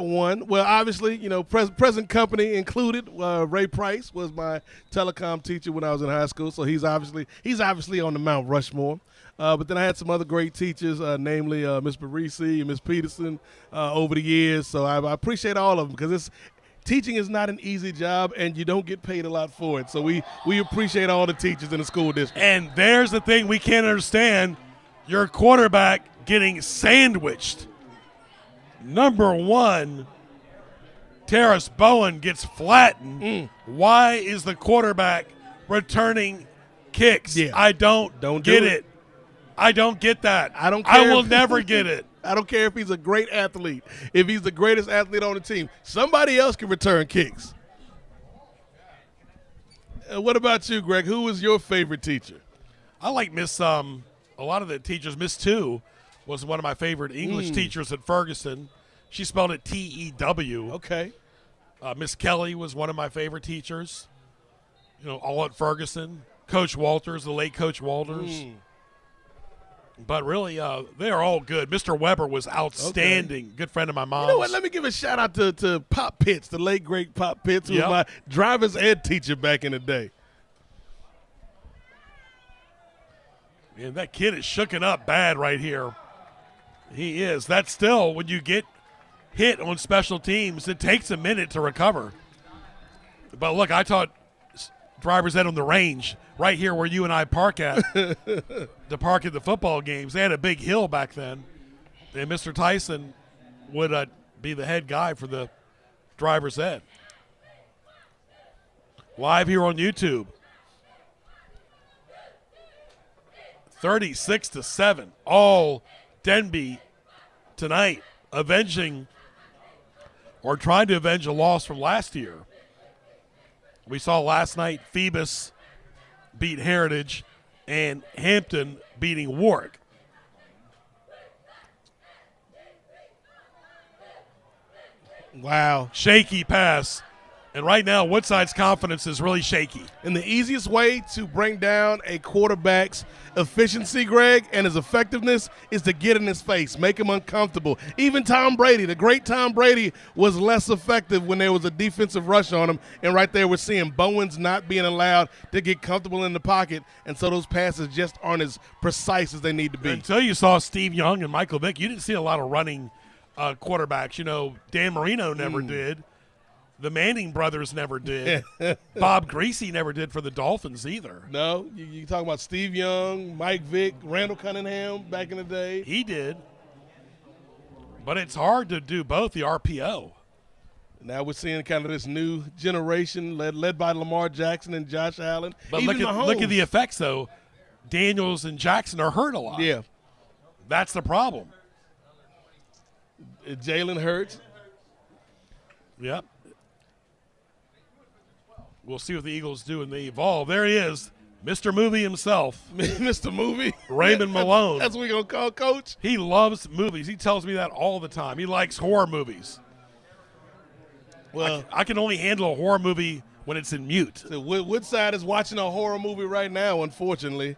one. Well, obviously, present company included. Ray Price was my telecom teacher when I was in high school, so he's obviously on the Mount Rushmore. But then I had some other great teachers, namely Miss Barisi and Miss Peterson, over the years. So I appreciate all of them because teaching is not an easy job, and you don't get paid a lot for it. So we appreciate all the teachers in the school district. And there's the thing we can't understand. Your quarterback getting sandwiched. Number 1, Terrace Bowen gets flattened. Why is the quarterback returning kicks? Yeah. I don't get it. I don't get that. I don't care. I will never get it. I don't care if he's a great athlete, if he's the greatest athlete on the team. Somebody else can return kicks. What about you, Greg? Who was your favorite teacher? I like Miss a lot of the teachers. Miss 2 was one of my favorite English teachers at Ferguson. She spelled it T-E-W. Okay. Miss Kelly was one of my favorite teachers. All at Ferguson. Coach Walters, the late Coach Walters. But really, they are all good. Mr. Weber was outstanding. Okay. Good friend of my mom's. You know what? Let me give a shout out to Pop Pitts, the late great Pop Pitts, who was my driver's ed teacher back in the day. And that kid is shooken up bad right here. He is. That's still, when you get hit on special teams, it takes a minute to recover. But look, I taught driver's ed on the range right here where you and I park at, to park at the football games. They had a big hill back then, and Mr. Tyson would be the head guy for the driver's ed. Live here on YouTube. 36-7. All Denbigh tonight, avenging or trying to avenge a loss from last year. We saw last night Phoebus beat Heritage and Hampton beating Warwick. Wow. Shaky pass And right now, Woodside's confidence is really shaky. And the easiest way to bring down a quarterback's efficiency, Greg, and his effectiveness is to get in his face, make him uncomfortable. Even Tom Brady, the great Tom Brady, was less effective when there was a defensive rush on him. And right there we're seeing Bowens not being allowed to get comfortable in the pocket, and so those passes just aren't as precise as they need to be. Until you saw Steve Young and Michael Vick, you didn't see a lot of running quarterbacks. You know, Dan Marino never did. The Manning brothers never did. Bob Greasy never did for the Dolphins either. No, you talking about Steve Young, Mike Vick, Randall Cunningham back in the day. He did. But it's hard to do both the RPO. Now we're seeing kind of this new generation led by Lamar Jackson and Josh Allen. But even look at the effects, though. Daniels and Jackson are hurt a lot. Yeah. That's the problem. Jalen Hurts. Yep. We'll see what the Eagles do when they evolve. There he is, Mr. Movie himself. Mr. Movie? Raymond Malone. That's what we're going to call Coach? He loves movies. He tells me that all the time. He likes horror movies. Well, I can only handle a horror movie when it's in mute. So Woodside is watching a horror movie right now, unfortunately.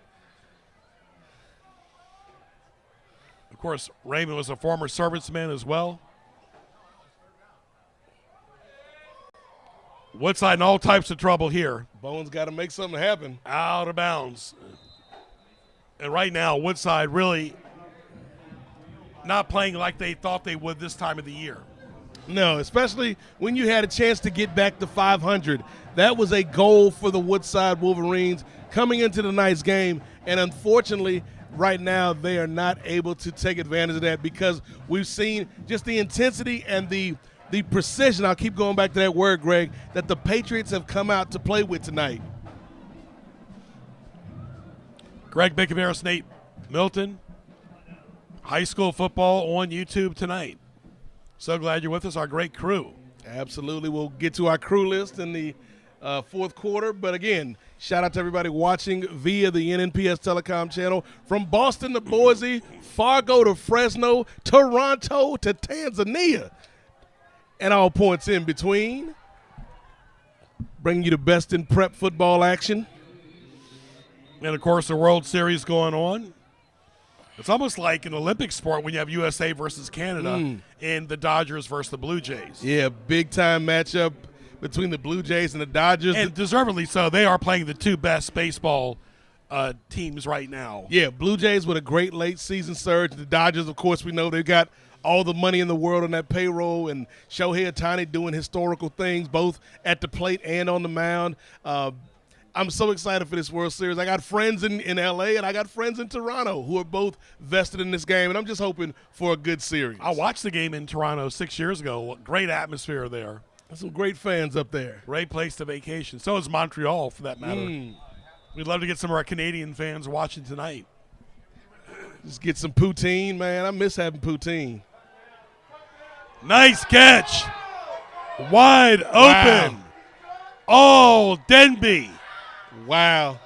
Of course, Raymond was a former serviceman as well. Woodside in all types of trouble here. Bones got to make something happen. Out of bounds. And right now, Woodside really not playing like they thought they would this time of the year. No, especially when you had a chance to get back to 500. That was a goal for the Woodside Wolverines coming into tonight's game. And unfortunately, right now, they are not able to take advantage of that because we've seen just the intensity and the precision, I'll keep going back to that word, Greg, that the Patriots have come out to play with tonight. Greg Bickaveris, Nate Milton, high school football on YouTube tonight. So glad you're with us, our great crew. Absolutely. We'll get to our crew list in the fourth quarter. But again, shout out to everybody watching via the NNPS Telecom channel from Boston to Boise, Fargo to Fresno, Toronto to Tanzania, and all points in between. Bringing you the best in prep football action. And, of course, the World Series going on. It's almost like an Olympic sport when you have USA versus Canada and the Dodgers versus the Blue Jays. Yeah, big-time matchup between the Blue Jays and the Dodgers. And deservedly so. They are playing the two best baseball teams right now. Yeah, Blue Jays with a great late-season surge. The Dodgers, of course, we know they've got all the money in the world on that payroll, and Shohei Ohtani doing historical things both at the plate and on the mound. I'm so excited for this World Series. I got friends in L.A. and I got friends in Toronto who are both vested in this game, and I'm just hoping for a good series. I watched the game in Toronto 6 years ago. Great atmosphere there. Some great fans up there. Great place to vacation. So is Montreal, for that matter. We'd love to get some of our Canadian fans watching tonight. Just get some poutine, man. I miss having poutine. Nice catch. Wide open. Oh, Denbigh. Wow.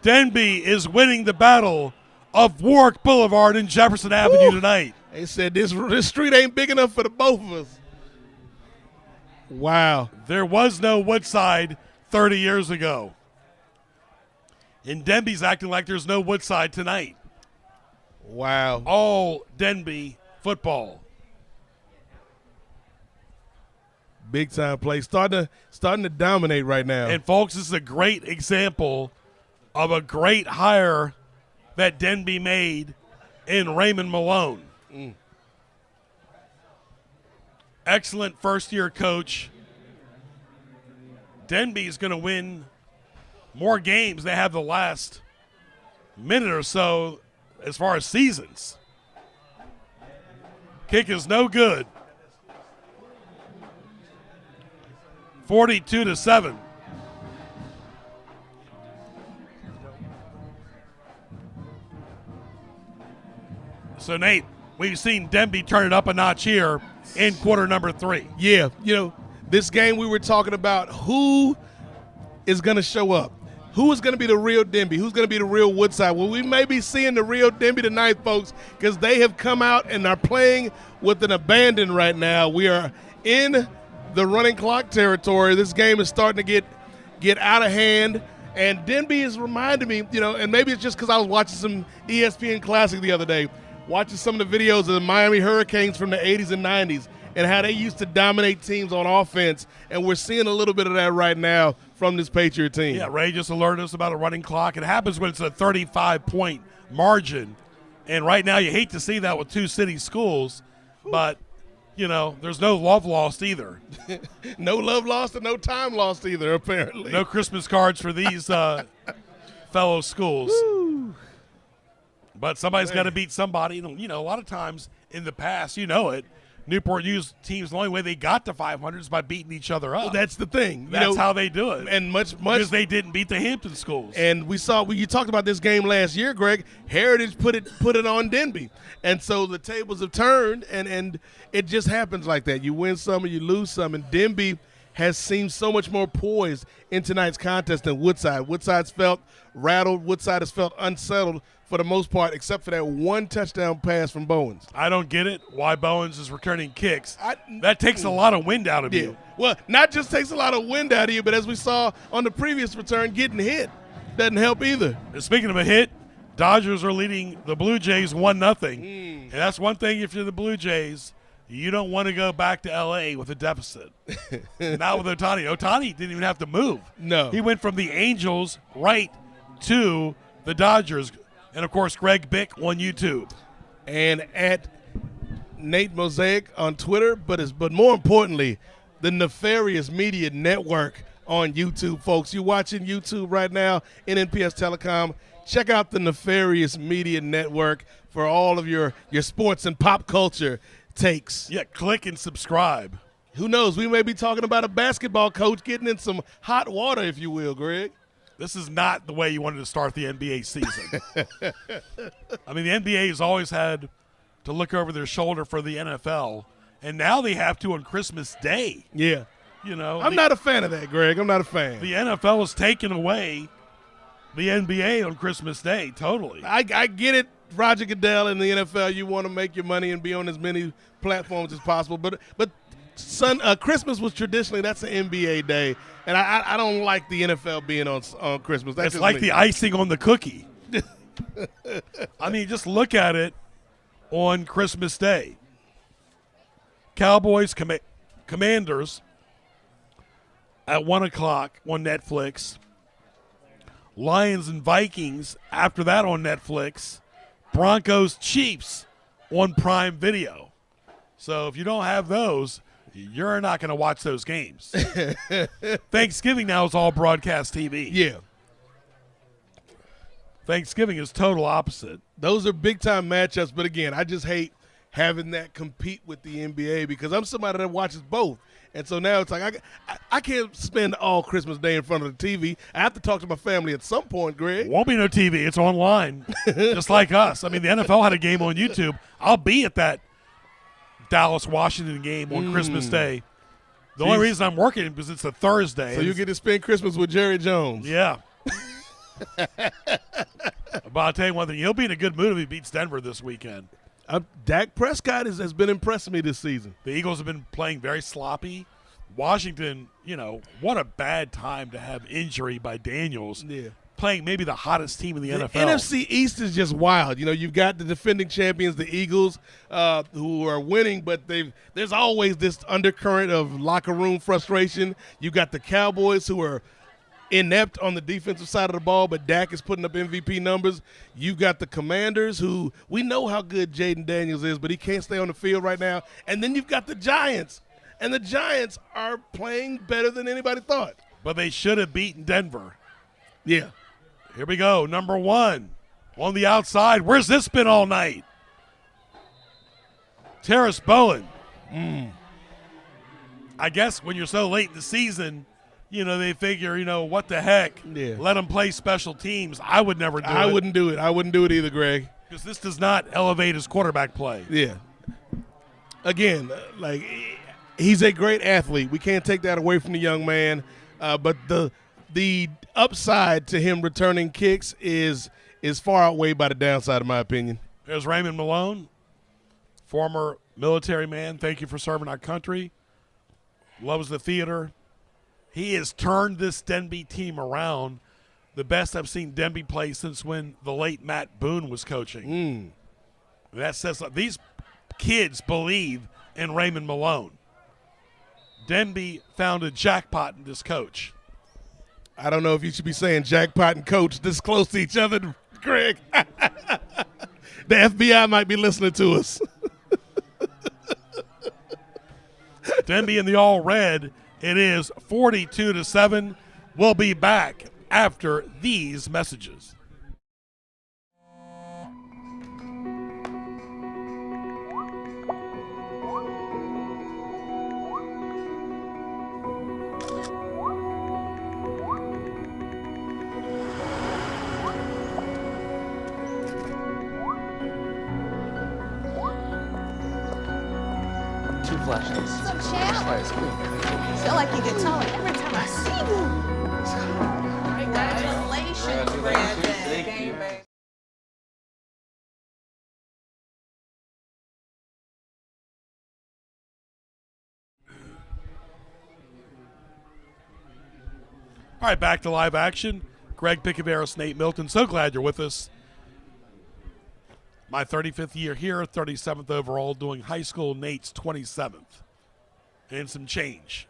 Denbigh is winning the battle of Warwick Boulevard and Jefferson Avenue tonight. They said this street ain't big enough for the both of us. Wow. There was no Woodside 30 years ago. And Denbigh's acting like there's no Woodside tonight. Wow. All Denbigh football. Big time play. Starting to dominate right now. And folks, this is a great example of a great hire that Denbigh made in Raymond Malone. Excellent first-year coach. Denbigh is going to win more games than they have the last minute or so as far as seasons. Kick is no good. 42-7. So, Nate, we've seen Denbigh turn it up a notch here in quarter number 3. Yeah, this game we were talking about who is going to show up. Who is going to be the real Denbigh? Who's going to be the real Woodside? Well, we may be seeing the real Denbigh tonight, folks, because they have come out and are playing with an abandon right now. We are in the running clock territory. This game is starting to get out of hand. And Denbigh is reminding me, and maybe it's just because I was watching some ESPN Classic the other day, watching some of the videos of the Miami Hurricanes from the 80s and 90s and how they used to dominate teams on offense. And we're seeing a little bit of that right now from this Patriot team. Yeah, Ray just alerted us about a running clock. It happens when it's a 35-point margin. And right now you hate to see that with two city schools, but – there's no love lost either. No love lost and no time lost either, apparently. No Christmas cards for these fellow schools. Woo. But somebody's got to beat somebody. A lot of times in the past, Newport used teams, the only way they got to 500 is by beating each other up. Well, that's the thing. That's how they do it. And much because they didn't beat the Hampton schools. And we saw you talked about this game last year, Greg. Heritage put it on Denbigh. And so the tables have turned, and it just happens like that. You win some and you lose some. And Denbigh has seemed so much more poised in tonight's contest than Woodside. Woodside's felt rattled. Woodside has felt unsettled for the most part, except for that one touchdown pass from Bowens. I don't get it, why Bowens is returning kicks. That takes a lot of wind out of you. Well, not just takes a lot of wind out of you, but as we saw on the previous return, getting hit doesn't help either. And speaking of a hit, Dodgers are leading the Blue Jays 1-0. And that's one thing if you're the Blue Jays, you don't want to go back to L.A. with a deficit. Not with Ohtani. Ohtani didn't even have to move. No. He went from the Angels right to the Dodgers. And, of course, Greg Bick on YouTube. And at Nate Mosaic on Twitter, but more importantly, the Nefarious Media Network on YouTube, folks. You're watching YouTube right now, NNPS Telecom. Check out the Nefarious Media Network for all of your sports and pop culture takes. Yeah, click and subscribe. Who knows? We may be talking about a basketball coach getting in some hot water, if you will, Greg. This is not the way you wanted to start the NBA season. I mean, the NBA has always had to look over their shoulder for the NFL, and now they have to on Christmas Day. Yeah. I'm not a fan of that, Greg. I'm not a fan. The NFL has taken away the NBA on Christmas Day, totally. I get it, Roger Goodell in the NFL. You want to make your money and be on as many platforms as possible, but Christmas was traditionally, that's an NBA day, and I don't like the NFL being on Christmas. That's it's like the icing on the cookie. I mean, just look at it on Christmas Day. Cowboys, Commanders at 1 o'clock on Netflix. Lions and Vikings after that on Netflix. Broncos, Chiefs on Prime Video. So if you don't have those, you're not going to watch those games. Thanksgiving now is all broadcast TV. Yeah. Thanksgiving is total opposite. Those are big-time matchups, but again, I just hate having that compete with the NBA because I'm somebody that watches both. And so now it's like I can't spend all Christmas Day in front of the TV. I have to talk to my family at some point, Greg. Won't be no TV. It's online, just like us. I mean, the NFL had a game on YouTube. I'll be at that Dallas-Washington game on Christmas Day. The only reason I'm working is because it's a Thursday. So you get to spend Christmas with Jerry Jones. Yeah. But I'll tell you one thing. He'll be in a good mood if he beats Denver this weekend. Dak Prescott has been impressing me this season. The Eagles have been playing very sloppy. Washington, what a bad time to have injury by Daniels. Yeah. Playing maybe the hottest team in the NFL. NFC East is just wild. You've got the defending champions, the Eagles, who are winning, but there's always this undercurrent of locker room frustration. You've got the Cowboys, who are inept on the defensive side of the ball, but Dak is putting up MVP numbers. You've got the Commanders, who we know how good Jaden Daniels is, but he can't stay on the field right now. And then you've got the Giants, and the Giants are playing better than anybody thought. But they should have beaten Denver. Yeah. Here we go. Number 1 on the outside. Where's this been all night? Terrace Bowen. I guess when you're so late in the season, they figure, what the heck? Yeah. Let them play special teams. I would never do it. I wouldn't do it. I wouldn't do it either, Greg. Because this does not elevate his quarterback play. Yeah. Again, he's a great athlete. We can't take that away from the young man. But the upside to him returning kicks is far outweighed by the downside, in my opinion. There's Raymond Malone, former military man. Thank you for serving our country. loves the theater. He has turned this Denbigh team around. The best I've seen Denbigh play since when the late Matt Boone was coaching. That says these kids believe in Raymond Malone. Denbigh found a jackpot in this coach. I don't know if you should be saying jackpot and coach this close to each other, Greg. The FBI might be listening to us. Denbigh in the all red. It is 42-7. We'll be back after these messages. Two flashlights. What's up, champ? Feel like you get taller every time I see you. Congratulations, Brandon. Thank you. All right, back to live action. Greg Picaveras, Nate Milton. So glad you're with us. My 35th year here, 37th overall, doing high school. Nate's 27th. And some change.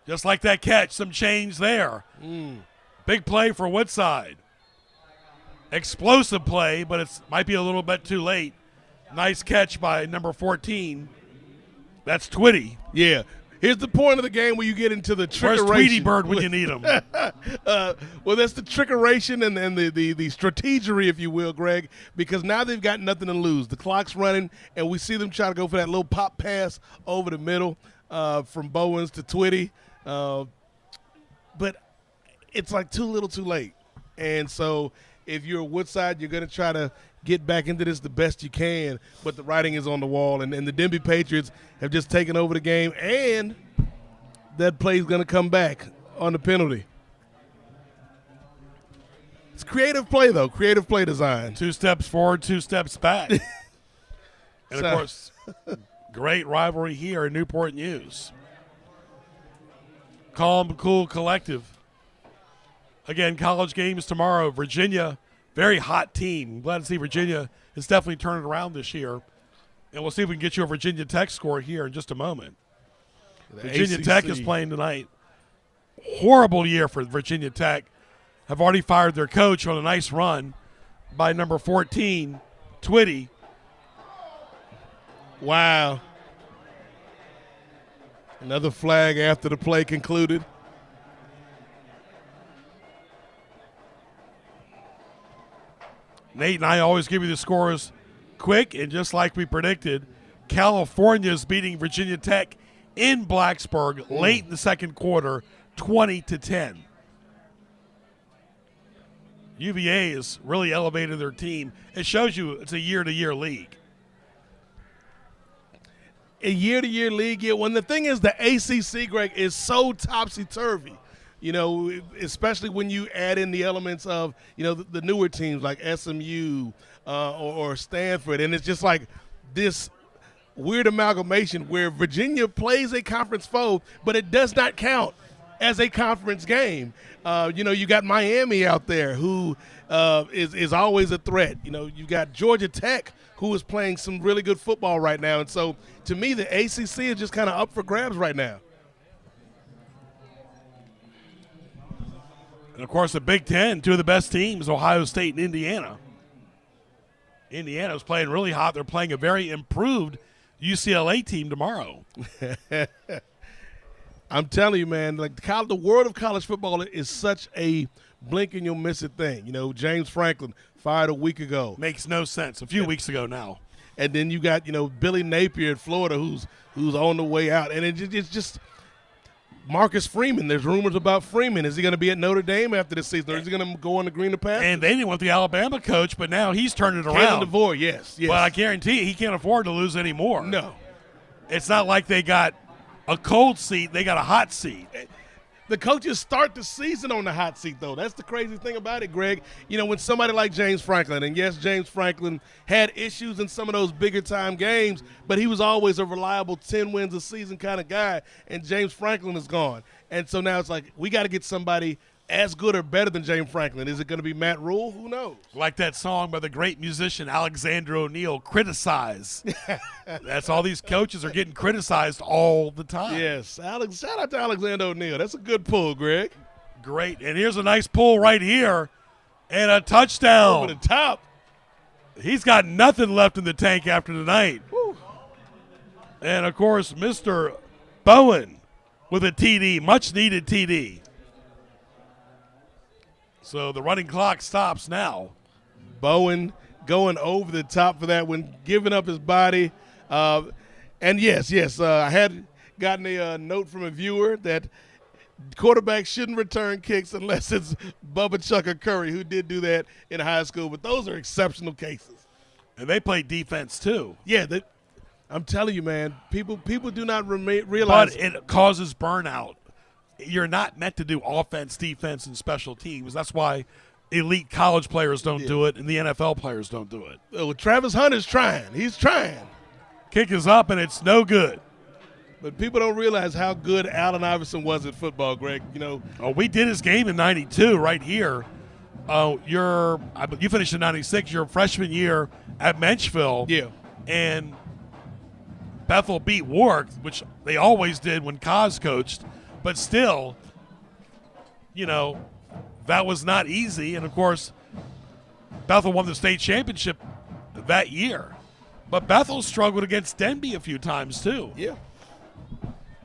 Just like that catch, some change there. Big play for Woodside. Explosive play, but it might be a little bit too late. Nice catch by number 14. That's Twitty. Yeah. Here's the point of the game where you get into the trickeration. Where's Tweety Bird when you need him? Well, that's the trickeration and the strategery, if you will, Greg, because now they've got nothing to lose. The clock's running, and we see them try to go for that little pop pass over the middle from Bowens to Twitty. But it's like too little too late. And so if you're Woodside, you're going to try to get back into this the best you can, but the writing is on the wall, and the Denbigh Patriots have just taken over the game, and that play is going to come back on the penalty. It's creative play, though, creative play design. 2 steps forward, 2 steps back. And, of course, great rivalry here in Newport News. Calm, cool, collective. Again, college games tomorrow. Virginia, very hot team. Glad to see Virginia is definitely turning around this year. And we'll see if we can get you a Virginia Tech score here in just a moment. Virginia Tech is playing tonight. Horrible year for Virginia Tech. Have already fired their coach on a nice run by number 14, Twitty. Wow. Another flag after the play concluded. Nate and I always give you the scores quick, and just like we predicted, California is beating Virginia Tech in Blacksburg late in the second quarter, 20-10. UVA has really elevated their team. It shows you it's a year-to-year league. A year-to-year league, yeah. When the thing is, the ACC, Greg, is so topsy-turvy. You know, especially when you add in the elements of, you know, the newer teams like SMU or Stanford. And it's just like this weird amalgamation where Virginia plays a conference foe, but it does not count as a conference game. You know, you got Miami out there who is always a threat. You know, you got Georgia Tech who is playing some really good football right now. And so, to me, the ACC is just kind of up for grabs right now. And, of course, the Big Ten, two of the best teams, Ohio State and Indiana. Indiana's playing really hot. They're playing a very improved UCLA team tomorrow. I'm telling you, man, like the world of college football is such a blink and you'll miss it thing. You know, James Franklin fired a week ago. Makes no sense. A few weeks ago now. And then you got, you know, Billy Napier in Florida who's on the way out. And it's just Marcus Freeman. There's rumors about Freeman. Is he going to be at Notre Dame after this season, or is he going to go on the greener path? And they didn't want the Alabama coach, but now he's turning it around. Kalen DeVore, yes. But I guarantee he can't afford to lose any more. No. It's not like they got a cold seat. They got a hot seat. The coaches start the season on the hot seat, though. That's the crazy thing about it, Greg. You know, when somebody like James Franklin, and yes, James Franklin had issues in some of those bigger-time games, but he was always a reliable 10 wins a season kind of guy, and James Franklin is gone. And so now it's like we got to get somebody as good or better than James Franklin. Is it going to be Matt Rule? Who knows? Like that song by the great musician Alexander O'Neal, Criticize. That's all these coaches are getting criticized all the time. Yes. Shout out to Alexander O'Neal. That's a good pull, Greg. Great. And here's a nice pull right here and a touchdown. Over the top. He's got nothing left in the tank after tonight. Woo. And, of course, Mr. Bowen with a TD, much-needed TD. So the running clock stops now. Bowen going over the top for that one, giving up his body. And yes, I had gotten a note from a viewer that quarterbacks shouldn't return kicks unless it's Bubba Chuck or Curry, who did do that in high school. But those are exceptional cases. And they play defense too. Yeah, I'm telling you, man, people do not realize. But it causes burnout. You're not meant to do offense, defense, and special teams. That's why elite college players don't do it and the NFL players don't do it. Well, Travis Hunter's trying. He's trying. Kick is up, and it's no good. But people don't realize how good Allen Iverson was at football, Greg. You know, we did his game in '92 right here. You finished in '96. Your freshman year at Menchville. Yeah. And Bethel beat Warwick, which they always did when Kaz coached. But still, you know, that was not easy. And, of course, Bethel won the state championship that year. But Bethel struggled against Denbigh a few times, too. Yeah.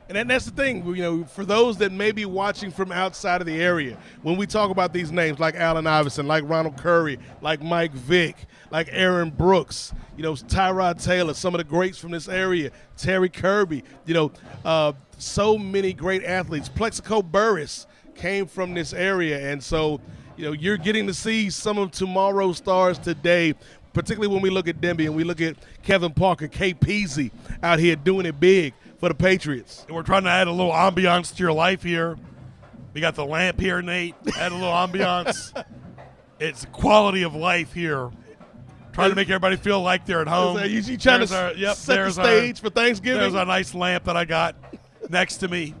And that's the thing, you know, for those that may be watching from outside of the area, when we talk about these names like Allen Iverson, like Ronald Curry, like Mike Vick, like Aaron Brooks, you know, Tyrod Taylor, some of the greats from this area, Terry Kirby, you know, so many great athletes. Plexico Burris came from this area, and so, you know, you're getting to see some of tomorrow's stars today, particularly when we look at Denbigh and we look at Kevin Parker, Kay Peasy out here doing it big for the Patriots. And we're trying to add a little ambiance to your life here. We got the lamp here, Nate. Add a little ambiance. It's quality of life here. Trying to make everybody feel like they're at home. You trying to set the stage for Thanksgiving? There's a nice lamp that I got next to me.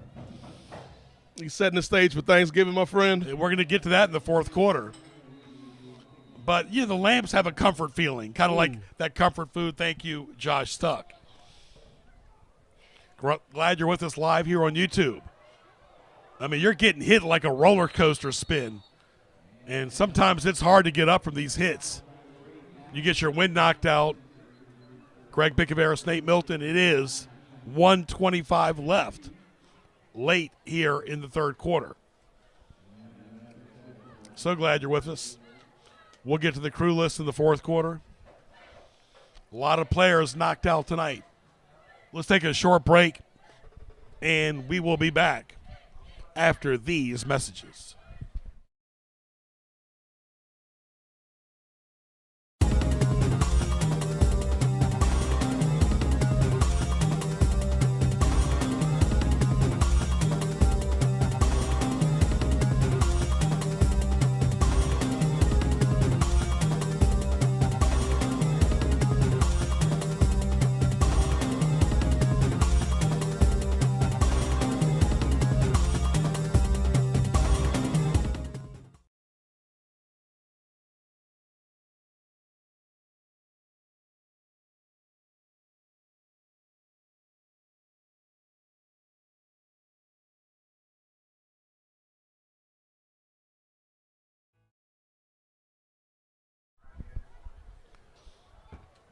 You setting the stage for Thanksgiving, my friend? And we're going to get to that in the fourth quarter. But, you know, the lamps have a comfort feeling, kind of like that comfort food. Thank you, Josh Stuck. Glad you're with us live here on YouTube. I mean, you're getting hit like a roller coaster spin. And sometimes it's hard to get up from these hits. You get your wind knocked out. Greg Bickaveris, Nate Milton, it is 1:25 left late here in the third quarter. So glad you're with us. We'll get to the crew list in the fourth quarter. A lot of players knocked out tonight. Let's take a short break, and we will be back after these messages.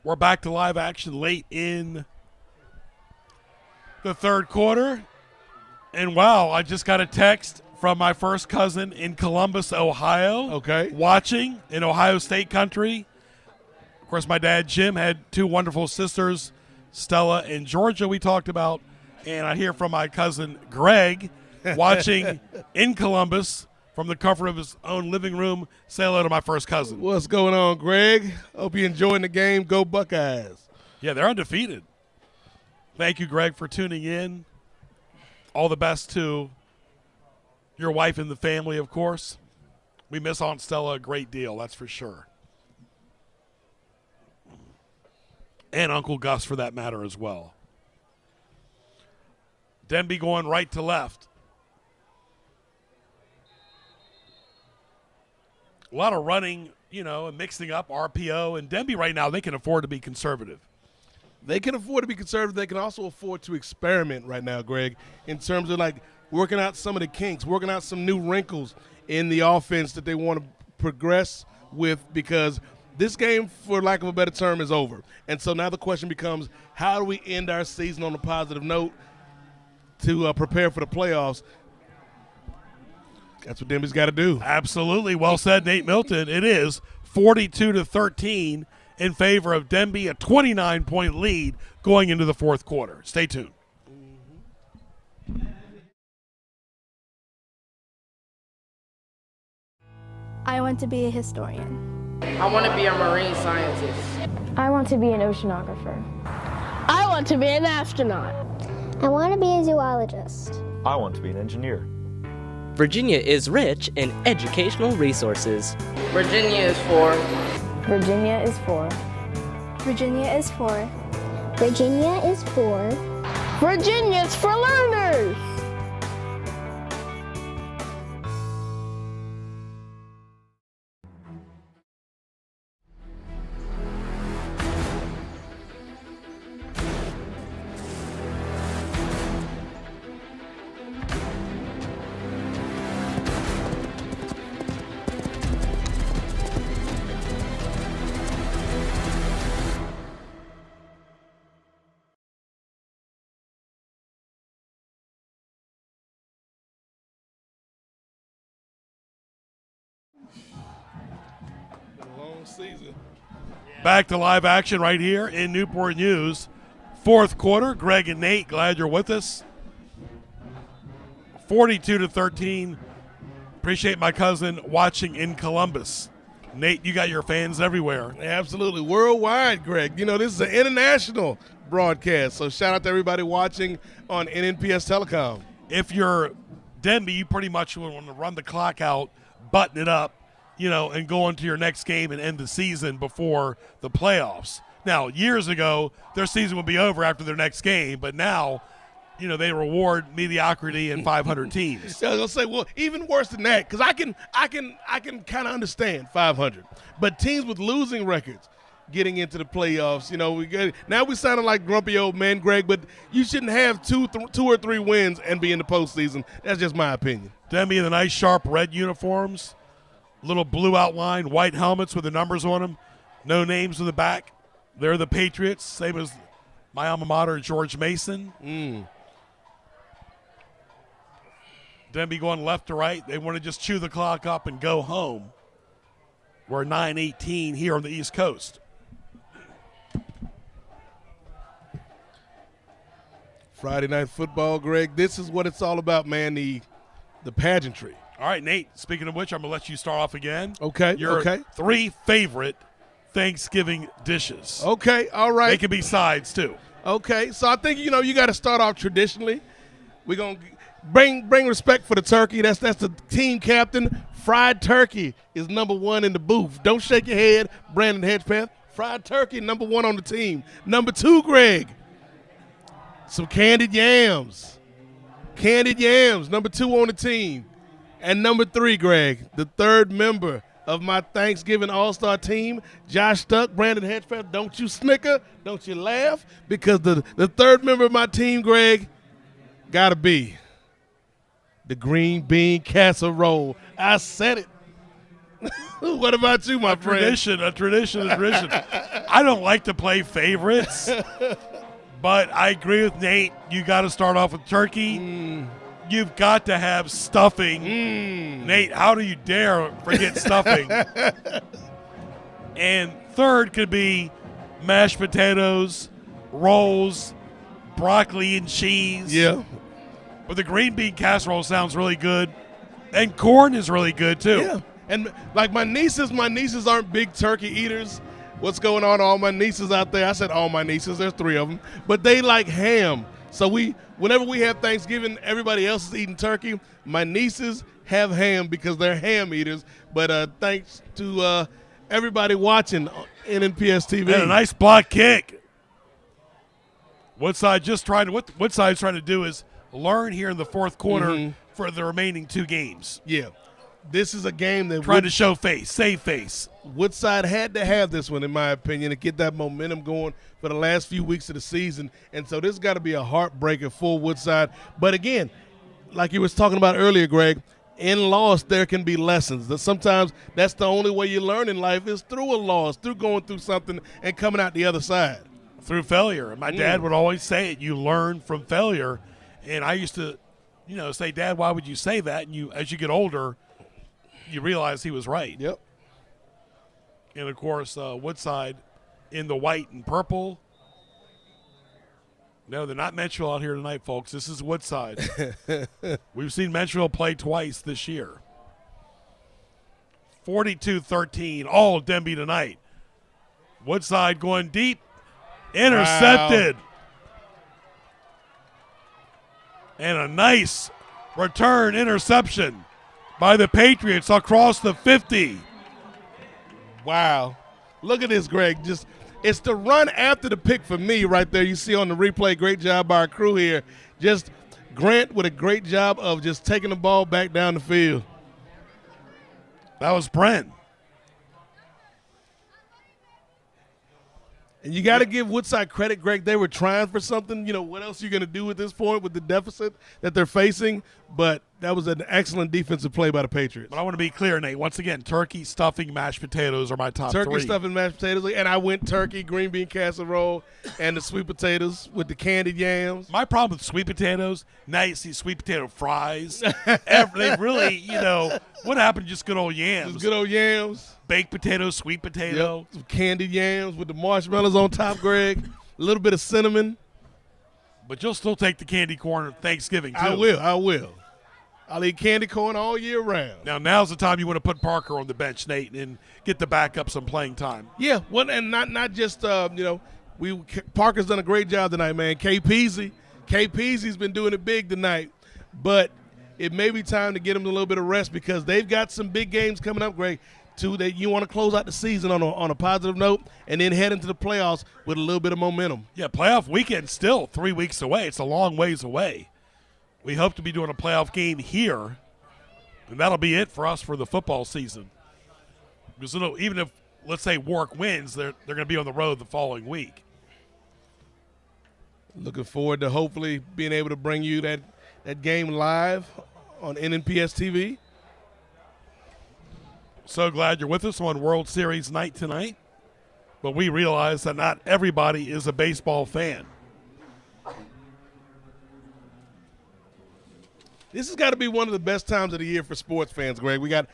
We're back to live action late in the third quarter. And, wow, I just got a text from my first cousin in Columbus, Ohio. Okay. Watching in Ohio State country. Of course, my dad, Jim, had two wonderful sisters, Stella and Georgia, we talked about. And I hear from my cousin, Greg, watching in Columbus from the comfort of his own living room. Say hello to my first cousin. What's going on, Greg? Hope you're enjoying the game. Go Buckeyes. Yeah, they're undefeated. Thank you, Greg, for tuning in. All the best to your wife and the family, of course. We miss Aunt Stella a great deal, that's for sure. And Uncle Gus, for that matter, as well. Denbigh going right to left. A lot of running, and mixing up RPO. And Denbigh right now, they can afford to be conservative. They can afford to be conservative. They can also afford to experiment right now, Greg, in terms of like working out some of the kinks, working out some new wrinkles in the offense that they want to progress with, because this game, for lack of a better term, is over. And so now the question becomes, how do we end our season on a positive note to prepare for the playoffs? That's what Denbigh's got to do. Absolutely. Well said, Nate Milton. It is 42-13 in favor of Denbigh, a 29-point lead going into the fourth quarter. Stay tuned. I want to be a historian. I want to be a marine scientist. I want to be an oceanographer. I want to be an astronaut. I want to be a zoologist. I want to be an engineer. Virginia is rich in educational resources. Virginia is for. Virginia is for. Virginia is for. Virginia is for. Virginia's for learners. Season. Back to live action right here in Newport News. Fourth quarter. Greg and Nate, glad you're with us. 42-13. Appreciate my cousin watching in Columbus. Nate, you got your fans everywhere. Absolutely. Worldwide, Greg. This is an international broadcast, so shout out to everybody watching on NNPS Telecom. If you're Denbigh, you pretty much want to run the clock out, button it up, and go into your next game and end the season before the playoffs. Now, years ago, their season would be over after their next game, but now, they reward mediocrity in 500 teams. I was gonna say, well, even worse than that, because I can kind of understand 500, but teams with losing records getting into the playoffs, now we sounding like grumpy old men, Greg, but you shouldn't have two or three wins and be in the postseason. That's just my opinion. Denbigh in the nice sharp red uniforms. Little blue outline, white helmets with the numbers on them. No names in the back. They're the Patriots, same as my alma mater, George Mason. Denbigh going left to right. They want to just chew the clock up and go home. We're 9:18 here on the East Coast. Friday night football, Greg. This is what it's all about, man, the pageantry. All right, Nate, speaking of which, I'm going to let you start off again. Okay, Your okay. 3 favorite Thanksgiving dishes. Okay, all right. They can be sides, too. Okay, so I think, you got to start off traditionally. We're going to bring respect for the turkey. That's the team captain. Fried turkey is number 1 in the booth. Don't shake your head, Brandon Hedgepath. Fried turkey, number 1 on the team. Number 2, Greg, some candied yams. Candied yams, number 2 on the team. And number 3, Greg, the third member of my Thanksgiving All-Star team, Josh Stuck, Brandon Hedgepath. Don't you snicker, don't you laugh, because the third member of my team, Greg, got to be the green bean casserole. I said it. What about you, my friend? A tradition. I don't like to play favorites, but I agree with Nate. You got to start off with turkey. You've got to have stuffing. Nate, how do you dare forget stuffing? And third could be mashed potatoes, rolls, broccoli and cheese. Yeah. But the green bean casserole sounds really good. And corn is really good, too. Yeah. And like my nieces aren't big turkey eaters. What's going on, all my nieces out there? I said all my nieces. There's 3 of them. But they like ham. So whenever we have Thanksgiving, everybody else is eating turkey. My nieces have ham because they're ham eaters. But thanks to everybody watching NNPS TV. And a nice block kick. Woodside's trying to do is learn here in the fourth quarter for the remaining 2 games. Yeah. This is a game that trying to show face, save face. Woodside had to have this one, in my opinion, to get that momentum going for the last few weeks of the season. And so this has got to be a heartbreaker for Woodside. But again, like you was talking about earlier, Greg, in loss there can be lessons. That sometimes that's the only way you learn in life is through a loss, through going through something and coming out the other side. Through failure. And my dad would always say it, you learn from failure. And I used to, say, Dad, why would you say that? And as you get older, you realize he was right. Yep. And, of course, Woodside in the white and purple. No, they're not Mentrell out here tonight, folks. This is Woodside. We've seen Mentrell play twice this year. 42-13, all Denbigh tonight. Woodside going deep. Intercepted. Wow. And a nice return interception by the Patriots across the 50. Wow. Look at this, Greg. It's the run after the pick for me right there. You see on the replay, great job by our crew here. Just Grant with a great job of just taking the ball back down the field. That was Brent. And you got to give Woodside credit, Greg. They were trying for something. What else are you going to do at this point with the deficit that they're facing? But that was an excellent defensive play by the Patriots. But I want to be clear, Nate. Once again, turkey, stuffing, mashed potatoes are my top 3. Turkey, stuffing, mashed potatoes. And I went turkey, green bean casserole, and the sweet potatoes with the candied yams. My problem with sweet potatoes, now you see sweet potato fries. They really, what happened to just good old yams? Just good old yams. Baked potato, sweet potato. Yep. Some candied yams with the marshmallows on top, Greg. A little bit of cinnamon. But you'll still take the candy corn at Thanksgiving, too. I will. I'll eat candy corn all year round. Now's the time you want to put Parker on the bench, Nate, and get the backup some playing time. Yeah, well, and not just, Parker's done a great job tonight, man. K. Peasy's been doing it big tonight. But it may be time to get him a little bit of rest because they've got some big games coming up, Greg. That you want to close out the season on a positive note and then head into the playoffs with a little bit of momentum. Yeah, playoff weekend still 3 weeks away. It's a long ways away. We hope to be doing a playoff game here, and that'll be it for us for the football season. Because even if, let's say, Warwick wins, they're going to be on the road the following week. Looking forward to hopefully being able to bring you that game live on NNPS TV. So glad you're with us on World Series night tonight. But we realize that not everybody is a baseball fan. This has got to be one of the best times of the year for sports fans, Greg. We got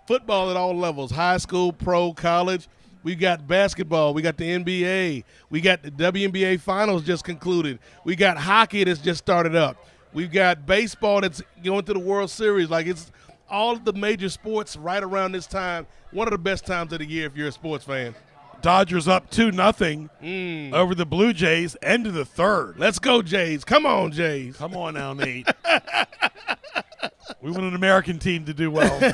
football at all levels, high school, pro, college. We got basketball. We got the NBA. We got the WNBA finals just concluded. We got hockey that's just started up. We've got baseball that's going to the World Series. It's all of the major sports right around this time. One of the best times of the year if you're a sports fan. Dodgers up 2-0 over the Blue Jays, end of the third. Let's go, Jays. Come on, Jays. Come on now, Nate. We want an American team to do well.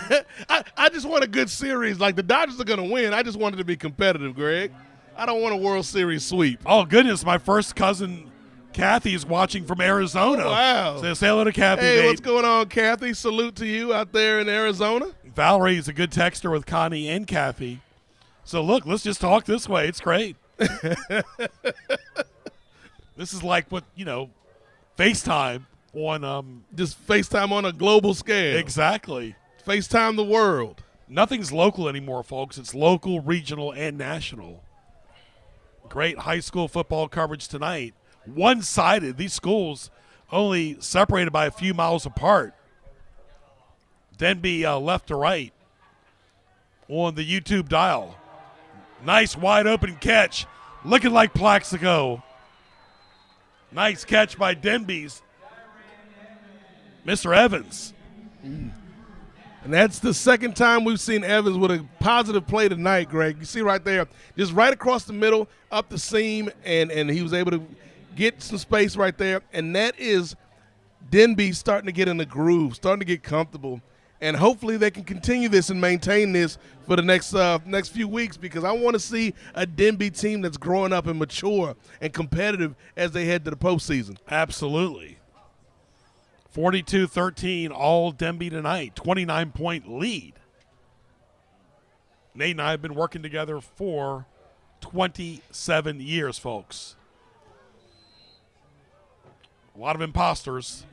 I just want a good series. The Dodgers are going to win. I just want it to be competitive, Greg. I don't want a World Series sweep. Oh, goodness. My first cousin, Kathy, is watching from Arizona. Oh, wow. So say hello to Kathy, Hey, Nate. What's going on, Kathy? Salute to you out there in Arizona. Valerie is a good texter with Connie and Kathy. So, look, let's just talk this way. It's great. This is like what, FaceTime on just FaceTime on a global scale. Exactly. FaceTime the world. Nothing's local anymore, folks. It's local, regional, and national. Great high school football coverage tonight. One-sided. These schools only separated by a few miles apart. Denbigh left to right on the YouTube dial. Nice wide open catch. Looking like Plaxico. Nice catch by Denbigh's Mr. Evans. And that's the second time we've seen Evans with a positive play tonight, Greg. You see right there, just right across the middle, up the seam, and he was able to get some space right there, and that is Denbigh starting to get in the groove, starting to get comfortable. And hopefully they can continue this and maintain this for the next few weeks, because I want to see a Denbigh team that's growing up and mature and competitive as they head to the postseason. Absolutely. 42-13, all Denbigh tonight, 29-point lead. Nate and I have been working together for 27 years, folks. A lot of imposters,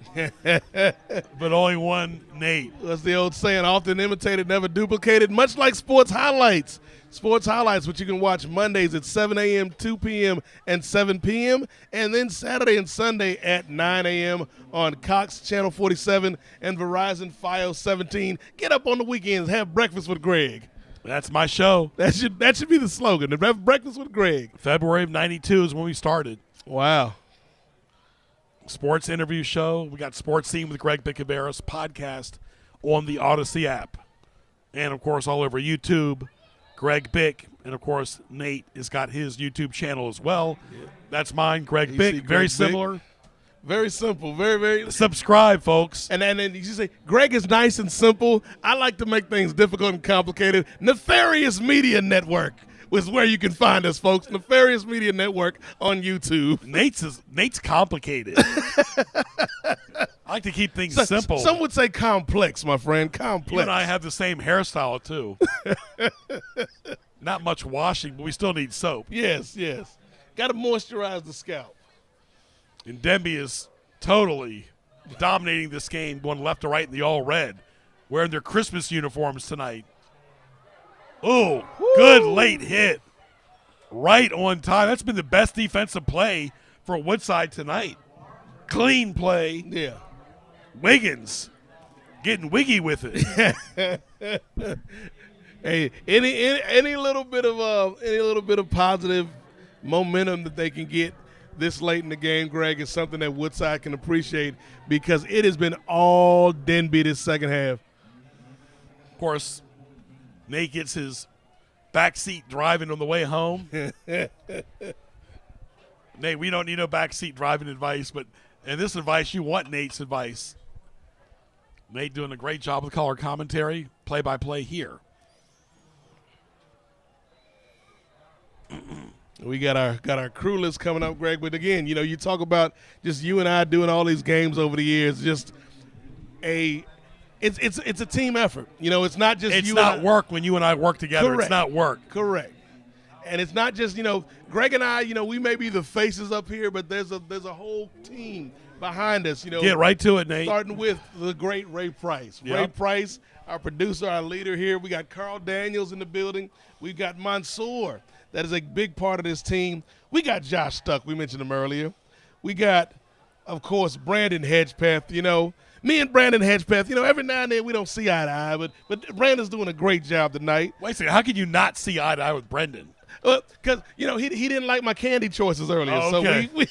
but only one Nate. That's the old saying, often imitated, never duplicated, much like sports highlights. Sports highlights, which you can watch Mondays at 7 a.m., 2 p.m., and 7 p.m., and then Saturday and Sunday at 9 a.m. on Cox Channel 47 and Verizon Fios 17. Get up on the weekends, have breakfast with Greg. That's my show. That should be the slogan, have breakfast with Greg. February of 92 is when we started. Wow. Sports interview show. We got Sports Scene with Greg Bicaveras podcast on the Odyssey app. And, of course, all over YouTube, Greg Bick. And, of course, Nate has got his YouTube channel as well. Yeah. That's mine, Greg Bick. Very similar. Bick. Very simple. Very, very. Subscribe, folks. And then you say, Greg is nice and simple. I like to make things difficult and complicated. Nefarious Media Network is where you can find us, folks. Nefarious Media Network on YouTube. Nate's complicated. I like to keep things simple. Some would say complex, my friend. Complex. You and I have the same hairstyle, too. Not much washing, but we still need soap. Yes. Got to moisturize the scalp. And Denbigh is totally dominating this game, going left to right in the all-red, wearing their Christmas uniforms tonight. Oh, good late hit. Right on time. That's been the best defensive play for Woodside tonight. Clean play. Yeah. Wiggins getting wiggy with it. Hey, any little bit of positive momentum that they can get this late in the game, Greg, is something that Woodside can appreciate, because it has been all Denbigh this second half. Of course, Nate gets his backseat driving on the way home. Nate, we don't need no backseat driving advice, but in this advice, you want Nate's advice. Nate doing a great job with color commentary, play-by-play here. We got our crew list coming up, Greg. But again, you talk about just you and I doing all these games over the years. Just it's a team effort. It's not just it's you. It's not and work when you and I work together. Correct. It's not work. Correct. And it's not just Greg and I. We may be the faces up here, but there's a whole team behind us. Get right to it, Nate. Starting with the great Ray Price. Yep. Ray Price, our producer, our leader here. We got Carl Daniels in the building. We've got Mansour. That is a big part of this team. We got Josh Stuck. We mentioned him earlier. We got, of course, Brandon Hedgepeth. Me and Brandon Hedgepeth, every now and then we don't see eye to eye, but Brandon's doing a great job tonight. Wait a second. How can you not see eye to eye with Brendan? Because, he didn't like my candy choices earlier. Oh, okay. So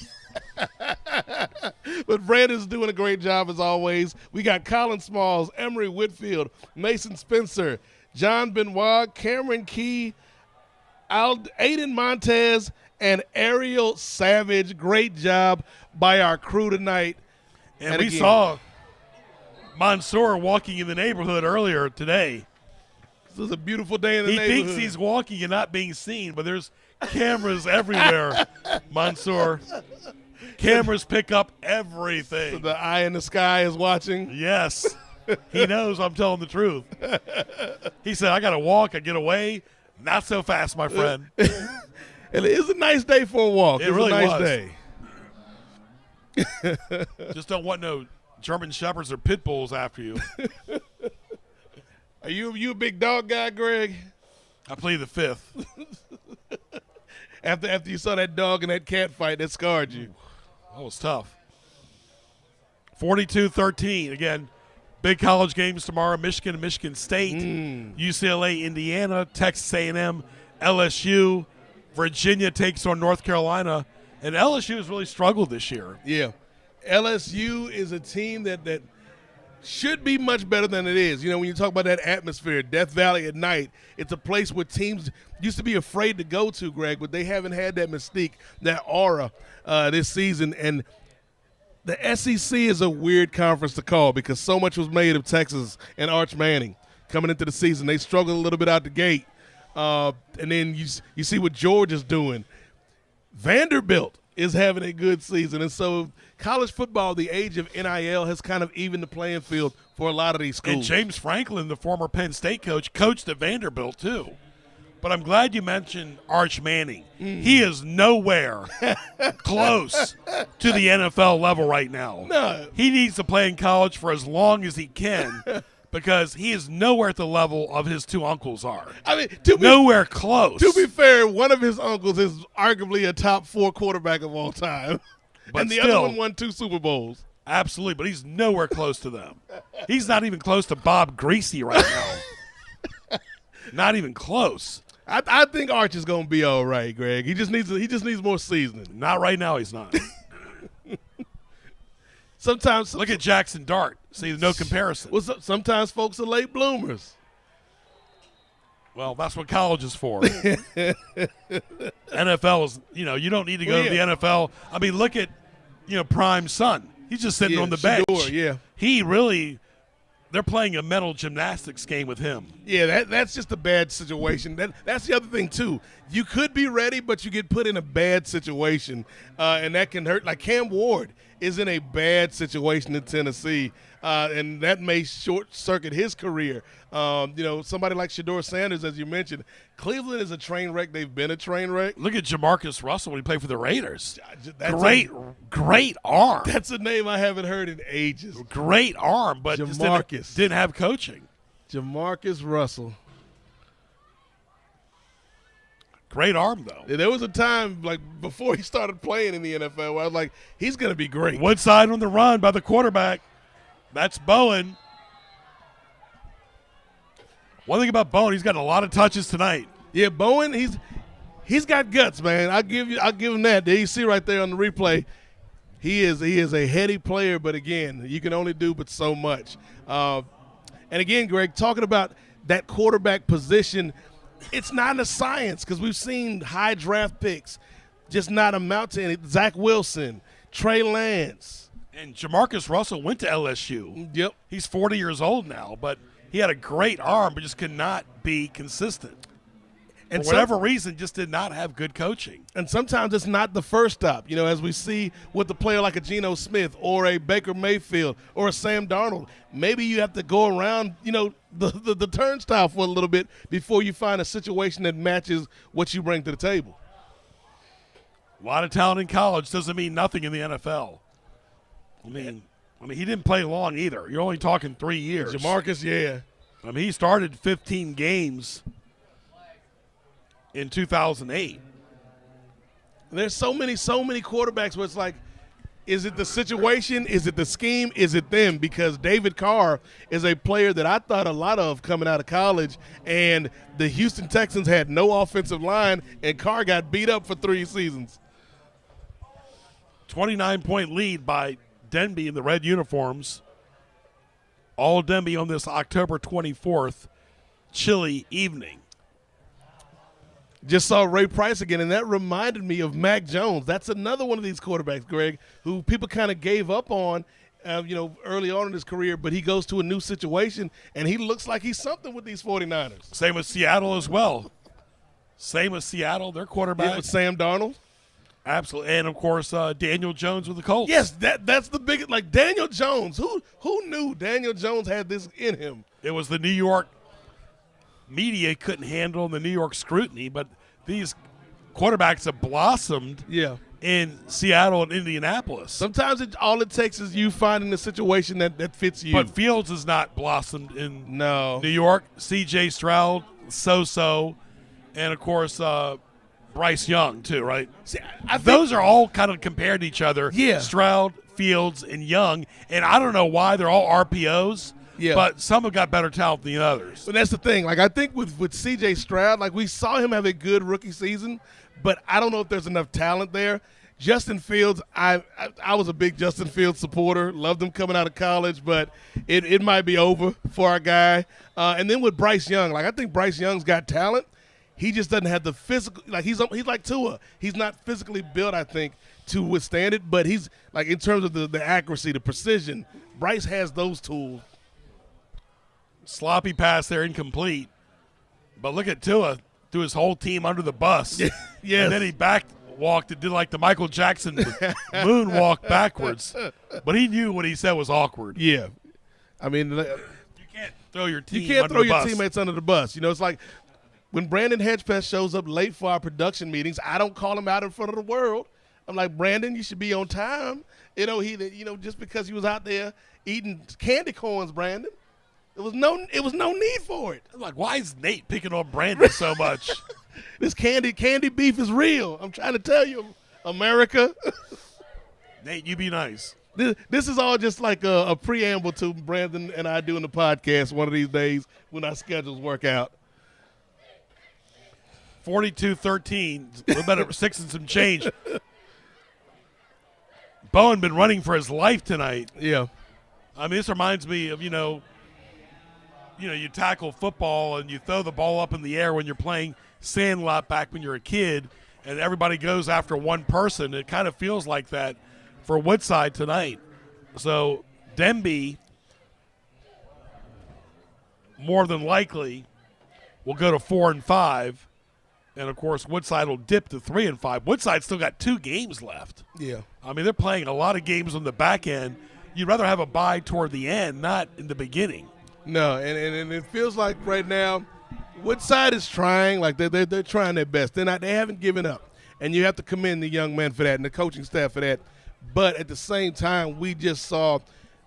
but Brandon's doing a great job as always. We got Colin Smalls, Emery Whitfield, Mason Spencer, John Benoit, Cameron Key, Aiden Montez, and Ariel Savage. Great job by our crew tonight. And we saw Mansour walking in the neighborhood earlier today. This is a beautiful day in the neighborhood. He thinks he's walking and not being seen, but there's cameras everywhere, Mansour. Cameras pick up everything. So the eye in the sky is watching? Yes. He knows I'm telling the truth. He said, I got to walk, I get away. Not so fast, my friend. And it is a nice day for a walk. It really a nice was. day. Just don't want no German Shepherds or Pit Bulls after you. Are you a big dog guy, Greg? I plead the fifth. After you saw that dog and that cat fight, that scarred you. That was tough. 42-13. Again, big college games tomorrow. Michigan and Michigan State, UCLA, Indiana, Texas A&M, LSU. Virginia takes on North Carolina. And LSU has really struggled this year. Yeah. LSU is a team that should be much better than it is. You know, when you talk about that atmosphere, Death Valley at night, it's a place where teams used to be afraid to go to, Greg, but they haven't had that mystique, that aura this season. And the SEC is a weird conference to call because so much was made of Texas and Arch Manning coming into the season. They struggled a little bit out the gate. And then you see what Georgia's doing. Vanderbilt is having a good season. And so college football, the age of NIL, has kind of evened the playing field for a lot of these schools. And James Franklin, the former Penn State coach, coached at Vanderbilt too. But I'm glad you mentioned Arch Manning. He is nowhere close to the NFL level right now. No. He needs to play in college for as long as he can because he is nowhere at the level of his two uncles are. I mean, nowhere close. To be fair, one of his uncles is arguably a top 4 quarterback of all time. But and the still, other one won 2 Super Bowls. Absolutely, but he's nowhere close to them. He's not even close to Bob Greasy right now. Not even close. I think Arch is going to be all right, Greg. He just needs more seasoning. Not right now. He's not. Sometimes look at Jackson Dart. See, no comparison. Well, sometimes folks are late bloomers. Well, that's what college is for. NFL is, you don't need to go to the NFL. I mean, look at, Prime's son. He's just sitting on the bench. Yeah. He really, they're playing a mental gymnastics game with him. Yeah, that's just a bad situation. That's the other thing, too. You could be ready, but you get put in a bad situation, and that can hurt. Like Cam Ward is in a bad situation in Tennessee, and that may short-circuit his career. Somebody like Shedeur Sanders, as you mentioned, Cleveland is a train wreck. They've been a train wreck. Look at Jamarcus Russell when he played for the Raiders. Great arm. That's a name I haven't heard in ages. Great arm, but just didn't have coaching. Jamarcus Russell. Great arm, though. There was a time, like, before he started playing in the NFL where I was like, he's going to be great. Woodside on the run by the quarterback. That's Bowen. One thing about Bowen, he's got a lot of touches tonight. Yeah, Bowen, he's got guts, man. I'll give him that. There you see right there on the replay. He is a heady player, but again, you can only do but so much. And again, Greg, talking about that quarterback position, it's not a science because we've seen high draft picks just not amount to anything. Zach Wilson, Trey Lance. And Jamarcus Russell went to LSU. Yep. He's 40 years old now, but he had a great arm but just could not be consistent. And for whatever reason, just did not have good coaching. And sometimes it's not the first stop. As we see with a player like a Geno Smith or a Baker Mayfield or a Sam Darnold, maybe you have to go around, the turnstile for a little bit before you find a situation that matches what you bring to the table. A lot of talent in college doesn't mean nothing in the NFL. I mean, he didn't play long either. You're only talking 3 years. Jamarcus, yeah. I mean, he started 15 games in 2008. There's so many quarterbacks where it's like, is it the situation? Is it the scheme? Is it them? Because David Carr is a player that I thought a lot of coming out of college, and the Houston Texans had no offensive line, and Carr got beat up for 3 seasons. 29-point lead by Denbigh in the red uniforms. All Denbigh on this October 24th chilly evening. Just saw Ray Price again, and that reminded me of Mac Jones. That's another one of these quarterbacks, Greg, who people kind of gave up on, early on in his career, but he goes to a new situation, and he looks like he's something with these 49ers. Same with Seattle as well. Their quarterback. Yeah, with Sam Darnold. Absolutely. And, of course, Daniel Jones with the Colts. Yes, that's the biggest. Like, Daniel Jones. Who knew Daniel Jones had this in him? It was the New York media couldn't handle the New York scrutiny, but these quarterbacks have blossomed in Seattle and Indianapolis. Sometimes all it takes is you finding a situation that fits you. But Fields has not blossomed in New York. C.J. Stroud, so-so, and, of course, Bryce Young too, right? See, those are all kind of compared to each other. Yeah. Stroud, Fields, and Young. And I don't know why they're all RPOs. Yeah. But some have got better talent than the others. But that's the thing. Like, I think with C.J. Stroud, like, we saw him have a good rookie season, but I don't know if there's enough talent there. Justin Fields, I was a big Justin Fields supporter. Loved him coming out of college, but it might be over for our guy. And then with Bryce Young, like I think Bryce Young's got talent. He just doesn't have the physical. Like he's like Tua. He's not physically built, I think, to withstand it. But he's like in terms of the accuracy, the precision. Bryce has those tools. Sloppy pass there, incomplete. But look at Tua, threw his whole team under the bus. Yes. And then he walked and did like the Michael Jackson moonwalk backwards. But he knew what he said was awkward. Yeah. I mean, you can't throw your team you can't under throw the your bus. teammates under the bus. You know, it's like when Brandon Hedgepeth shows up late for our production meetings, I don't call him out in front of the world. I'm like, Brandon, you should be on time. You know, just because he was out there eating candy corns, Brandon. It was no need for it. I'm like, why is Nate picking on Brandon so much? This candy beef is real. I'm trying to tell you, America. Nate, you be nice. This is all just like a preamble to Brandon and I doing the podcast one of these days when our schedules work out. 42-13, a little better 6 and some change. Bowen been running for his life tonight. Yeah. I mean, this reminds me of, you tackle football and you throw the ball up in the air when you're playing Sandlot back when you're a kid, and everybody goes after one person. It kind of feels like that for Woodside tonight. So Denbigh, more than likely, will go to 4-5. And, of course, Woodside will dip to 3-5. Woodside still got 2 games left. Yeah. I mean, they're playing a lot of games on the back end. You'd rather have a bye toward the end, not in the beginning. No, and it feels like right now Woodside is trying, like they're trying their best. They haven't given up. And you have to commend the young men for that and the coaching staff for that. But at the same time, we just saw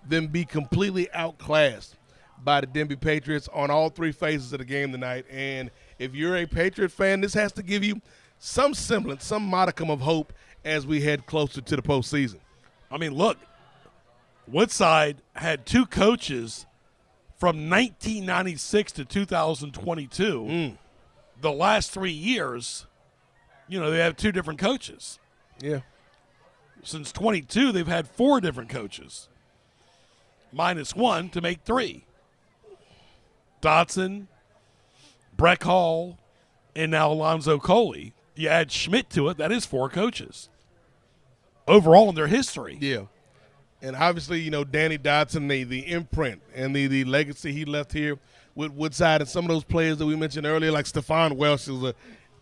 them be completely outclassed by the Denbigh Patriots on all 3 phases of the game tonight. And if you're a Patriot fan, this has to give you some semblance, some modicum of hope as we head closer to the postseason. I mean, look, Woodside had 2 coaches from 1996 to 2022. The last 3 years, they have 2 different coaches. Yeah. Since 22, they've had 4 different coaches, minus 1 to make 3. Dotson, Breck Hall, and now Alonzo Coley. You add Schmidt to it, that is 4 coaches overall in their history. Yeah. And obviously, Danny Dotson, the imprint and the legacy he left here with Woodside, and some of those players that we mentioned earlier, like Stephon Welsh is a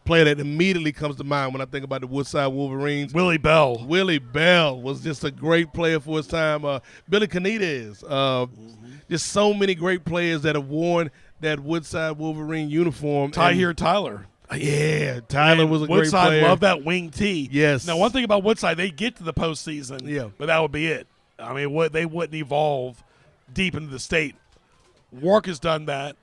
player that immediately comes to mind when I think about the Woodside Wolverines. Willie Bell was just a great player for his time. Billy Canitez, just so many great players that have worn that Woodside Wolverine uniform. Tyler. Yeah, Tyler was a great Woodside player. loved that wing tee. Yes. Now, one thing about Woodside, they get to the postseason, but that would be it. I mean, they wouldn't evolve deep into the state. Warwick has done that,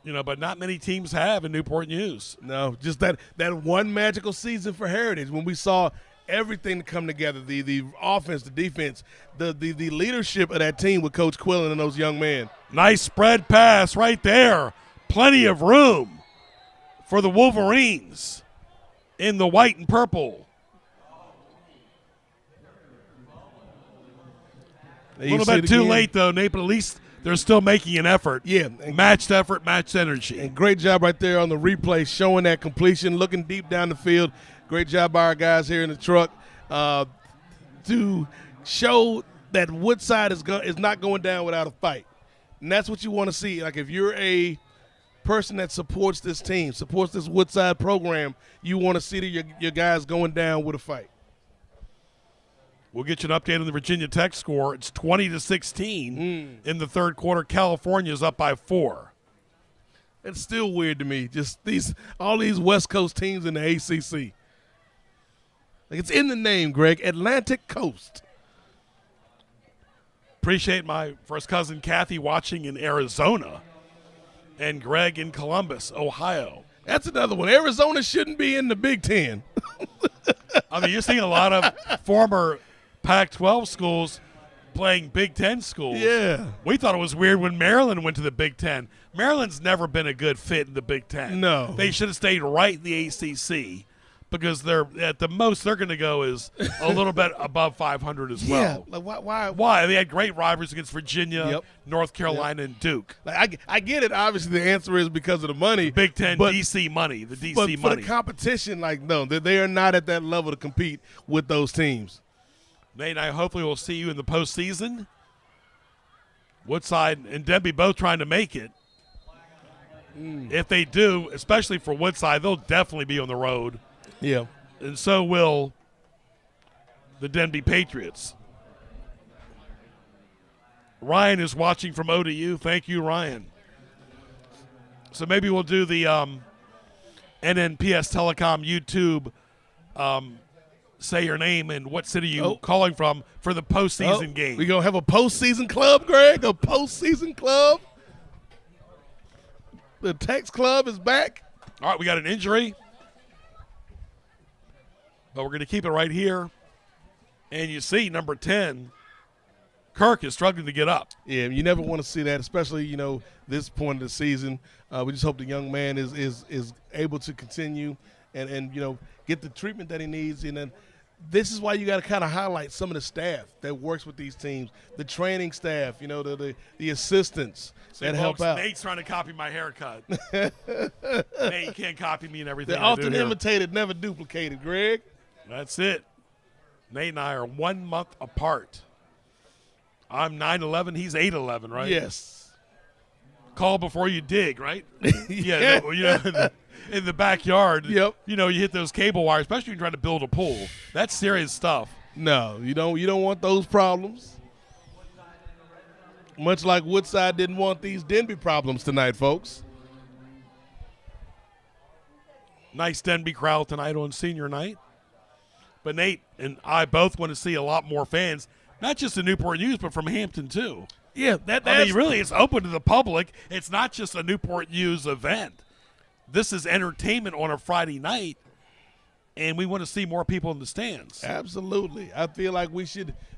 but not many teams have in Newport News. No, just that one magical season for Heritage when we saw everything come together, the offense, the defense, the leadership of that team with Coach Quillen and those young men. Nice spread pass right there. Plenty of room for the Wolverines in the white and purple. A little bit too late, though, Nate, but at least they're still making an effort. Yeah. Matched effort, matched energy. And great job right there on the replay, showing that completion, looking deep down the field. Great job by our guys here in the truck to show that Woodside is not going down without a fight. And that's what you want to see. Like, if you're a person that supports this team, supports this Woodside program, you want to see your guys going down with a fight. We'll get you an update on the Virginia Tech score. It's 20-16 in the third quarter. California's up by 4. It's still weird to me. Just all these West Coast teams in the ACC. Like, it's in the name, Greg. Atlantic Coast. Appreciate my first cousin Kathy watching in Arizona, and Greg in Columbus, Ohio. That's another one. Arizona shouldn't be in the Big Ten. I mean, you're seeing a lot of former Pac-12 schools playing Big Ten schools. Yeah. We thought it was weird when Maryland went to the Big Ten. Maryland's never been a good fit in the Big Ten. No. They should have stayed right in the ACC. because they're at the most they're going to go is a little bit above 500 as well. Yeah, like why? Why? They had great rivalries against Virginia, Yep. North Carolina, and Duke. Like I get it. Obviously, the answer is because of the money. Big Ten, but, DC money, the DC but money. for the competition, like no, they are not at that level to compete with those teams. Nate and I hopefully will see you in the postseason. Woodside and Denbigh both trying to make it. If they do, especially for Woodside, they'll definitely be on the road. Yeah. And so will the Denbigh Patriots. Ryan is watching from ODU. Thank you, Ryan. So maybe we'll do the NNPS Telecom YouTube say your name and what city you calling from for the postseason game. We're going to have a postseason club, Greg? A postseason club? The text club is back. All right, we got an injury. But we're going to keep it right here. And you see, number 10, Kirk is struggling to get up. Yeah, you never want to see that, especially, this point of the season. We just hope the young man is able to continue and get the treatment that he needs. And then this is why you got to kind of highlight some of the staff that works with these teams, the training staff, the assistants that help out. Nate's trying to copy my haircut. Nate, you can't copy me and everything. They're often imitated, never duplicated, Greg. That's it. Nate and I are 1 month apart. I'm 9'11", he's 8'11", right? Yes. Call before you dig, right? Yeah. In the backyard. Yep. You hit those cable wires, especially when you're trying to build a pool. That's serious stuff. No, you don't want those problems. Much like Woodside didn't want these Denbigh problems tonight, folks. Nice Denbigh crowd tonight on senior night. But Nate and I both want to see a lot more fans, not just in Newport News, but from Hampton too. Yeah, really, it's open to the public. It's not just a Newport News event. This is entertainment on a Friday night, and we want to see more people in the stands. Absolutely. I feel like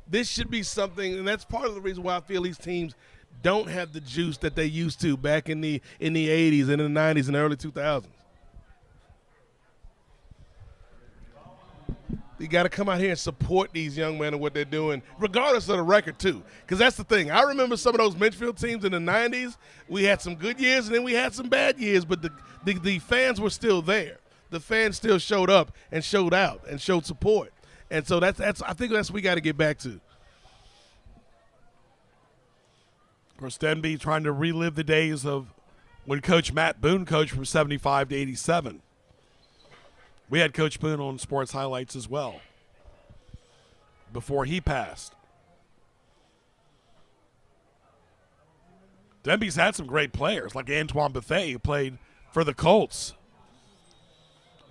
this should be something, and that's part of the reason why I feel these teams don't have the juice that they used to back in the 80s and in the 90s and early 2000s. You got to come out here and support these young men and what they're doing, regardless of the record, too. Because that's the thing. I remember some of those Mitchfield teams in the 90s. We had some good years, and then we had some bad years, but the fans were still there. The fans still showed up and showed out and showed support. And so I think that's what we got to get back to. Of course, Denbigh trying to relive the days of when Coach Matt Boone coached from 75 to 87. We had Coach Boone on Sports Highlights as well before he passed. Denbigh's had some great players, like Antoine Bethea, who played for the Colts.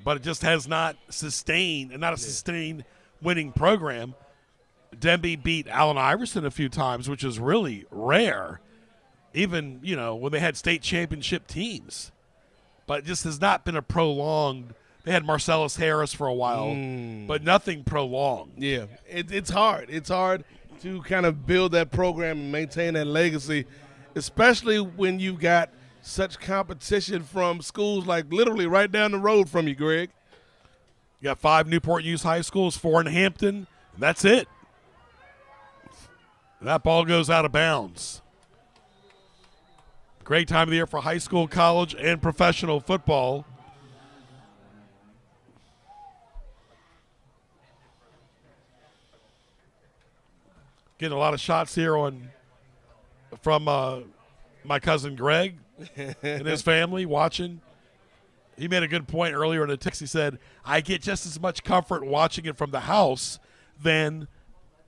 But it just has not sustained, and not a sustained winning program. Denbigh beat Allen Iverson a few times, which is really rare, even, when they had state championship teams. But it just has not been a prolonged. They had Marcellus Harris for a while, but nothing prolonged. Yeah, it's hard. It's hard to kind of build that program and maintain that legacy, especially when you've got such competition from schools like literally right down the road from you, Greg. You got 5 Newport News high schools, 4 in Hampton, and that's it. That ball goes out of bounds. Great time of the year for high school, college, and professional football. Getting a lot of shots here from my cousin Greg and his family watching. He made a good point earlier in the text. He said, I get just as much comfort watching it from the house than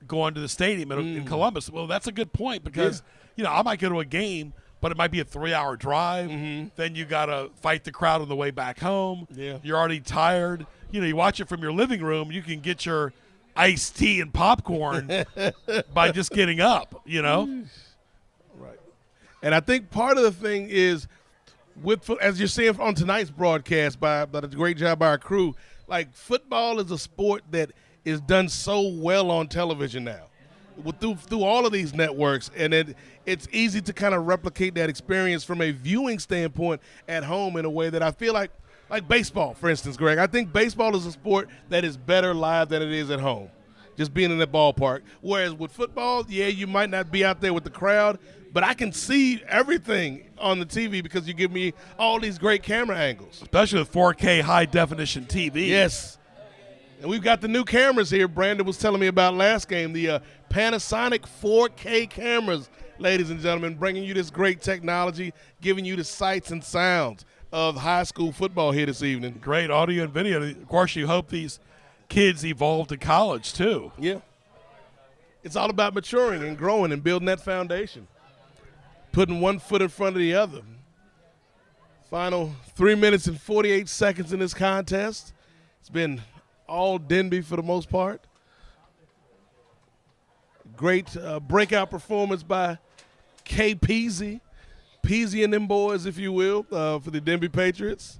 going to the stadium in Columbus. Well, that's a good point because, I might go to a game, but it might be a 3-hour drive. Then you got to fight the crowd on the way back home. Yeah. You're already tired. You watch it from your living room. You can get your iced tea and popcorn by just getting up, Right. And I think part of the thing is, as you're seeing on tonight's broadcast by the great job by our crew, like football is a sport that is done so well on television now. Through all of these networks, and it's easy to kind of replicate that experience from a viewing standpoint at home in a way that I feel like like baseball, for instance, Greg. I think baseball is a sport that is better live than it is at home, just being in the ballpark. Whereas with football, yeah, you might not be out there with the crowd, but I can see everything on the TV because you give me all these great camera angles. Especially with 4K high-definition TV. Yes. And we've got the new cameras here Brandon was telling me about last game, the Panasonic 4K cameras, ladies and gentlemen, bringing you this great technology, giving you the sights and sounds of high school football here this evening. Great audio and video. Of course, you hope these kids evolve to college, too. Yeah. It's all about maturing and growing and building that foundation, putting one foot in front of the other. Final 3 minutes and 48 seconds in this contest. It's been all Denbigh for the most part. Great breakout performance by K. Peasy and them boys, if you will, for the Denbigh Patriots.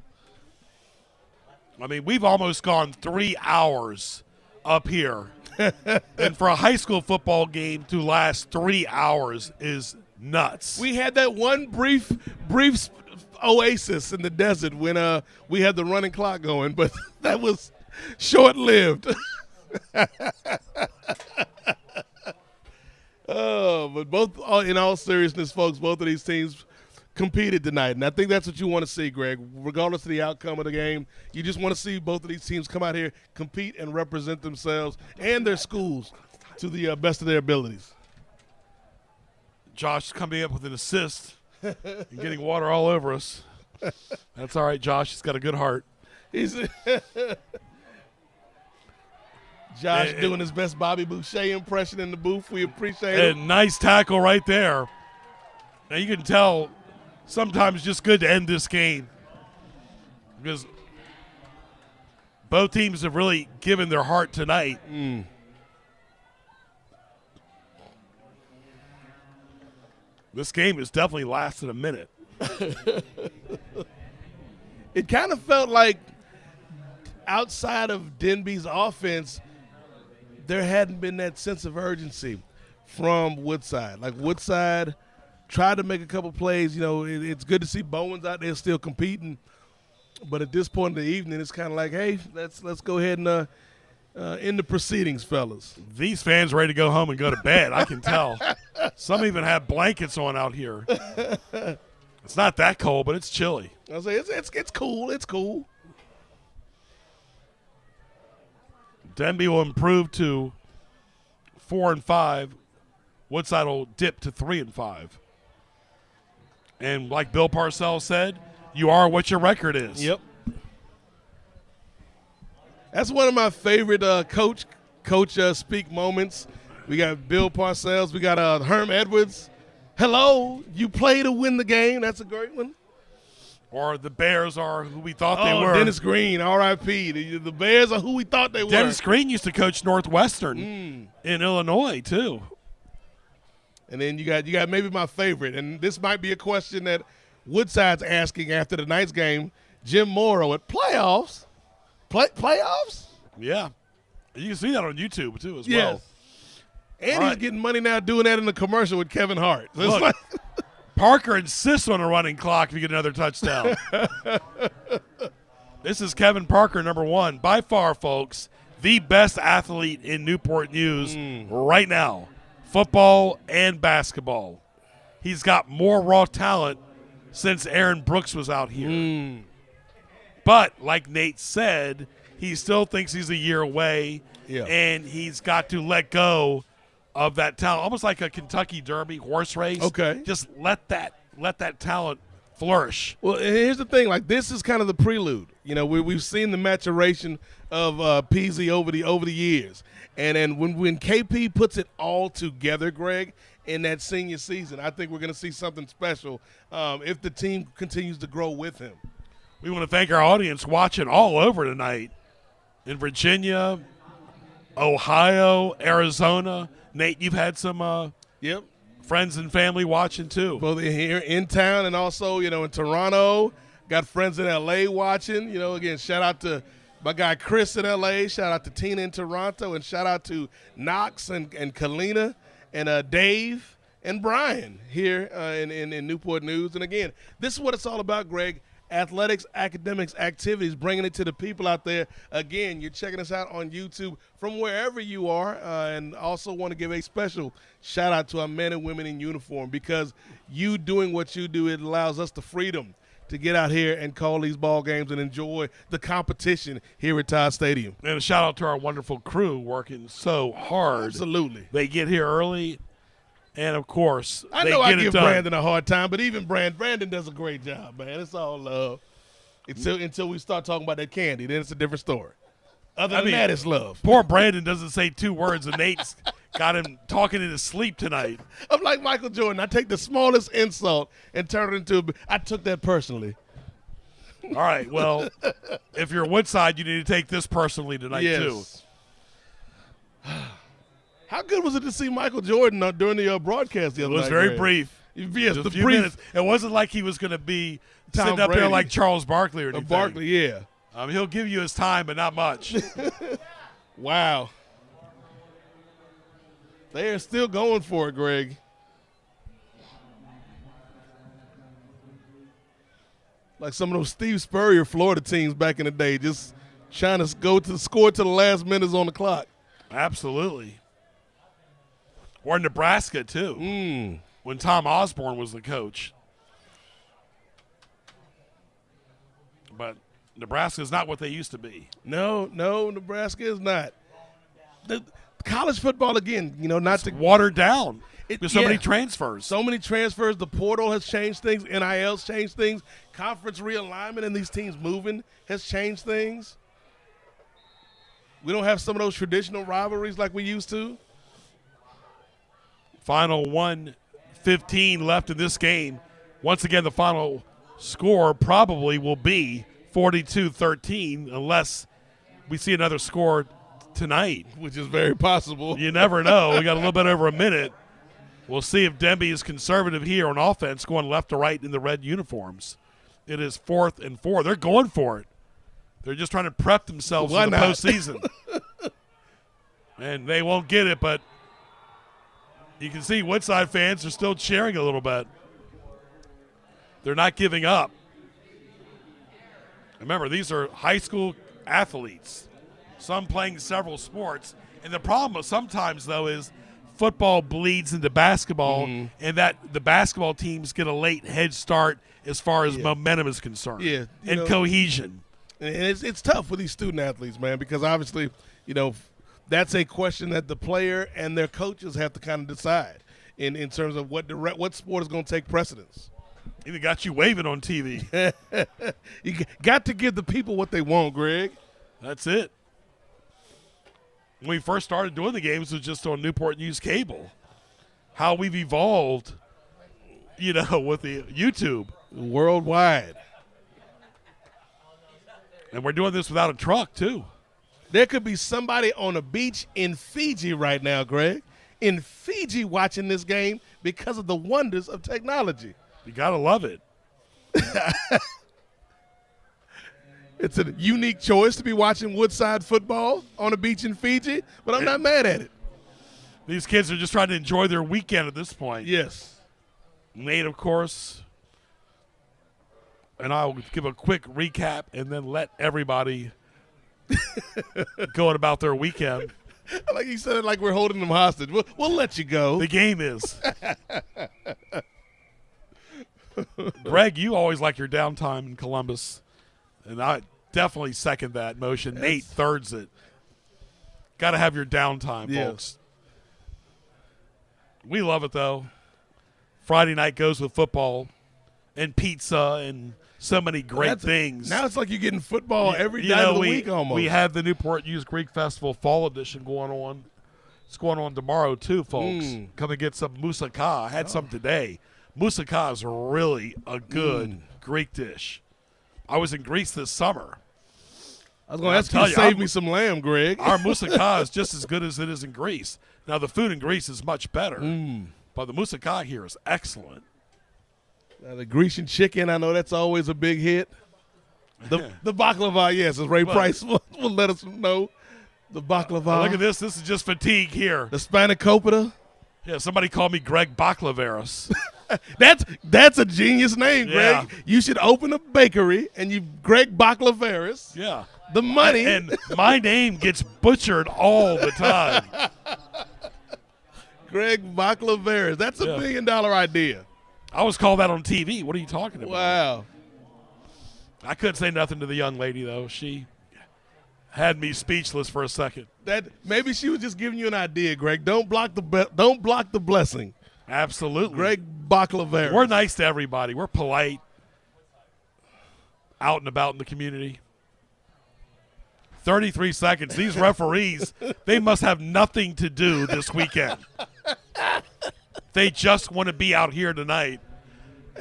I mean, we've almost gone 3 hours up here. And for a high school football game to last 3 hours is nuts. We had that one brief oasis in the desert when we had the running clock going, but that was short-lived. But both, in all seriousness, folks, both of these teams competed tonight, and I think that's what you want to see, Greg. Regardless of the outcome of the game, you just want to see both of these teams come out here, compete, and represent themselves and their schools to the best of their abilities. Josh coming up with an assist and getting water all over us. That's all right, Josh. He's got a good heart. Josh doing his best Bobby Boucher impression in the booth. We appreciate it. And nice tackle right there. Now you can tell sometimes it's just good to end this game because both teams have really given their heart tonight. This game has definitely lasted a minute. It kind of felt like outside of Denbigh's offense, there hadn't been that sense of urgency from Woodside. Like Woodside tried to make a couple plays. You know, it's good to see Bowens out there still competing. But at this point in the evening, it's kind of like, hey, let's go ahead and end the proceedings, fellas. These fans ready to go home and go to bed. I can tell. Some even have blankets on out here. It's not that cold, but it's chilly. I say it's cool. It's cool. Denbigh will improve to 4-5. Woodside will dip to 3-5. And like Bill Parcells said, you are what your record is. Yep. That's one of my favorite coach speak moments. We got Bill Parcells. We got Herm Edwards. Hello, you play to win the game. That's a great one. Or the Bears are who we thought they were. Dennis Green, R.I.P. The Bears are who we thought they were. Dennis Green used to coach Northwestern in Illinois, too. And then you got maybe my favorite, and this might be a question that Woodside's asking after the night's game. Jim Morrow at playoffs? Playoffs? Yeah. You can see that on YouTube, too, as yes. well. And he's getting money now doing that in the commercial with Kevin Hart. So look, like Parker insists on a running clock if you get another touchdown. This is Kevin Parker, number one. By far, folks, the best athlete in Newport News right now. Football and basketball. He's got more raw talent since Aaron Brooks was out here. But, like Nate said, he still thinks he's a year away, and he's got to let go of that talent, almost like a Kentucky Derby horse race. Okay. Just let that talent flourish. Well, here's the thing. Like, this is kind of the prelude. You know, we've seen the maturation of Peasy over the years. And then when KP puts it all together, Greg, in that senior season, I think we're going to see something special if the team continues to grow with him. We want to thank our audience watching all over tonight in Virginia, Ohio, Arizona. Nate, you've had some friends and family watching too. Both here in town and also, in Toronto. Got friends in L.A. watching. Again, shout out to my guy Chris in L.A., shout out to Tina in Toronto, and shout out to Knox and Kalina and Dave and Brian here in Newport News. And again, this is what it's all about, Greg. athletics, academics, activities, bringing it to the people out there. Again, you're checking us out on YouTube from wherever you are, and also want to give a special shout-out to our men and women in uniform, because you doing what you do, it allows us the freedom to get out here and call these ball games and enjoy the competition here at Todd Stadium. And a shout-out to our wonderful crew working so hard. Absolutely. They get here early, and, of course, I they know get I it give done. Brandon a hard time, but even Brandon does a great job, man. It's all love. Until we start talking about that candy, then it's a different story. Other than that, it's love. Poor Brandon doesn't say 2 words, and Nate's got him talking in his sleep tonight. I'm like Michael Jordan. I take the smallest insult and turn it into I took that personally. All right, well, if you're Woodside, you need to take this personally tonight, too. How good was it to see Michael Jordan during the broadcast the other night? It was very Greg? brief. Yes, Just the a few brief. minutes. It wasn't like he was going to be Tom sitting up there Brady. like Charles Barkley or anything. Barkley, yeah. He'll give you his time, but not much. Wow. They are still going for it, Greg. Like some of those Steve Spurrier Florida teams back in the day, just trying to go to score to the last minutes on the clock. Absolutely. Or Nebraska, too, when Tom Osborne was the coach. But Nebraska is not what they used to be. No, Nebraska is not. The college football, again, not to watered down. There's so many transfers. So many transfers. The portal has changed things. NIL's changed things. Conference realignment and these teams moving has changed things. We don't have some of those traditional rivalries like we used to. Final 1:15 left in this game. Once again, the final score probably will be 42-13 unless we see another score tonight. Which is very possible. You never know. We got a little bit over a minute. We'll see if Denbigh is conservative here on offense, going left to right in the red uniforms. It is 4th and 4. They're going for it. They're just trying to prep themselves for the postseason. And they won't get it, but you can see Woodside fans are still cheering a little bit. They're not giving up. Remember, these are high school athletes, some playing several sports. And the problem sometimes, though, is football bleeds into basketball, and that the basketball teams get a late head start as far as momentum is concerned and cohesion. And it's tough with these student athletes, man, because obviously, that's a question that the player and their coaches have to kind of decide in terms of what sport is going to take precedence. Even got you waving on TV. You got to give the people what they want, Greg. That's it. When we first started doing the games, it was just on Newport News Cable. How we've evolved, with the YouTube. Worldwide. And we're doing this without a truck, too. There could be somebody on a beach in Fiji right now, Greg, in Fiji watching this game because of the wonders of technology. You got to love it. It's a unique choice to be watching Woodside football on a beach in Fiji, but I'm not mad at it. These kids are just trying to enjoy their weekend at this point. Yes. Nate, of course. And I'll give a quick recap and then let everybody go about their weekend. Like you said it like we're holding them hostage. We'll let you go. The game is. Greg, you always like your downtime in Columbus. And I definitely second that motion. Nate thirds it. Got to have your downtime, folks. We love it, though. Friday night goes with football and pizza and so many great things. Now it's like you're getting football every day of the week almost. We have the Newport Youth Greek Festival Fall Edition going on. It's going on tomorrow, too, folks. Come and get some moussaka. I had some today. Moussaka is really a good Greek dish. I was in Greece this summer. I was going to ask you to save me some lamb, Greg. Our moussaka is just as good as it is in Greece. Now, the food in Greece is much better, but the moussaka here is excellent. Now, the Grecian chicken, I know that's always a big hit. The baklava, yes, as Ray Price will let us know. The baklava. Look at this. This is just fatigue here. The spanakopita. Yeah, somebody called me Greg Baklavaris. That's a genius name, Greg. Yeah. You should open a bakery and you Greg Baclaveris. Yeah. The money. And my name gets butchered all the time. Greg Baclaveris. That's a $1 billion idea. I was called that on TV. What are you talking about? Wow. I couldn't say nothing to the young lady, though. She had me speechless for a second. That maybe she was just giving you an idea, Greg. Don't block the blessing. Absolutely. Greg Baclaveris. We're nice to everybody. We're polite, out and about in the community. 33 seconds. These referees, they must have nothing to do this weekend. They just want to be out here tonight.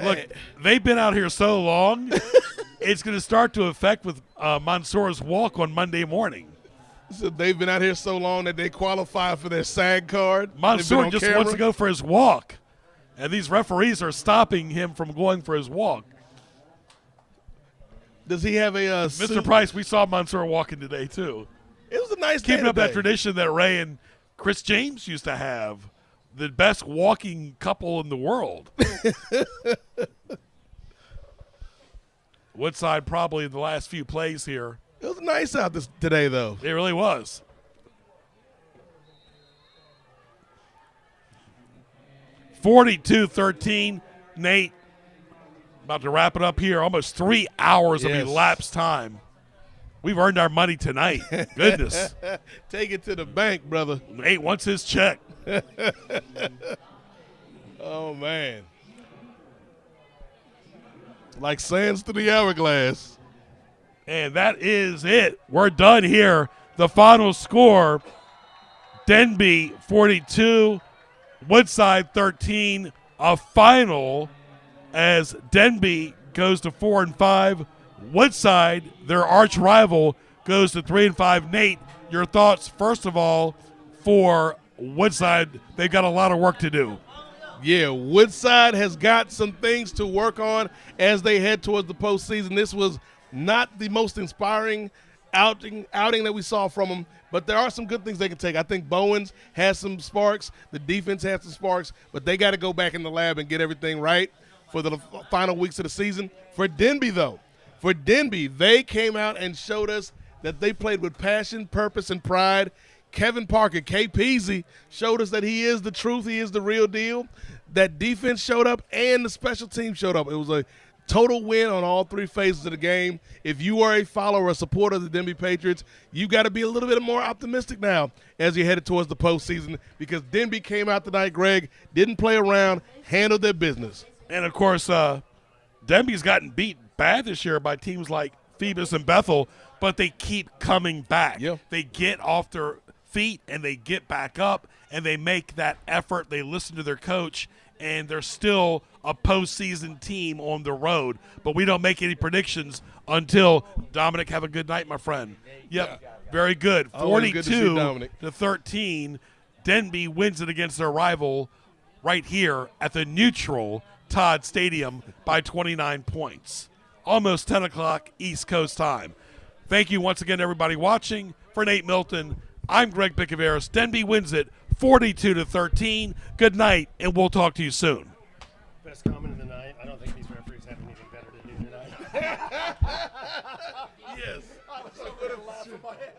Look, they've been out here so long, it's going to start to affect with Mansour's walk on Monday morning. So they've been out here so long that they qualify for their SAG card. Mansour just wants to go for his walk, and these referees are stopping him from going for his walk. Does he have a Mr. suit? Price, we saw Mansour walking today, too. It was a nice day Keeping up that today. tradition that Ray and Chris James used to have, the best walking couple in the world. Woodside probably the last few plays here. It was nice out today, though. It really was. (42-13). Nate, about to wrap it up here. Almost 3 hours of elapsed time. We've earned our money tonight. Goodness. Take it to the bank, brother. Nate wants his check. Oh, man. Like sands through the hourglass. And that is it. We're done here. The final score, Denbigh 42, Woodside 13. A final as Denbigh goes to 4-5. Woodside, their arch rival, goes to 3-5. Nate, your thoughts, first of all, for Woodside. They've got a lot of work to do. Yeah, Woodside has got some things to work on as they head towards the postseason. This was not the most inspiring outing that we saw from them, but there are some good things they can take. I think Bowens has some sparks. The defense has some sparks, but they got to go back in the lab and get everything right for the final weeks of the season. For Denbigh, they came out and showed us that they played with passion, purpose, and pride. Kevin Parker, K-Peasy, showed us that he is the truth. He is the real deal. That defense showed up and the special team showed up. It was a total win on all three phases of the game. If you are a follower or a supporter of the Denbigh Patriots, you got to be a little bit more optimistic now as you headed towards the postseason because Denbigh came out tonight, Greg, didn't play around, handled their business. And, of course, Denbigh's gotten beat bad this year by teams like Phoebus and Bethel, but they keep coming back. Yeah. They get off their feet and they get back up and they make that effort. They listen to their coach, and they're still a postseason team on the road. But we don't make any predictions until Dominic, have a good night, my friend. Yep, very good. Always good to see Dominic. 42-13. Denbigh wins it against their rival right here at the neutral Todd Stadium by 29 points. Almost 10 o'clock East Coast time. Thank you once again, everybody watching. For Nate Milton, I'm Greg Bickaveris. Denbigh wins it 42-13. Good night, and we'll talk to you soon. Best comment of the night. I don't think these referees have anything better to do tonight. Yes. I was so good at laughing my head.